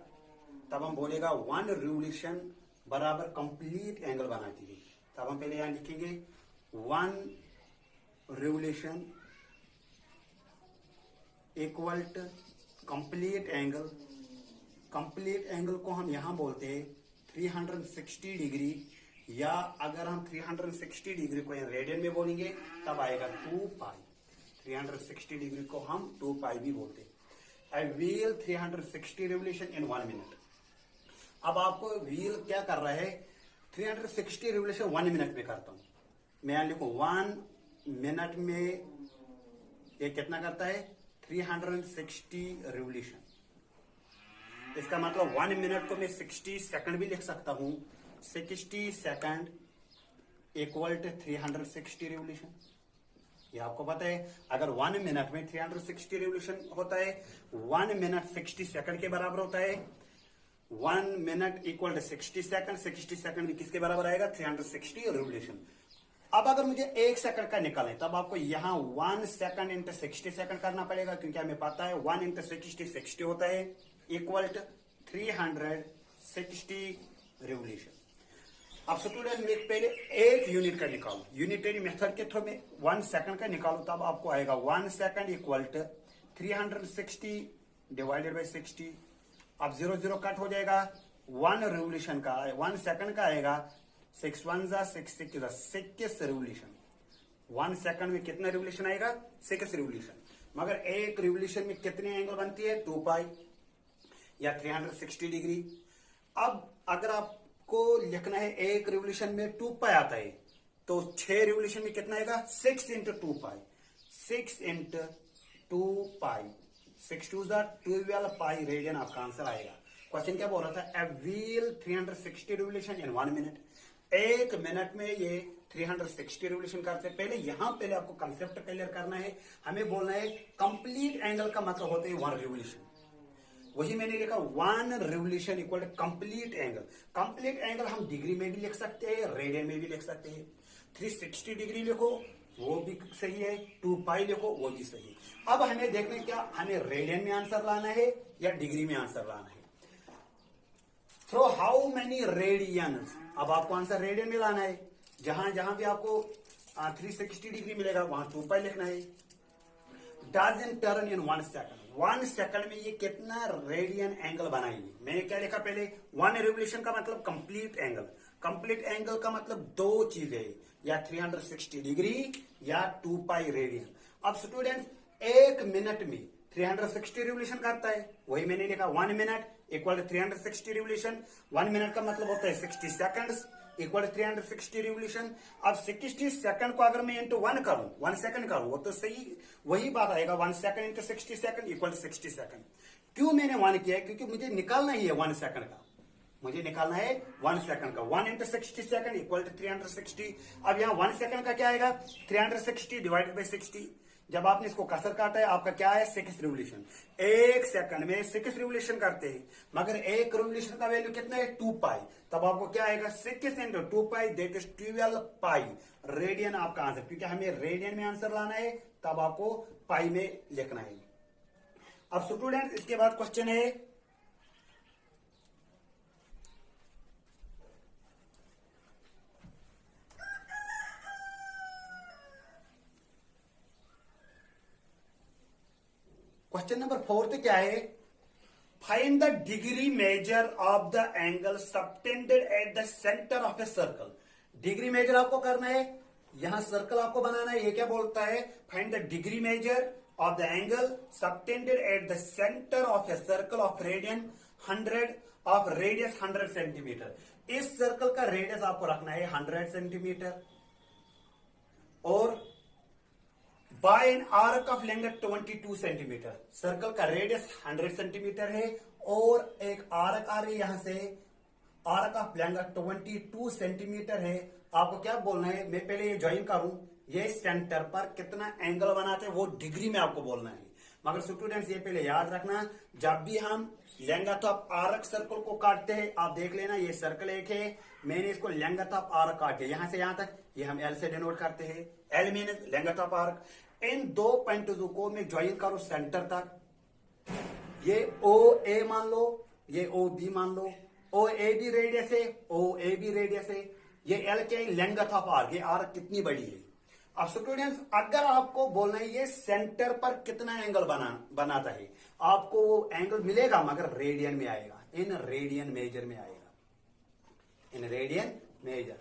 तब हम बोलेगा 1 रिवोल्यूशन बराबर कंप्लीट एंगल बनाती है। तब हम पहले यहां लिखेंगे 1 revolution equal to complete angle. Complete angle को हम यहां बोलते हैं 360 डिग्री, या अगर हम 360 डिग्री को रेडियन में बोलेंगे तब आएगा 2 पाई। 360 डिग्री को हम 2 पाई भी बोलते हैं। A wheel 360 revolution in 1 minute। अब आपको व्हील क्या कर रहा है, 360 रिवोल्यूशन 1 मिनट में करता हूं। मैं यहां लिखूं 1 मिनट में ये कितना करता है, 360 रिवोल्यूशन। इसका मतलब 1 मिनट को मैं 60 सेकंड भी लिख सकता हूं। 60 सेकंड इक्वल टू 360 रिवोल्यूशन। ये आपको पता है, अगर 1 मिनट में 360 रिवोल्यूशन होता है, 1 मिनट 60 सेकंड के बराबर होता है। 1 minute equal to 60 second. 60 second भी किसके बराबर आएगा, 360 रिवोल्यूशन। अब अगर मुझे 1 सेकंड का निकालें तब आपको यहां 1 सेकंड इंटू 60 सेकंड करना पड़ेगा, क्योंकि हमें पता है 1 इंटू 60 होता है इक्वल टू 360 रिवोल्यूशन। अब स्टूडेंट में पहले 1 यूनिट का निकालो, यूनिटरी मेथड के थ्रू में 1 सेकंड का निकालो, तब आपको आएगा 1 second equal to 360 divided by 60। अब 0 0 कट हो जाएगा। 1 रिवोल्यूशन का 1 सेकंड का आएगा 6 1 6 6 रिवोल्यूशन। 1 सेकंड में कितना रिवोल्यूशन आएगा, 6 रिवोल्यूशन। मगर एक रिवोल्यूशन में कितने एंगल बनती है, 2 पाई या 360 डिग्री। अब अगर आपको लिखना है एक रिवोल्यूशन में 2 पाई आता है, तो 6 रिवोल्यूशन में कितना आएगा, 6 into 2 pi. 6 into 2 pi, 6 2 12 pi radian आपका आंसर आएगा। क्वेश्चन क्या बोल रहा था, a wheel 360 revolution in 1 minute. 1 minute में ये 360 रिवोल्यूशन करते। पहले आपको कंसेप्ट क्लियर करना है। हमें बोलना है कंप्लीट एंगल का मतलब होता है 1 रिवोल्यूशन। वही मैंने लिखा 1 revolution equal to complete angle. Complete angle हम डिग्री में भी लिख सकते हैं, रेडियन में भी लिख सकते हैं। 360 डिग्री लिखो वो भी सही है, 2 पाई लिखो वो भी सही है। अब हमें देखना क्या, हमें रेडियन में आंसर लाना है या डिग्री में आंसर लाना है। Through how many radians. अब आपको आंसर रेडियन में लाना है। जहां जहां भी आपको 360 डिग्री मिलेगा वहां 2 पाई लिखना है। Does it turn in 1 second. 1 second में ये कितना रेडियन एंगल बनाएंगे। मैंने क्या लिखा पहले, 1 रिवोल्यूशन का मतलब कंप्लीट एंगल। कंप्लीट एंगल का मतलब 2 चीजें, या 360 डिग्री या 2 पाई रेडियन। अब स्टूडेंट्स 1 मिनट में 360 रिवोल्यूशन करता है, वही मैंने लिखा 1 minute equal to 360 revolution. 1 minute का मतलब होता है 60 सेकंड्स इक्वल टू 360 रिवोल्यूशन। अब 60 सेकंड को अगर मैं इंटू 1 करूं, 1 सेकंड करूं, वो तो सही वही बात आएगा। 1 second into 60 second equal to 60 second. क्यों मैंने 1 किया है, क्योंकि मुझे निकालना ही है 1 सेकंड का। मुझे निकालना है 1 सेकंड का। 1 इंटू 60 सेकंड इक्वल टू 360। अब यहाँ 1 सेकंड का क्या आएगा, 360 डिवाइडेड बाई 60। जब आपने इसको कसर काटा है आपका क्या है, 6 रिवोल्यूशन। 1 सेकंड में 6 रिवोल्यूशन करते हैं, मगर एक रिवोल्यूशन का वैल्यू कितना है, 2 पाई। तब आपको क्या आएगा, 6 into 2 pi that is 12 pi radian आपका आंसर। क्योंकि हमें रेडियन में आंसर लाना है, तब आपको पाई में लिखना है। अब स्टूडेंट इसके बाद क्वेश्चन है, क्वेश्चन नंबर 4 क्या है, find the degree measure of the angle subtended at the centre of a circle. Degree measure आपको करना है, यहां सर्कल आपको बनाना है। ये क्या बोलता है, find the degree measure of the angle subtended at the centre of a circle of radian 100 of radius 100 centimetre. इस सर्कल का रेडियस आपको रखना है 100 सेंटीमीटर और by an arc of length 22 centimetre. Circle का रेडियस 100 सेंटीमीटर है और एक आर्क आ रही है यहां से, आर्क ऑफ लेंथ 22 सेंटीमीटर है। आपको क्या बोलना है, मैं पहले ये ज्वाइन करूं, ये सेंटर पर कितना एंगल बनाते हैं वो डिग्री में आपको बोलना है। मगर स्टूडेंट्स ये पहले याद रखना, जब भी हम लेंथ ऑफ आर्क सर्कल को काटते हैं, आप देख लेना ये सर्कल एक है, मैंने इसको लेंथ ऑफ आर्क काटे यहां से यहां तक, ये हम एल से डिनोट करते हैं, L means length of arc. इन दो पॉइंट्स को मैं ज्वाइन करूं सेंटर तक, ये ओ ए मान लो, ये ओ बी मान लो, ओ ए बी रेडियस है, ओ ए बी रेडियस है, ये एल के लेंथ ऑफ आर्क, ये आर्क कितनी बड़ी है। अब स्टूडेंट्स अगर आपको बोलना है ये सेंटर पर कितना एंगल बनाता है, आपको वो एंगल मिलेगा मगर रेडियन में आएगा, इन रेडियन मेजर में आएगा, इन रेडियन मेजर।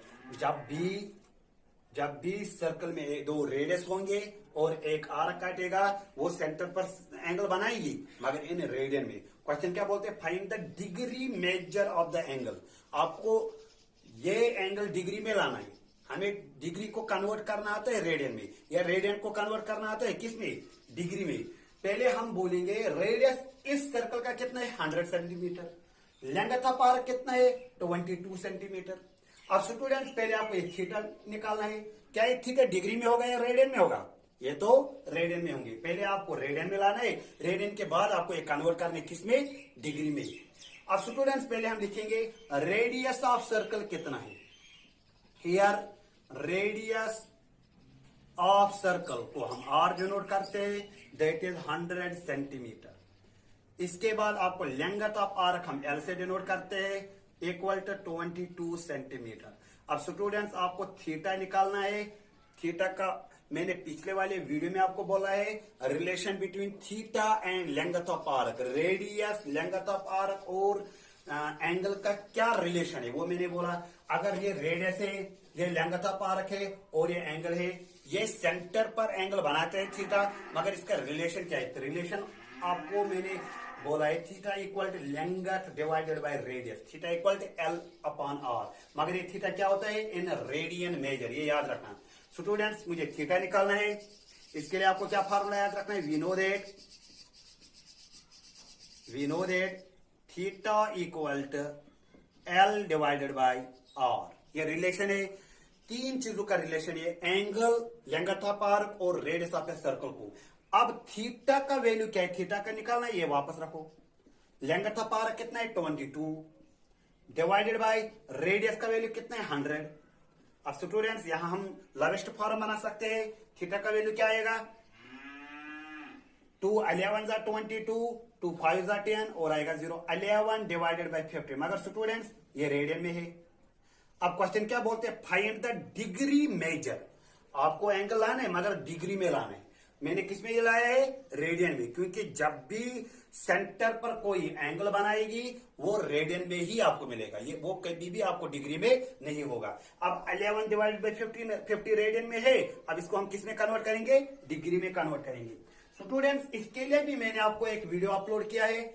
जब भी सर्कल में दो रेडियस होंगे और एक आर्क काटेगा, वो सेंटर पर एंगल बनाएगी मगर इन रेडियन में। क्वेश्चन क्या बोलते हैं, find the degree measure of the angle. आपको ये एंगल डिग्री में लाना है, हमें डिग्री को कन्वर्ट करना आता है रेडियन में, या रेडियन को कन्वर्ट करना आता है किस में, डिग्री में। पहले हम बोलेंगे रेडियस इस सर्कल का कितना है 100 सेंटीमीटर, लेंथ ऑफ आर्क कितना है 22 सेंटीमीटर। अब स्टूडेंट्स पहले आपको ये थीटा निकालना है, क्या ये थीटा डिग्री में होगा या रेडियन में होगा, ये तो रेडियन में होंगे। पहले आपको रेडियन में लाना है, रेडियन के बाद आपको ये कन्वर्ट करने किस में, डिग्री में। अब स्टूडेंट्स पहले हम लिखेंगे रेडियस ऑफ सर्कल कितना है, हियर रेडियस ऑफ सर्कल को हम आर डिनोट करते हैं, दैट इज 100 सेंटीमीटर। इसके बाद आपको लेंथ ऑफ आर्क हम एल से डिनोट करते हैं, इक्वल टू 22 सेंटीमीटर। अब स्टूडेंट्स आपको थीटा निकालना है। थीटा का मैंने पिछले वाले वीडियो में आपको बोला है relation between theta and length of arc, radius, length of arc और एंगल का क्या रिलेशन है वो मैंने बोला। अगर ये रेडियस है, ये लेंथ ऑफ आर्क है और ये एंगल है, ये सेंटर पर एंगल बनाते हैं थीटा, मगर इसका रिलेशन क्या है, रिलेशन आपको मैंने बोला है theta equal to length divided by radius, theta equal to L upon R. मगर ये थीटा क्या होता है, इन रेडियन मेजर, ये याद रखना। स्टूडेंट्स मुझे थीटा निकालना है, इसके लिए आपको क्या फार्मूला याद रखना है, we know that theta equal to L divided by R. ये रिलेशन है, तीन चीजों का रिलेशन है, एंगल, लेंथ ऑफ आर्क और रेडियस ऑफ ए सर्कल को। अब थीटा का वैल्यू क्या है, थीटा का निकालना है, ये वापस रखो। लेंथ ऑफ आर्क कितना है 22 डिवाइडेड बाय रेडियस का वैल्यू कितना है 100। अब स्टूडेंट्स यहां हम लार्जेस्ट फॉर्म बना सकते हैं, थीटा का वैल्यू क्या आएगा, 2 11 जा 22, 2 5 जा 10 और आएगा 0, 11 डिवाइडेड बाय 50। मगर स्टूडेंट्स ये रेडियन में है। अब क्वेश्चन क्या बोलते हैं, फाइंड द डिग्री मेजर। आपको एंगल लाना है मगर डिग्री में लाना है। मैंने किस में ये लाया है, रेडियन में, क्योंकि जब भी सेंटर पर कोई एंगल बनाएगी वो रेडियन में ही आपको मिलेगा, ये वो कभी भी आपको डिग्री में नहीं होगा। अब 11 डिवाइडेड बाय 50 रेडियन में है, अब इसको हम किस में कन्वर्ट करेंगे, डिग्री में कन्वर्ट करेंगे। स्टूडेंट्स इसके लिए भी मैंने आपको एक वीडियो अपलोड किया है।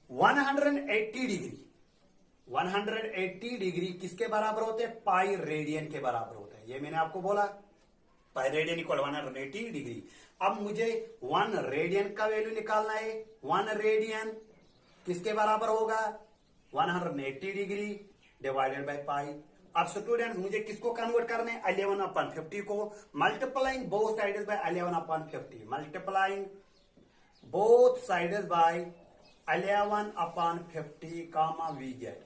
180 डिग्री किसके बराबर होते हैं, पाई रेडियन के बराबर होता है, ये मैंने आपको बोला, पाई रेडियन इक्वल 180 डिग्री। अब मुझे 1 रेडियन का वैल्यू निकालना है। 1 रेडियन किसके बराबर होगा, 180 डिग्री डिवाइडेड बाय पाई। अब स्टूडेंट मुझे किसको कन्वर्ट करना है, 11/50 को, multiplying both sides by 11/50, multiplying both sides by 11/50 comma we get.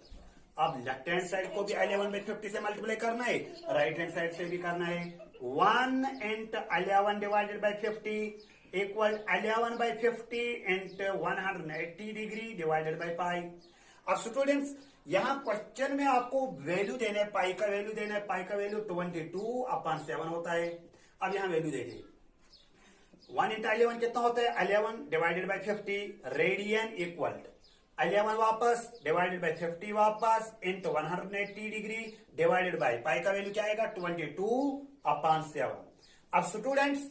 अब लेफ्ट हैंड साइड को भी 11/50 से मल्टीप्लाई करना है, राइट हैंड साइड से भी करना है। 1 into 11 divided by 50 equal 11/50 into 180 degree divided by pi. अब स्टूडेंट्स यहां क्वेश्चन में आपको वैल्यू देना है, पाई का वैल्यू देना है, पाई का वैल्यू 22/7 होता है। अब यहां वैल्यू देखिए, 1 इंटू 11 कितना होता है, 11 डिवाइडेड बाय 50 रेडियन इक्वल 11 वापस डिवाइडेड बाय 50 वापस into 180 degree divided by pi का वैल्यू क्या आएगा 22/7। अब स्टूडेंट्स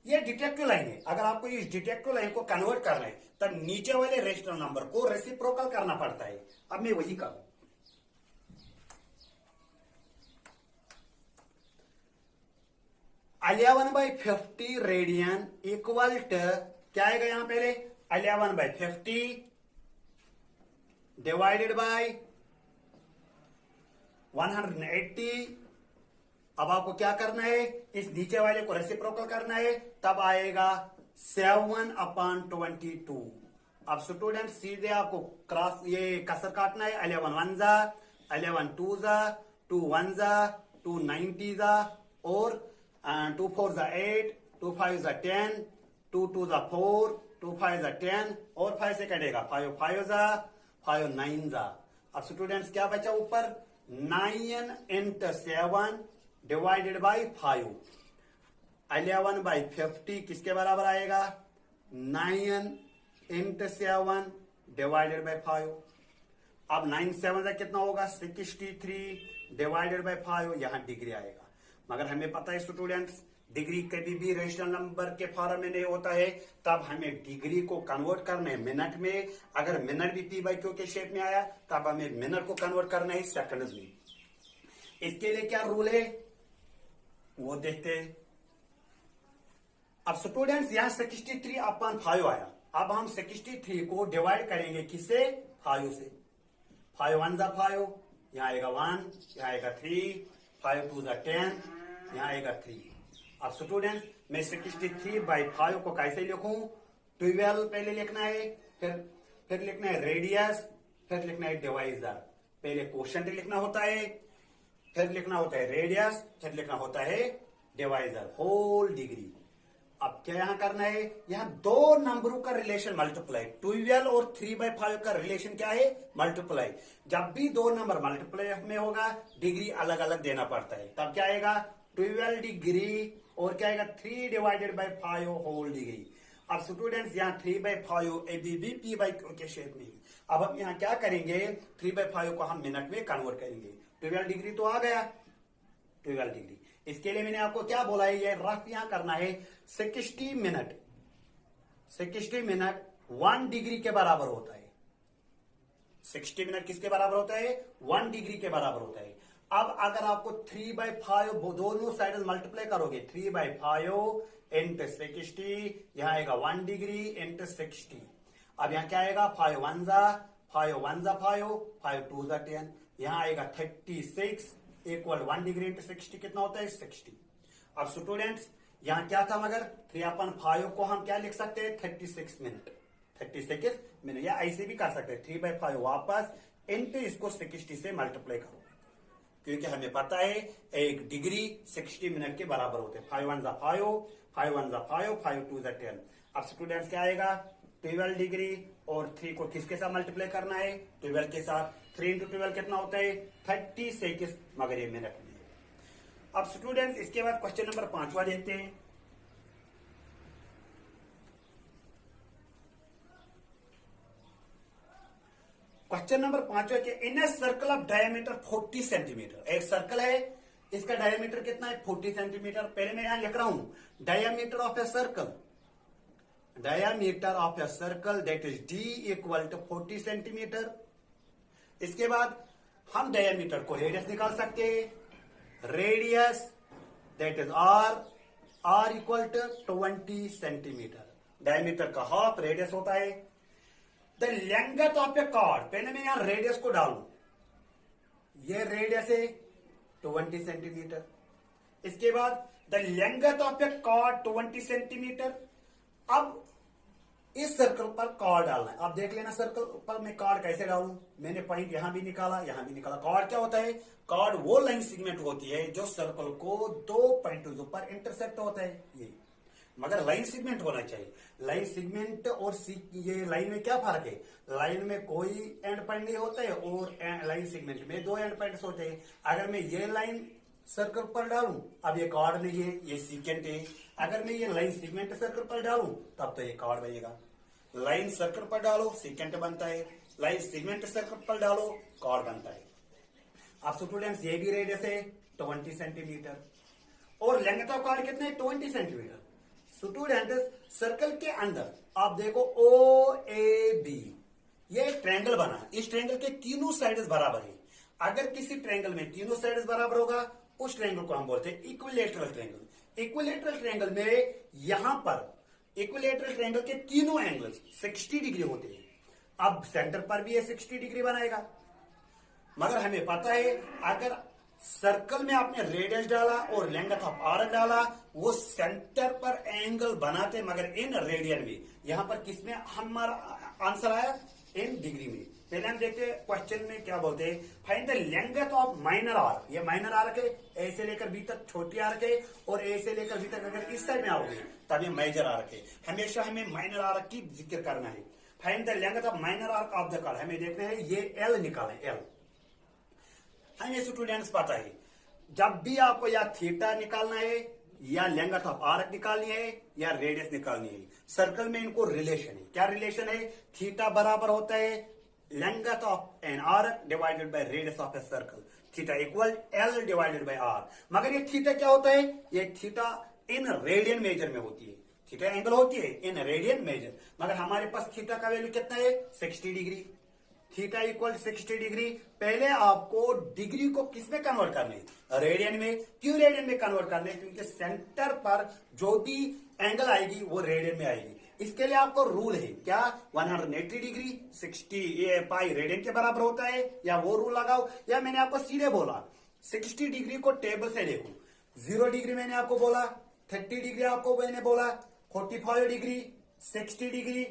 ये डिटेक्टिव लाइन है। अगर आपको इस डिटेक्टिव लाइन को कन्वर्ट करना है तब नीचे वाले रेशनल नंबर को रेसिप्रोकल करना पड़ता है। अब मैं वही करूं। 11/50 रेडियन इक्वल टू क्या आएगा यहां पहले 11/50 डिवाइडेड बाय 180। अब आपको क्या करना है, इस नीचे वाले को रेसिप्रोकल करना है, तब आएगा 7/22। अब स्टूडेंट सीधे आपको क्रॉस ये कसर काटना है। 11 1 जा, 11 2 जा, 2 1 जा, 2 90 जा, और 2 4 जा 8, 2 5 जा 10, 2 2 जा 4, 2 5 जा 10, और 5 से कटेगा 5 5 जा, 5 9 जा। अब स्टूडेंट्स क्या बचा ऊपर 9 into 7 डिवाइडेड बाई 5। 11/50 किसके बराबर आएगा 9 into 7 डिवाइडेड बाई 5। अब 9 7 से कितना होगा 63 डिवाइडेड बाई 5, यहां डिग्री आएगा। मगर हमें पता है स्टूडेंट्स डिग्री कभी भी रेशनल नंबर के फॉर्म में नहीं होता है, तब हमें डिग्री को कन्वर्ट करना है मिनट में। अगर मिनट भी p/q के शेप में आया तब हमें मिनट को कन्वर्ट करना है सेकंड्स में। इसके लिए क्या रूल है वो देखते हैं। अब स्टूडेंट्स यहां 63/5 आया। अब हम 63 को डिवाइड करेंगे किससे 5 से। 5 1 जा 5, यहां आएगा 1, यहां आएगा 3, 5 2 जा 10, यहां आएगा 3। अब स्टूडेंट्स मैं 63/5 को कैसे लिखूं 12 पहले लिखना है, फिर लिखना है रेडियस, फिर लिखना है डिवाइजर। पहले क्वोशंट लिखना होता है, फिर लिखना होता है रेडियस, फिर लिखना होता है डिवाइजर होल डिग्री। अब क्या यहां करना है, यहां दो नंबरों का रिलेशन मल्टीप्लाई, 12 और 3/5 का रिलेशन क्या है मल्टीप्लाई। जब भी दो नंबर मल्टीप्लाई में होगा डिग्री अलग अलग देना पड़ता है। तब क्या आएगा 12 डिग्री, और क्या आएगा 3 डिवाइडेड बाई 5 होल डिग्री। अब स्टूडेंट्स यहाँ 3/5 एबीबी p/q के शेप में। अब हम यहाँ क्या करेंगे 3/5 को हम मिनट में कन्वर्ट करेंगे। 12 डिग्री तो आ गया 12 डिग्री। इसके लिए मैंने आपको क्या बोला है, ये रफ यहां करना है 60 मिनट 1 डिग्री के बराबर होता है। 60 मिनट किसके बराबर होता है 1 डिग्री के बराबर होता है। अब अगर आपको 3/5 दोनों साइड मल्टीप्लाई करोगे 3/5 इंटू 60, यहां आएगा 1 डिग्री इंटू 60। अब यहां क्या आएगा 5 1 जा 5 1 जा 5, 5 2 जा 10, यहां आएगा 36 इक्वल 1 डिग्री इंटू 60 कितना होता है 60। अब स्टूडेंट्स यहां क्या था, मगर 3/5 को हम क्या लिख सकते हैं 36 मिनट 36 मिनट, या ऐसे भी कर सकते हैं 3/5 वापस इंटू इसको 60 से मल्टीप्लाई करो, क्योंकि हमें पता है एक डिग्री 60 मिनट के बराबर होते हैं। 5 1 जा 5, 5 1 जा 5, 5 2 जा 10। अब स्टूडेंट्स क्या आएगा 12 डिग्री, और 3 को किसके साथ मल्टीप्लाई करना है 12 के साथ। 3 इंटू 12 कितना होता है 36, मगर ये मिनट में। अब स्टूडेंट्स इसके बाद क्वेश्चन नंबर 5वां देखते हैं। क्वेश्चन नंबर 5वां के in a circle of diameter 40 centimetre. एक सर्कल है, इसका डायमीटर कितना है 40 सेंटीमीटर। पहले मैं यहां लिख रहा हूं diameter of a circle, diameter of a circle that is D equal to 40 centimetre. इसके बाद हम डायमीटर को रेडियस निकाल सकते हैं, radius that is R equal to 20 centimetre. Diameter का हाफ रेडियस होता है। The length of a chord, पहले मैं यहां रेडियस को डालू, ये रेडियस है 20 सेंटीमीटर। इसके बाद the length of a chord 20 centimetre. अब इस सर्कल पर कॉर्ड डालना है। अब देख लेना सर्कल पर मैं कॉर्ड कैसे डालूं। मैंने पॉइंट यहां भी निकाला यहां भी निकाला। कॉर्ड क्या होता है, कॉर्ड वो लाइन सेगमेंट होती है जो सर्कल को 2 पॉइंटों पर इंटरसेक्ट होता है ये, मगर लाइन सेगमेंट होना चाहिए। लाइन सेगमेंट और ये लाइन में क्या फर्क है, लाइन में कोई एंड पॉइंट नहीं होता है और लाइन सेगमेंट में 2 एंड पॉइंट्स होते हैं। अगर मैं ये लाइन सर्कल पर डालूं, अब ये कॉर्ड नहीं है ये सीकेंट है। अगर मैं ये लाइन सेगमेंट सर्कल पर डालूं तब तो ये कॉर्ड बनेगा। लाइन सर्कल पर डालो सीकेंट बनता है, लाइन सेगमेंट सर्कल पर डालो कॉर्ड बनता है। अब स्टूडेंट्स ये भी रेडियस है 20 सेंटीमीटर, और लेंथ ऑफ कॉर्ड कितने 20 सेंटीमीटर। स्टूडेंट सर्कल के अंदर आप देखो ओ ए बी, ये ट्रायंगल बना। इस ट्रायंगल के तीनों साइड्स बराबर है। अगर किसी ट्रायंगल में तीनों साइड्स बराबर होगा उस ट्रायंगल को हम बोलते हैं इक्विलेटरल ट्रायंगल। इक्विलेटरल ट्रायंगल में यहां पर इक्विलेटरल ट्रायंगल के तीनों एंगल्स 60 डिग्री होते हैं। अब सेंटर पर भी ये 60 डिग्री बनाएगा, मगर हमें पता है अगर सर्कल में आपने रेडियस डाला और लेंथ ऑफ आर्क डाला वो सेंटर पर एंगल बनाते, मगर इन रेडियन में। यहां पर किसमें हमारा आंसर आया? इन डिग्री में। पहले हम देखते हैं क्वेश्चन में क्या बोलते हैं, find the length of minor arc. ये माइनर आर्क है, ए से लेकर बी तक छोटी आर्क है, और ए से लेकर बी तक अगर इस साइड में आओगे तब ये मेजर आर्क है। हमेशा हमें माइनर आर्क की जिक्र करना है। Find the length of minor arc of the curve. हमें देखना है ये एल निकालें, एल। हमें स्टूडेंट्स पता है जब भी आपको या थीटा निकालना है या लेंथ ऑफ आर्क निकालनी है या रेडियस निकालनी है, सर्कल में इनको रिलेशन है। क्या रिलेशन है? थीटा बराबर होता है length of an arc divided by radius of a circle. Theta equal L divided by R. मगर ये थीटा क्या होता है? ये थीटा इन रेडियन मेजर में होती है। थीटा एंगल होती है इन रेडियन मेजर, मगर हमारे पास थीटा का वैल्यू कितना है? 60 डिग्री। Theta equal 60 degree. पहले आपको डिग्री को किसमें कन्वर्ट करने? रेडियन में। क्यों रेडियन में कन्वर्ट करने? क्योंकि सेंटर पर जो भी एंगल आएगी वो रेडियन में आएगी। इसके लिए आपको रूल है क्या? 180 डिग्री 60 पाई रेडियन के बराबर होता है, या वो रूल लगाओ, या मैंने आपको सीधे बोला 60 डिग्री को टेबल से देखो। 0 डिग्री मैंने आपको बोला, 30 डिग्री आपको मैंने बोला, 45 डिग्री, 60 डिग्री,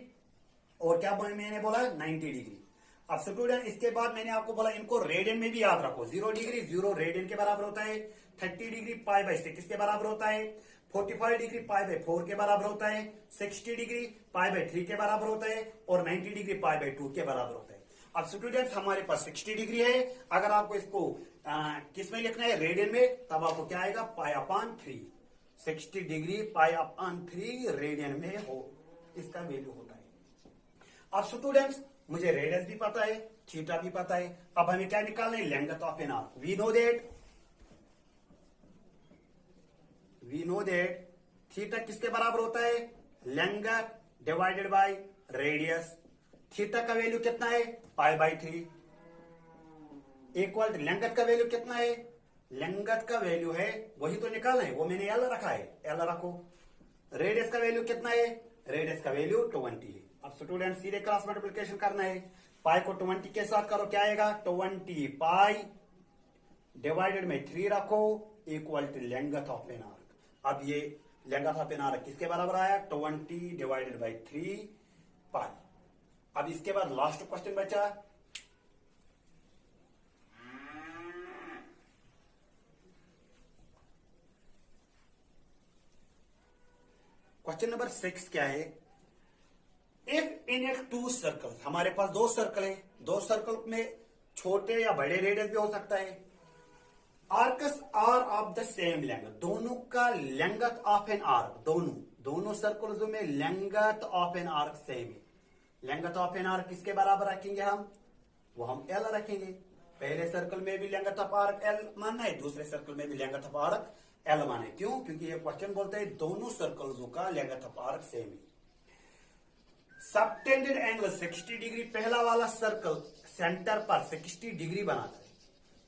और क्या मैंने बोला? 90 डिग्री। अब स्टूडेंट इसके बाद मैंने आपको बोला इनको रेडियन में भी याद रखो। 0 डिग्री 0 रेडियन के बराबर होता है, 30 डिग्री पाई बाई 6 के बराबर होता है, 45 डिग्री पाई बाई 4 के बराबर होता है, 60 डिग्री पाई बाई 3 के बराबर होता है, और 90 डिग्री पाई बाई 2 के बराबर होता है। अब स्टूडेंट्स हमारे पास 60 डिग्री है। अगर आपको इसको किस में लिखना है? रेडियन में। तब आपको क्या आएगा? Pi upon 3। 60 degree pi upon 3 radian में हो, इसका वैल्यू होता है। अब स्टूडेंट्स मुझे रेडियस भी पता है, थीटा भी पता है। अब हमें क्या निकालना है? Length of an arc. We know that theta किसके बराबर होता है? Length divided by radius. Theta का वैल्यू कितना है? पाई बाई 3 इक्वल लेंथ का वैल्यू कितना है? लेंथ का वैल्यू है, वही तो निकालना है, वो मैंने एल रखा है, एल रखो। रेडियस का वैल्यू कितना है? रेडियस का वैल्यू 20 है। अब स्टूडेंट सीधे क्रॉस मल्टीप्लिकेशन करना है। पाई को 20 के साथ करो, क्या आएगा? 20 पाई डिवाइडेड में 3 रखो equal to length of an arc. अब ये लेंथ ऑफ एन आर्क किसके बराबर आया? 20 डिवाइडेड बाई 3 पाई। अब इसके बाद लास्ट क्वेश्चन बचा, क्वेश्चन नंबर 6 क्या है? इफ इन ए 2 सर्कल, हमारे पास 2 सर्कल है, 2 सर्कल में छोटे या बड़े रेडियस भी हो सकता है। Arcs are of the same length, दोनों का लेंथ ऑफ एन आर्क, दोनों सर्कल्स में length of an arc same है। लेंथ ऑफ एन आर्क किसके बराबर रखेंगे हम? वो हम एल रखेंगे। पहले सर्कल में भी लेंथ ऑफ आर्क एल मानना है, दूसरे सर्कल में भी लेंथ ऑफ आर्क एल माना है। क्यों? क्योंकि ये क्वेश्चन बोलता है दोनों सर्कल्स का लेंथ ऑफ आर्क सेम है। सबटेंडेड एंगल 60 डिग्री, पहला वाला सर्कल सेंटर पर 60 डिग्री बनाता है।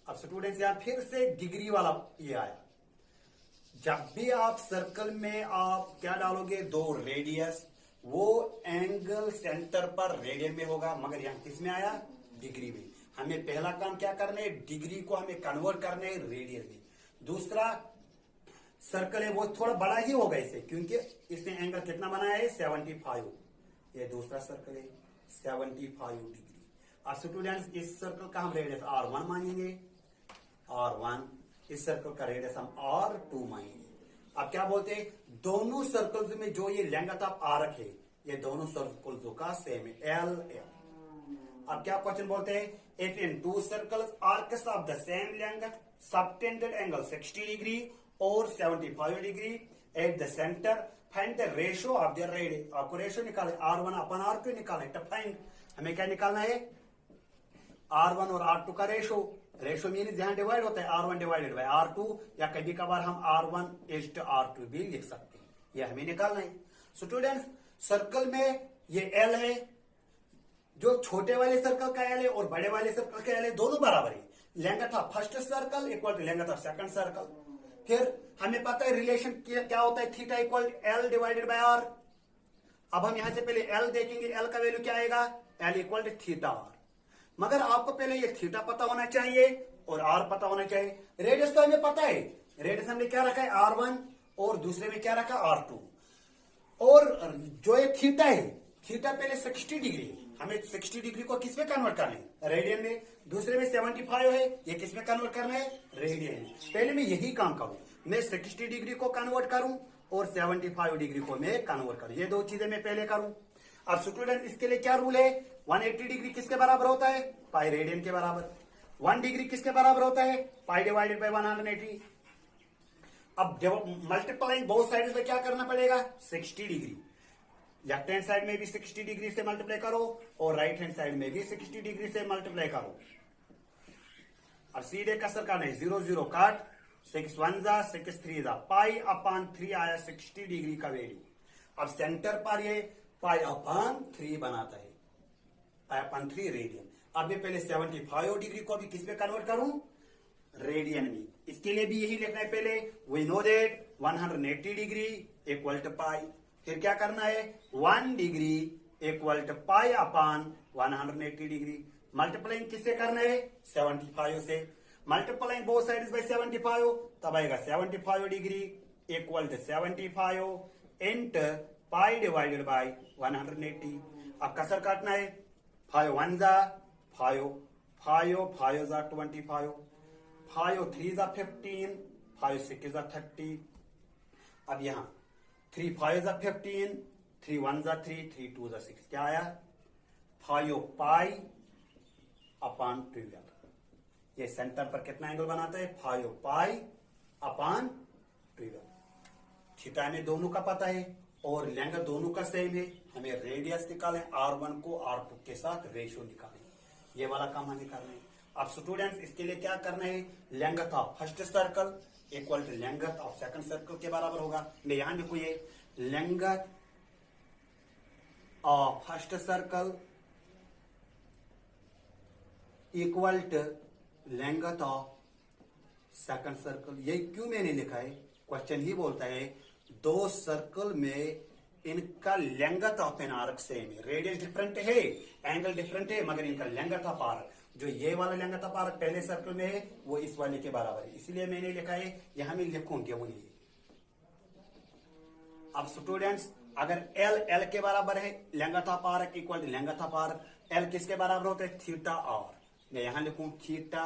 अब स्टूडेंट्स यहां फिर से डिग्री वाला ये आया। जब भी आप सर्कल में आप क्या डालोगे? 2 रेडियस, वो एंगल सेंटर पर रेडियन में होगा, मगर यहां किस में आया? डिग्री में। हमें पहला काम क्या करना है? डिग्री को हमें कन्वर्ट करना है रेडियन में। दूसरा सर्कल है वो थोड़ा बड़ा ही होगा इसे, क्योंकि इसने एंगल कितना बनाया है? 75। ये दूसरा सर्कल है 75 डिग्री। अब स्टूडेंट्स इस सर्कल का हम रेडियस R1 मानेंगे, R1। इस सर्कल का रेडियस हम R2 मानेंगे। अब क्या बोलते हैं? दोनों सर्कल्स में जो ये लेंथ ऑफ आर्क है, ये दोनों सर्कल्स का सेम है, L L। अब क्या क्वेश्चन बोलते हैं? If in 2 circles Arcus of the same length, subtended angle 60 degree और 75 degree at the centre, find the ratio of the radius. आपको रेशियो निकाले, R1 अपन R2 निकाले। फाइंड हमें क्या निकालना है? R1 और R2 का रेशियो। रेशियो मीन जहां डिवाइड होता है R1 डिवाइडेड बाय R2, या कभी कभार हम R1 इज टू R2 भी लिख सकते हैं। ये हमें निकालना है। स्टूडेंट्स, सर्कल में ये एल है, जो छोटे वाले सर्कल का एल है और बड़े वाले सर्कल का एल है, दोनों बराबर है। Length of first circle equal to length of second circle. फिर हमें पता है रिलेशन क्या होता है, theta equal L divided by R. अब हम यहां से पहले एल देखेंगे, एल का वैल्यू क्या आएगा, L equal to theta R. मगर आपको पहले ये थीटा पता होना चाहिए और आर पता होना चाहिए। रेडियस तो हमें पता है, रेडियस हमने क्या रखा है R1 और दूसरे में क्या रखा R2। और जो ये थीटा है, थीटा पहले 60 डिग्री है, हमें 60 डिग्री को किस में कन्वर्ट करना है, रेडियन में। दूसरे में 75 है, ये किस में कन्वर्ट करना है, रेडियन में। पहले मैं यही काम करूं, मैं 60 डिग्री को कन्वर्ट करूं और 75 डिग्री को मैं कन्वर्ट करूं। ये दो चीजें मैं पहले करूं। अब स्टूडेंट, इसके लिए क्या रूल है, 180 डिग्री किसके बराबर होता है, पाई रेडियन के बराबर। 1 डिग्री किसके बराबर होता है, पाई डिवाइडेड बाय 180। अब मल्टीप्लाइंग बोथ साइड में क्या करना पड़ेगा, 60 डिग्री। लेफ्ट हैंड साइड में भी 60 डिग्री से मल्टीप्लाई करो और राइट हैंड साइड में भी 60 डिग्री से मल्टीप्लाई करो। अब सीधे कसर करना है, 0 0 काट, 6 1 जा 6 3 जा, पाई अपान 3 आया 60 डिग्री का वैल्यू। अब सेंटर पर ये पाई अपान 3 बनाता है, पाई अपान 3 रेडियन। अब मैं पहले 75 डिग्री को भी किस में कन्वर्ट करूं, रेडियन में। इसके लिए भी यही लिखना है पहले, we know that 180 degree equal to pi. फिर क्या करना है, 1 degree equal to pi upon 180 degree. Multiplying किससे करना है, 75 से। मल्टीप्लाइंग बोथ साइड्स बाय 75, तब आएगा 75 degree equal to 75 into pi divided by 180। अब कसर काटना है, 5 1 जा 5, 5 5 जा 25, 5 3 जा 15, 5 6 जा 30। अब यहां 3 5 जा 15, 3 1 जा 3, 3 2 जा 6, क्या आया, 5 पाई अपान 12। ये सेंटर पर कितना एंगल बनाता है, 5 पाई अपान 12। थीटा में दोनों का पता है और लेंथ दोनों का सेम है। हमें रेडियस निकालें, R1 को R2 के साथ रेशियो निकालें। ये वाला काम हमें करना है। अब स्टूडेंट्स, इसके लिए क्या करना है, length of first circle equal to length of second circle के बराबर होगा। मैं यहां लिखू, ये length of first circle equal to length of second circle. ये क्यों मैंने लिखा है, क्वेश्चन ही बोलता है दो सर्कल में इनका length of an arc same है, रेडियस डिफरेंट है, एंगल डिफरेंट है, मगर इनका लेंथ ऑफ आर्क, जो ये वाला लेंथ ऑफ आर्क पहले सर्कल में है वो इस वाले के बराबर है। इसलिए मैंने लिखा है, यहां मैं लिखूंगी वो नहीं। अब स्टूडेंट्स, अगर एल के बराबर है, length of arc equal to length of arc, L किसके बराबर होता है, थीटा आर। मैं यहां लिखूं theta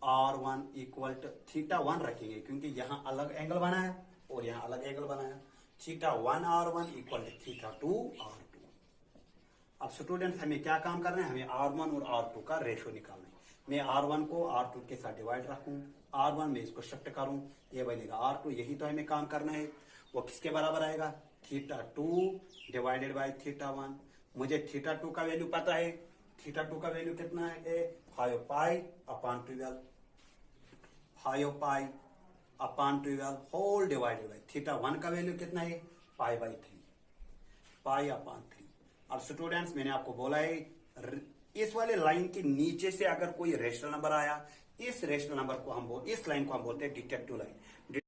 R1 equal to theta 1 रखेंगे क्योंकि यहां अलग एंगल बना है और यहां अलग एंगल बना है। Theta 1 R1 equal to theta 2 R2। अब स्टूडेंट्स, हमें क्या काम करना है, हमें R1 और R2 का रेशियो निकालना है। मैं R1 को R2 के साथ डिवाइड रखूं, R1 में इसको शिफ्ट करूं, ये बनेगा R2। यही तो हमें काम करना है। वो किसके बराबर आएगा, थीटा 2 डिवाइडेड बाय थीटा 1। मुझे थीटा 2 का वैल्यू पता है, थीटा 2 का वैल्यू कितना है, 5 पाई अपान 12, 5 पाई अपान 12 होल डिवाइडेड बाय थीटा 1 का वैल्यू कितना है, पाई बाई 3, पाई अपान 3। अब स्टूडेंट्स, मैंने आपको बोला है इस वाले लाइन के नीचे से अगर कोई रेशनल नंबर आया, इस रेशनल नंबर को हम इस लाइन को हम बोलते हैं डिटेक्टिव लाइन।